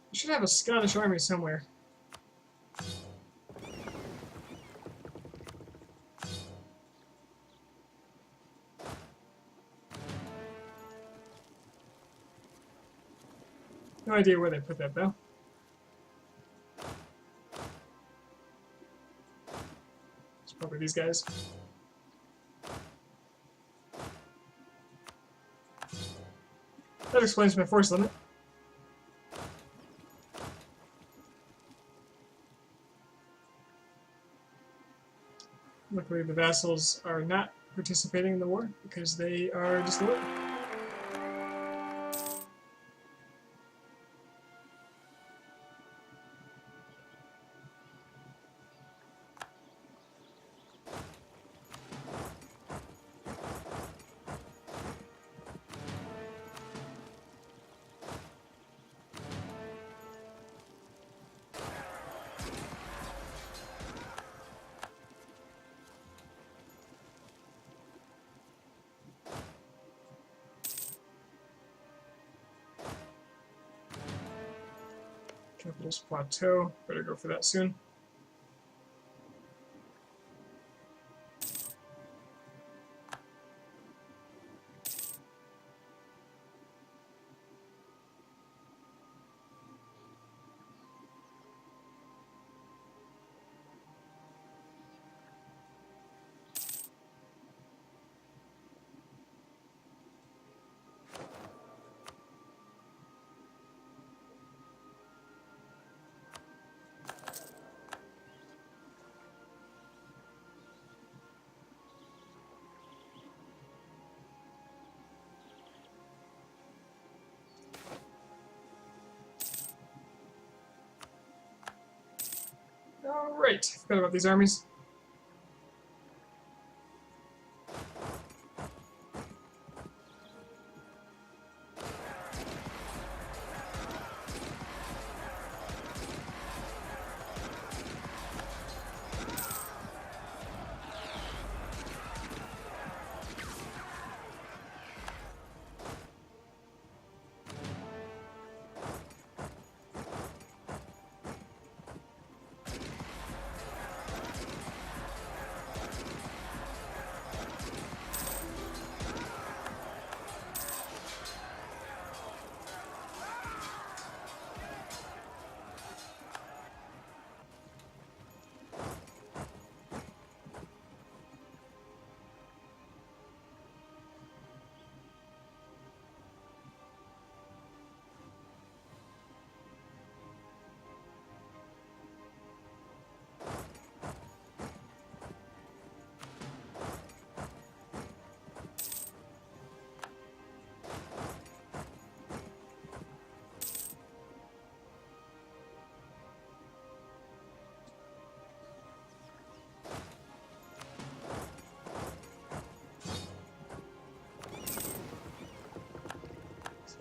I should have a Scottish army somewhere. No idea where they put that, though. It's probably these guys. That explains my force limit. Luckily, the vassals are not participating in the war because they are disloyal. Capital's Plateau. Better go for that soon. Alright, forgot about these armies.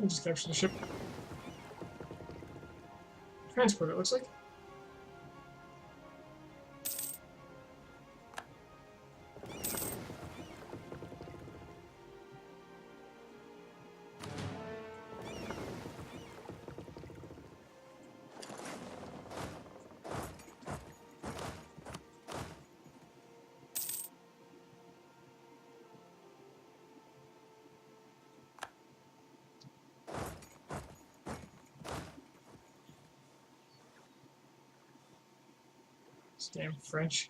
I'll just capture the ship. Transport, it looks like. Damn French.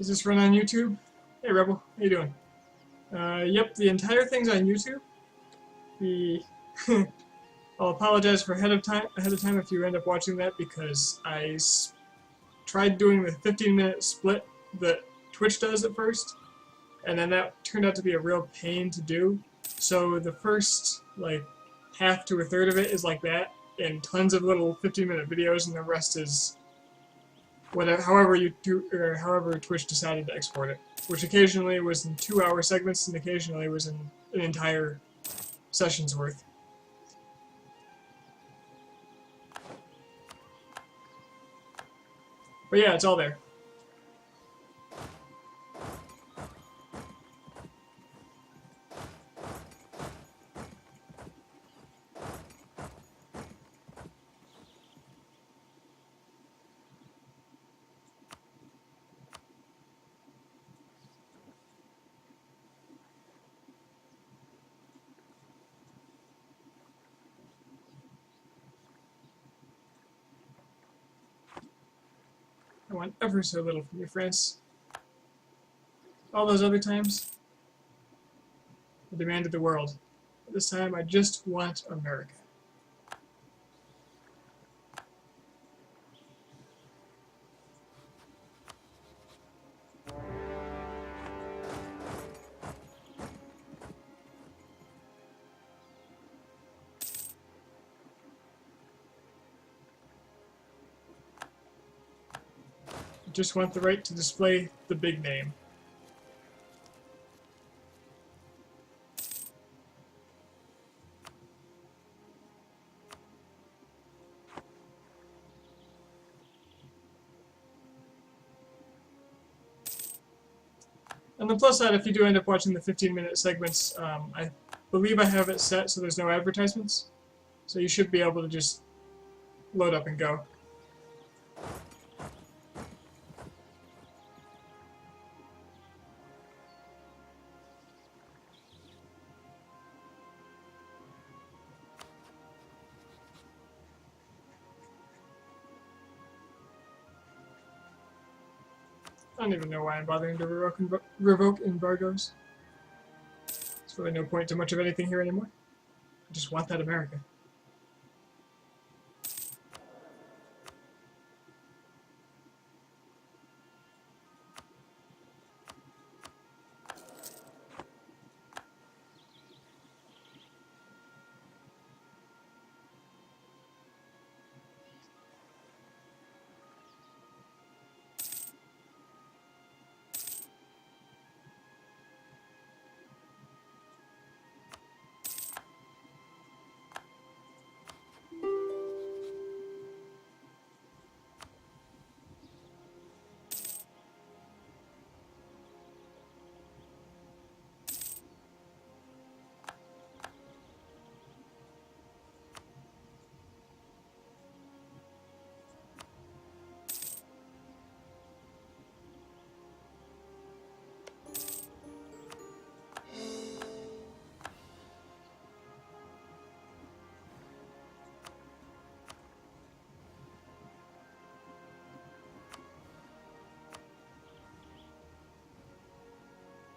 Does this run on YouTube? Hey Rebel, how you doing? Yep, the entire thing's on YouTube. The I'll apologize for ahead of time if you end up watching that, because I tried doing the 15-minute split that Twitch does at first, and then that turned out to be a real pain to do. So the first like half to a third of it is like that, and tons of little 15-minute videos, and the rest is whatever, however you do, or however Twitch decided to export it. Which occasionally was in 2-hour segments, and occasionally was in an entire session's worth. But yeah, it's all there. I want ever so little from you, France. All those other times, I demanded the world. But this time, I just want America. I just want the right to display the big name. On the plus side, if you do end up watching the 15-minute segments, I believe I have it set so there's no advertisements. So you should be able to just load up and go. I don't even know why I'm bothering to revoke embargoes. There's really no point to much of anything here anymore. I just want that America.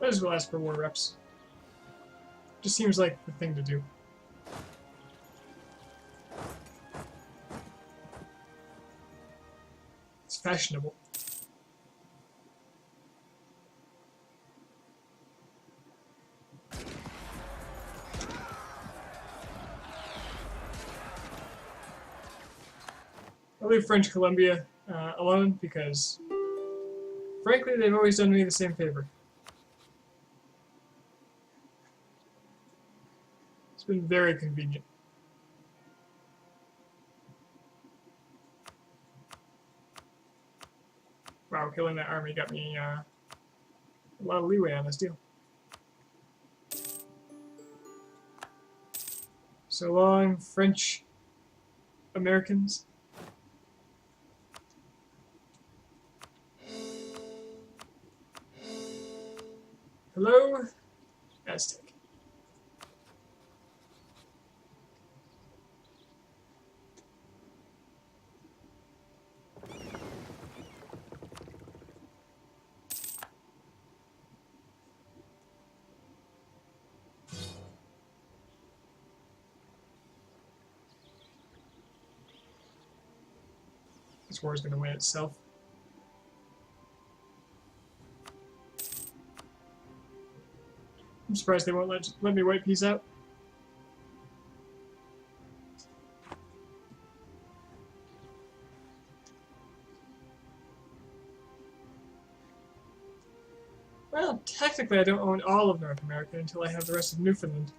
Might as well ask for more reps. Just seems like the thing to do. It's fashionable. I'll leave French Columbia alone because, frankly, they've always done me the same favor. It's been very convenient. Wow, killing that army got me a lot of leeway on this deal. So long, French Americans. Hello, Aztec. This war is going to win itself. I'm surprised they won't let me wipe peace out. Well, technically I don't own all of North America until I have the rest of Newfoundland.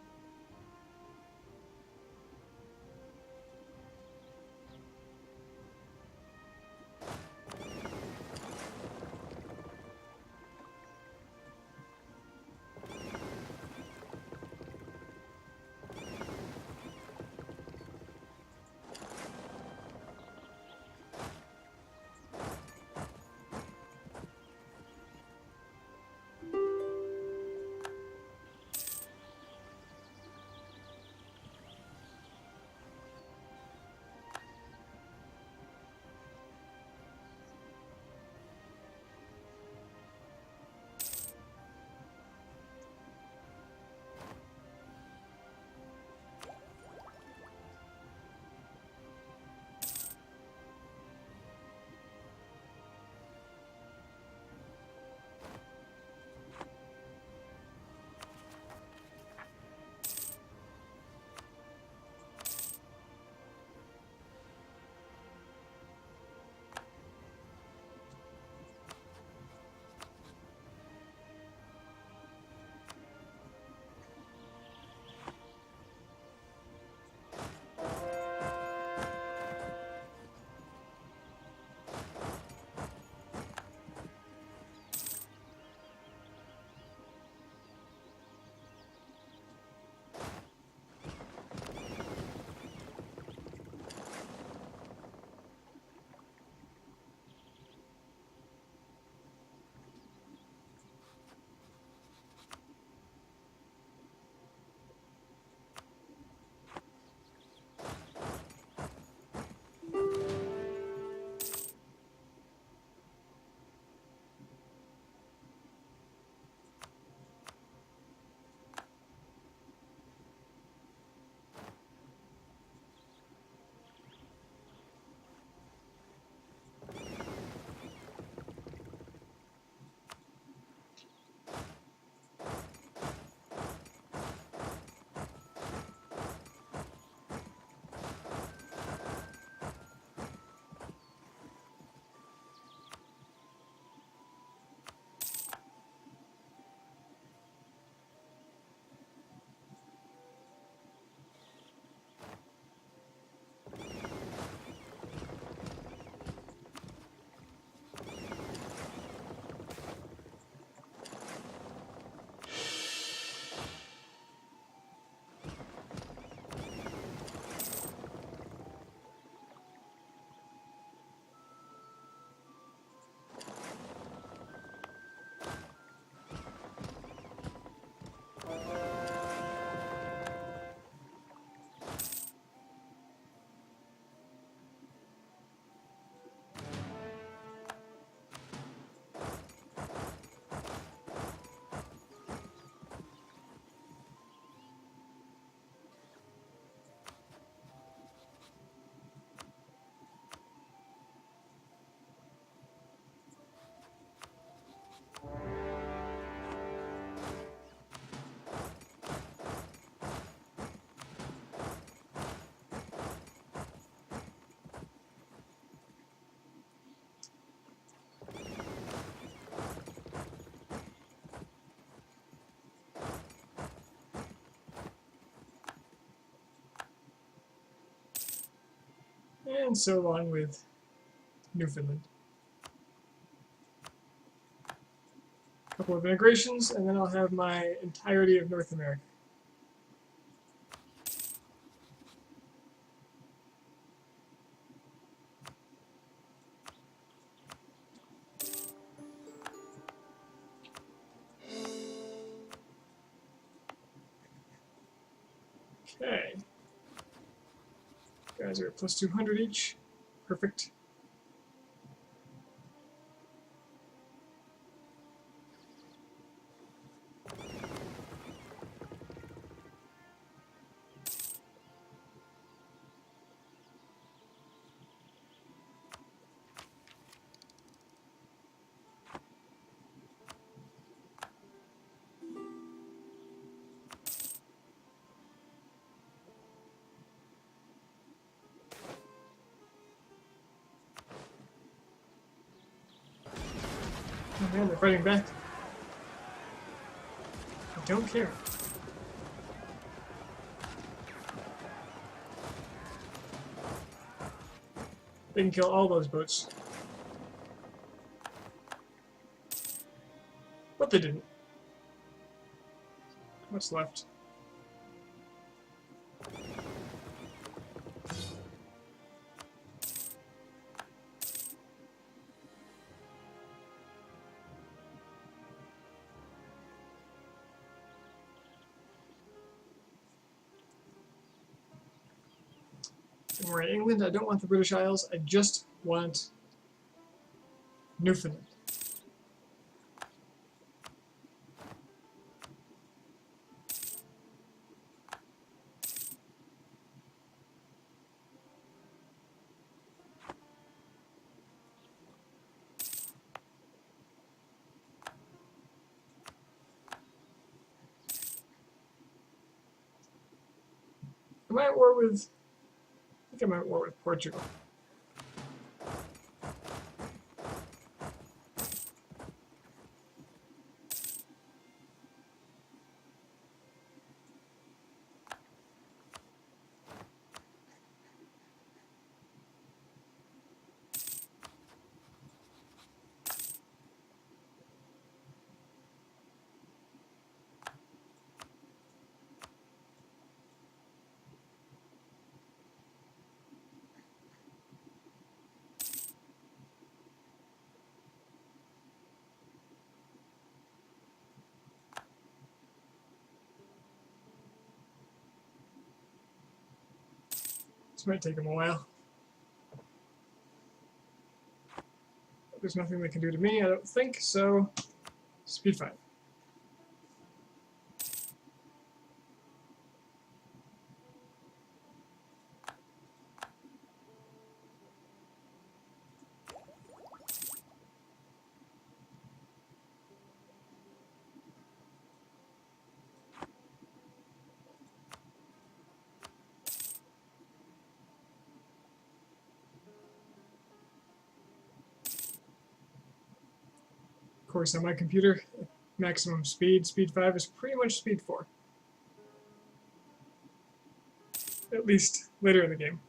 And so along with Newfoundland. A couple of integrations, and then I'll have my entirety of North America. Okay. Guys are at plus 200 each. Perfect. Man, they're fighting back. I don't care. They can kill all those boats. But they didn't. What's left? And we're in England. I don't want the British Isles. I just want Newfoundland. Am I at war with... I think I'm at war with Portugal. This might take them a while. There's nothing they can do to me, I don't think, so speed 5. Of course, on my computer, maximum speed, speed 5 is pretty much speed 4. At least later in the game.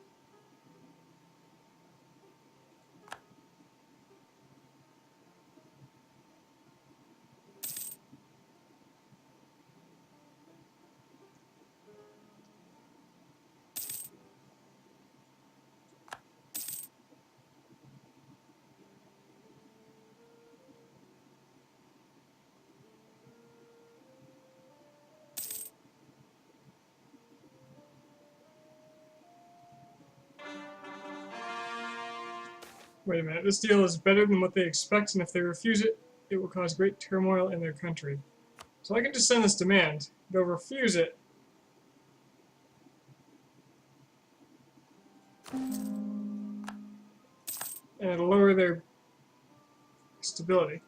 Wait a minute, this deal is better than what they expect, and if they refuse it, it will cause great turmoil in their country. So I can just send this demand. They'll refuse it. And it'll lower their stability.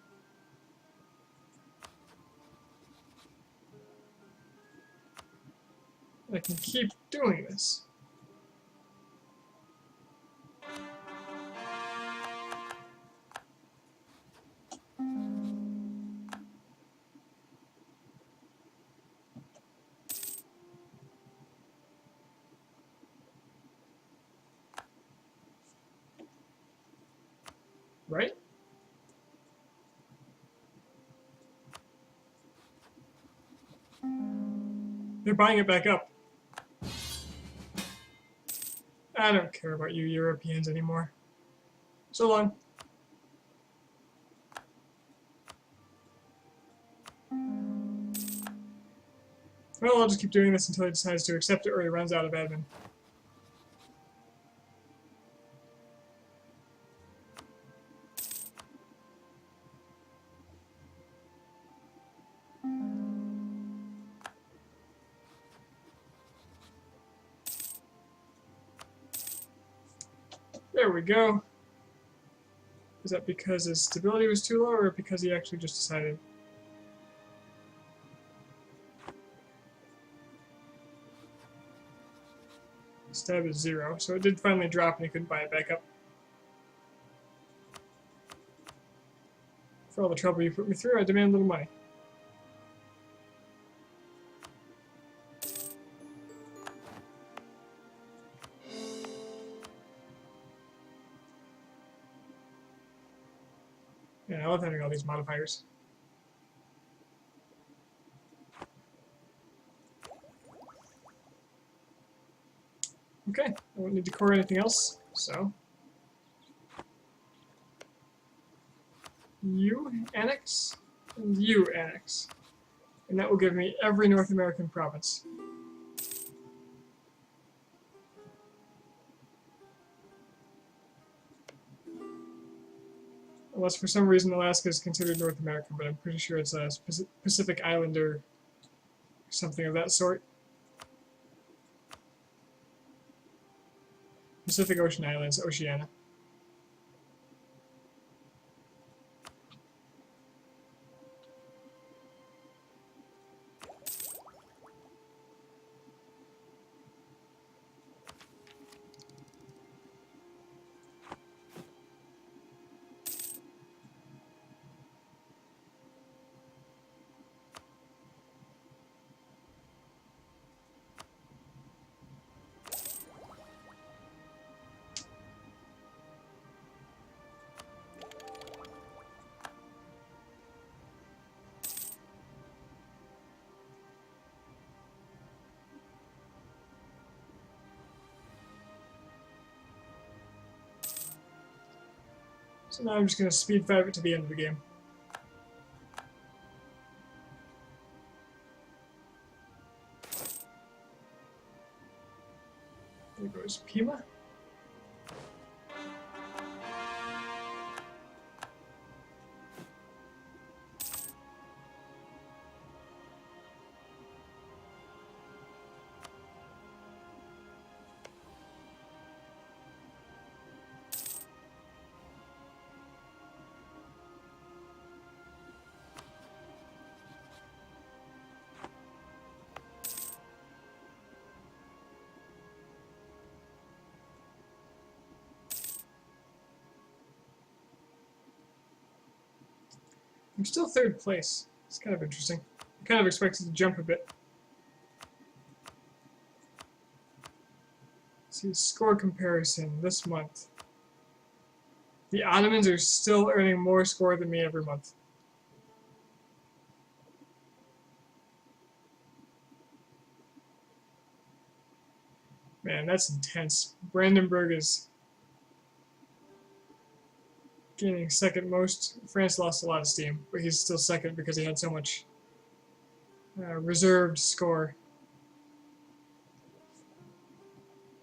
I can keep doing this. Right? They're buying it back up. I don't care about you Europeans anymore. So long. Well, I'll just keep doing this until he decides to accept it or he runs out of admin. There we go. Is that because his stability was too low, or because he actually just decided? Stab is 0, so it did finally drop and he couldn't buy it back up. For all the trouble you put me through, I demand a little money. Yeah, I love having all these modifiers. Okay, I won't need to core anything else, so... You annex, and you annex. And that will give me every North American province. Unless for some reason Alaska is considered North American, but I'm pretty sure it's a Pacific Island or something of that sort. Pacific Ocean Islands, Oceania. So now I'm just going to speed 5 it to the end of the game. There goes Pima. I'm still 3rd place. It's kind of interesting. I kind of expected to jump a bit. Let's see, score comparison this month. The Ottomans are still earning more score than me every month. Man, that's intense. Brandenburg is gaining 2nd most. France lost a lot of steam, but he's still 2nd because he had so much reserved score.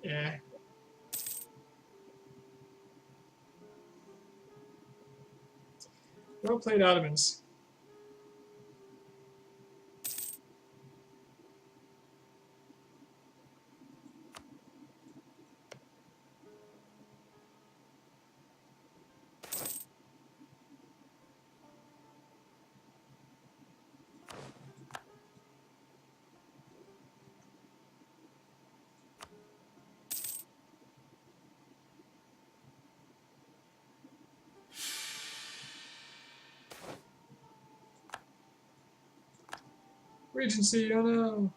Yeah. Well played, Ottomans. Regency, oh no!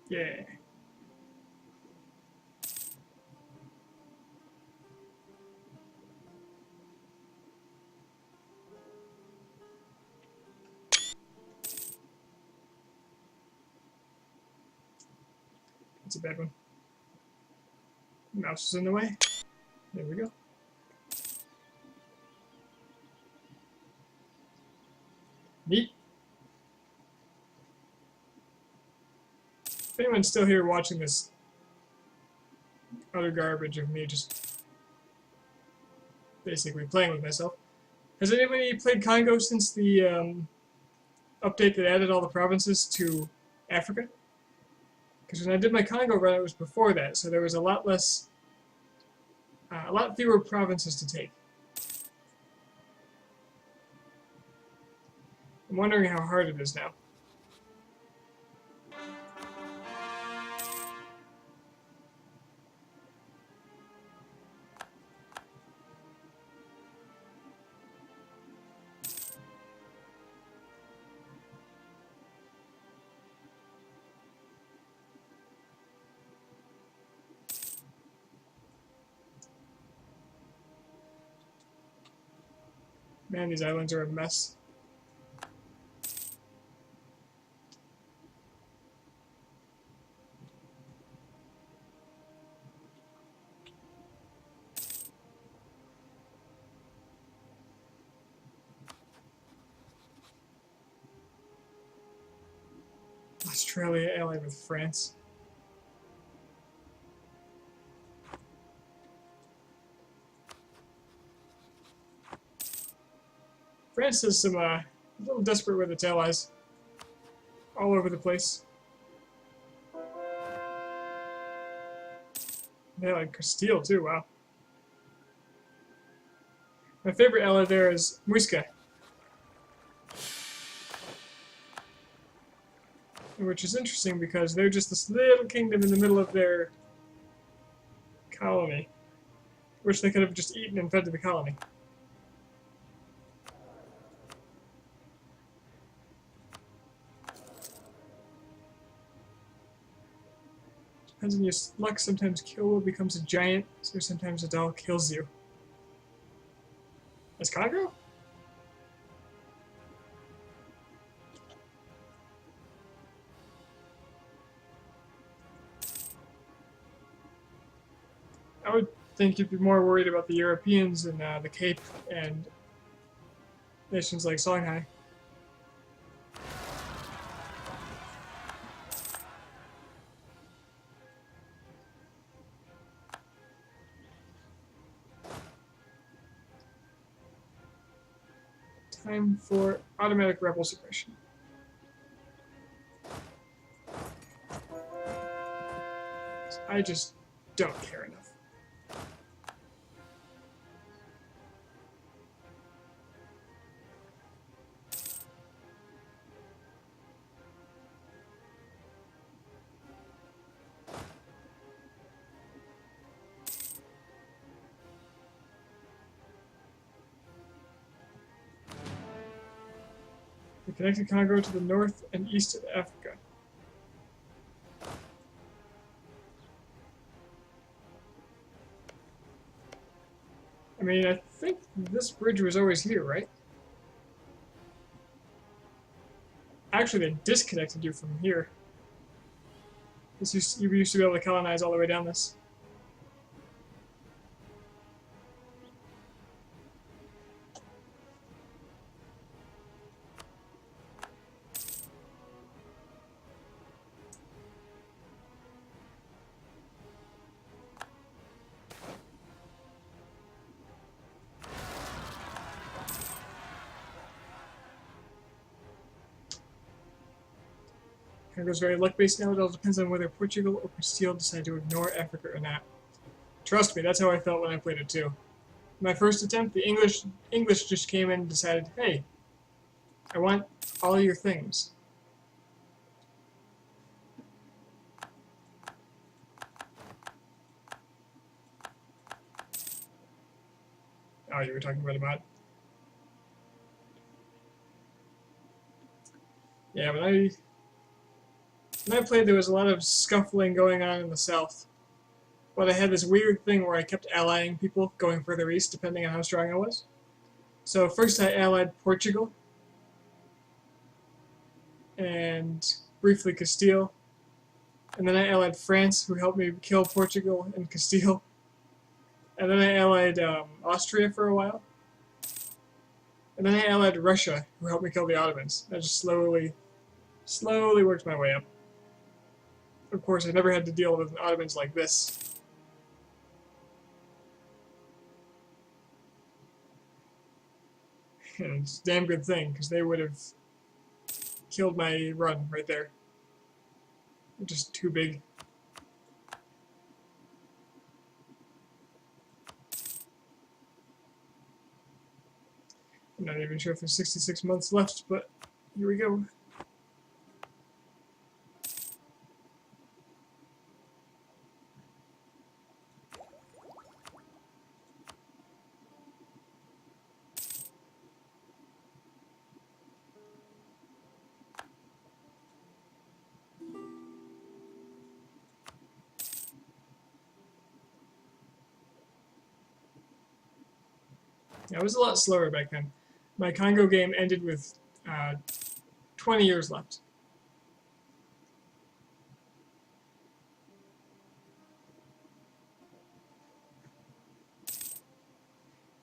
Yeah. That's a bad one. Mouse is in the way. There we go. Neat. If anyone's still here watching this utter garbage of me just basically playing with myself, has anybody played Congo since the update that added all the provinces to Africa? Because when I did my Congo run, it was before that, so there was a lot fewer provinces to take. I'm wondering how hard it is now. Man, these islands are a mess. Australia allied with France. France is a little desperate with its allies. All over the place. They like Castile too, wow. My favorite ally there is Muisca, which is interesting because they're just this little kingdom in the middle of their colony, which they could have just eaten and fed to the colony. Depends on your luck. Sometimes Kilwa becomes a giant, so sometimes a doll kills you. That's Congo? I would think you'd be more worried about the Europeans in the Cape and nations like Songhai. Time for automatic rebel suppression. I just don't care enough. We connected Congo to the north and east of Africa. I mean, I think this bridge was always here, right? Actually, they disconnected you from here. You used to be able to colonize all the way down this. Congo's very luck-based now. It all depends on whether Portugal or Castile decide to ignore Africa or not. Trust me, that's how I felt when I played it too. My first attempt, the English just came in and decided, hey, I want all your things. Oh, you were talking about a mod? Yeah, when I played, there was a lot of scuffling going on in the south. But I had this weird thing where I kept allying people going further east, depending on how strong I was. So first I allied Portugal, and briefly Castile. And then I allied France, who helped me kill Portugal and Castile. And then I allied Austria for a while. And then I allied Russia, who helped me kill the Ottomans. I just slowly worked my way up. Of course, I never had to deal with Ottomans like this. And it's a damn good thing, because they would have killed my run right there. They're just too big. I'm not even sure if there's 66 months left, but here we go. Yeah, it was a lot slower back then. My Congo game ended with 20 years left.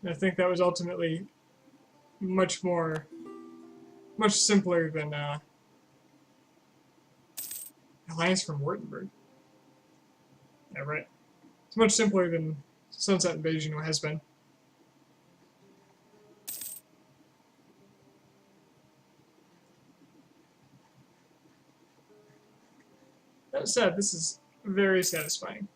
And I think that was ultimately much simpler than Alliance from Wartenberg. Yeah, right. It's much simpler than Sunset Invasion has been. That said, this is very satisfying.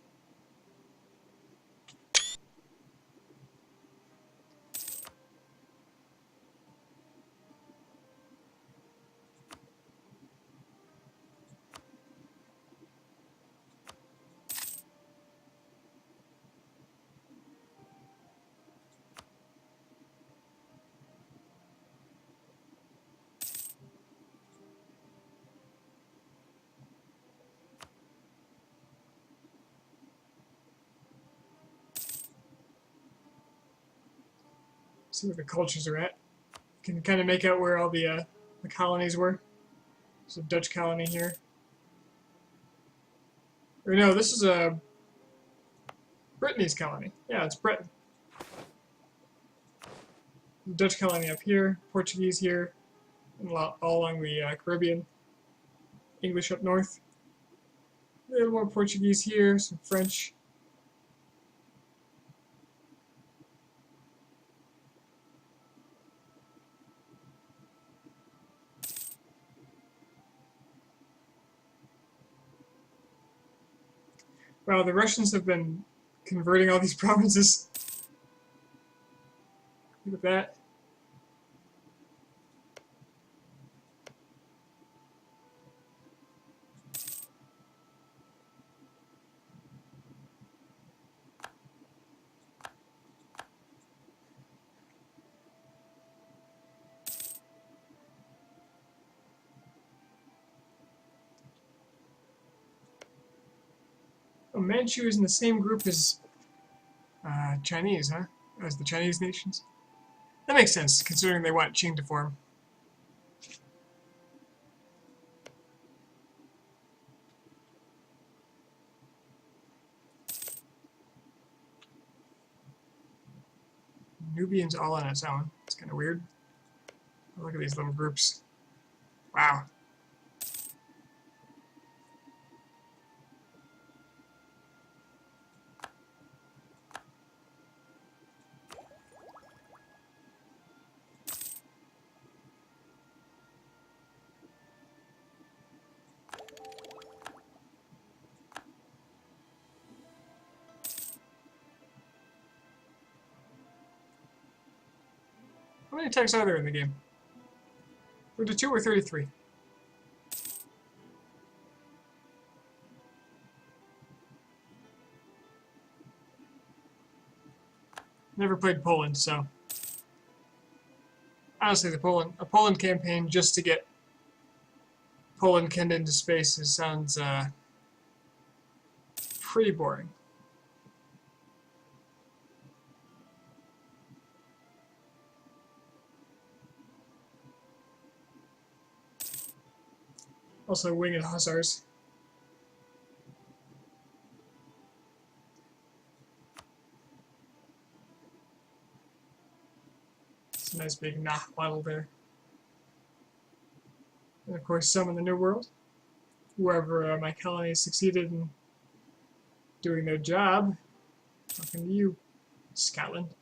See where the cultures are at. You can kind of make out where all the colonies were. There's a Dutch colony here. Or no, this is a Brittany's colony. Yeah, it's Britain. Dutch colony up here, Portuguese here, and all along the Caribbean. English up north. A little more Portuguese here, some French. Wow, the Russians have been converting all these provinces. Look at that. Oh, Manchu is in the same group as Chinese, huh? As the Chinese nations. That makes sense, considering they want Qing to form. Nubian's all on its own. It's kind of weird. Oh, look at these little groups. Wow. How many attacks are there in the game? 32 or 33? Never played Poland, so honestly, a Poland campaign just to get Poland canned into space sounds pretty boring. Also, winged hussars. It's a nice big Nah model there. And of course, some in the New World. Whoever my colonies succeeded in doing their job. Talking to you, Scotland.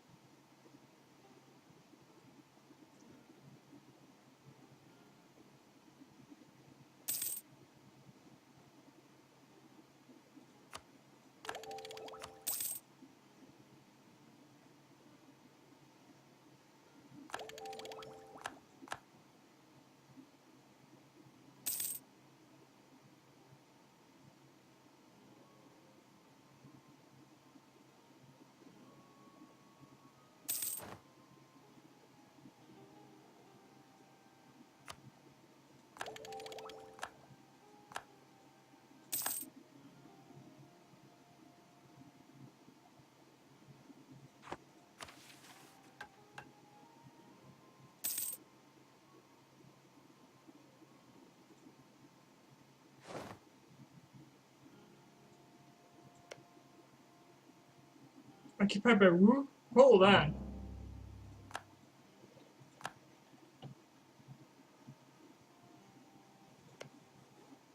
Occupied by Wu? Hold on.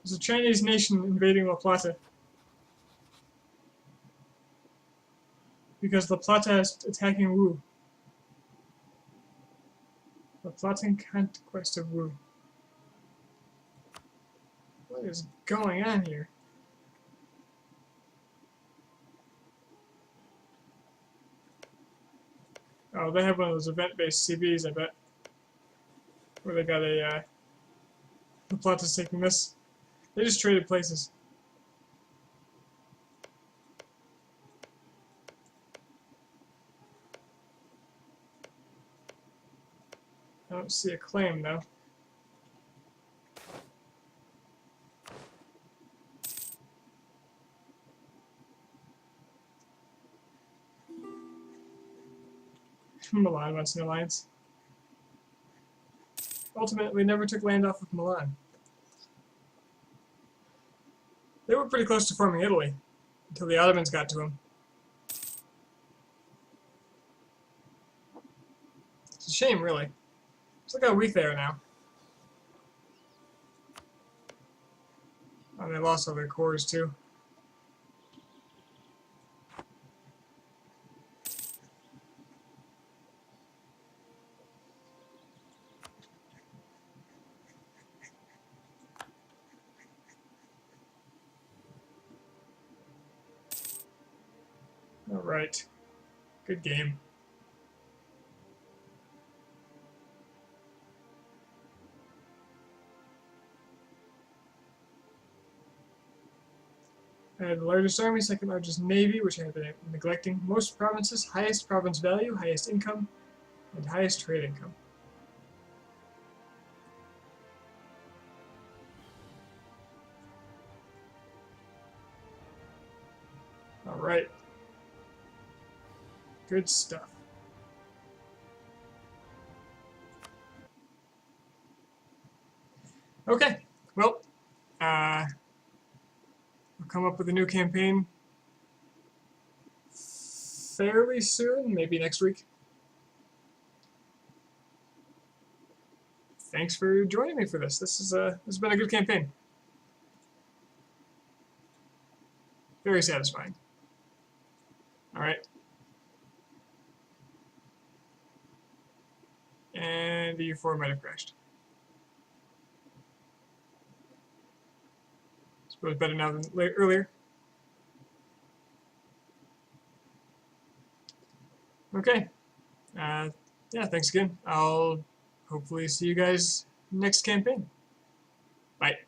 There's a Chinese nation invading La Plata. Because La Plata is attacking Wu. La Platan conquest of Wu. What is going on here? Oh, they have one of those event-based CBs, I bet. Where they got a, La Plata's taking this. They just traded places. I don't see a claim, though. Milan wants an alliance. Ultimately, never took land off of Milan. They were pretty close to forming Italy, until the Ottomans got to them. It's a shame, really. Just look how weak they are now. Oh, they lost all their cores, too. Alright. Good game. I had the largest army, second largest navy, which I have been neglecting. Most provinces, highest province value, highest income, and highest trade income. Alright. Good stuff. Okay, well, I'll come up with a new campaign fairly soon, maybe next week. Thanks for joining me for this. This has been a good campaign. Very satisfying. Alright. And the U4 might have crashed. Suppose better now than earlier. Okay. Yeah, thanks again. I'll hopefully see you guys next campaign. Bye.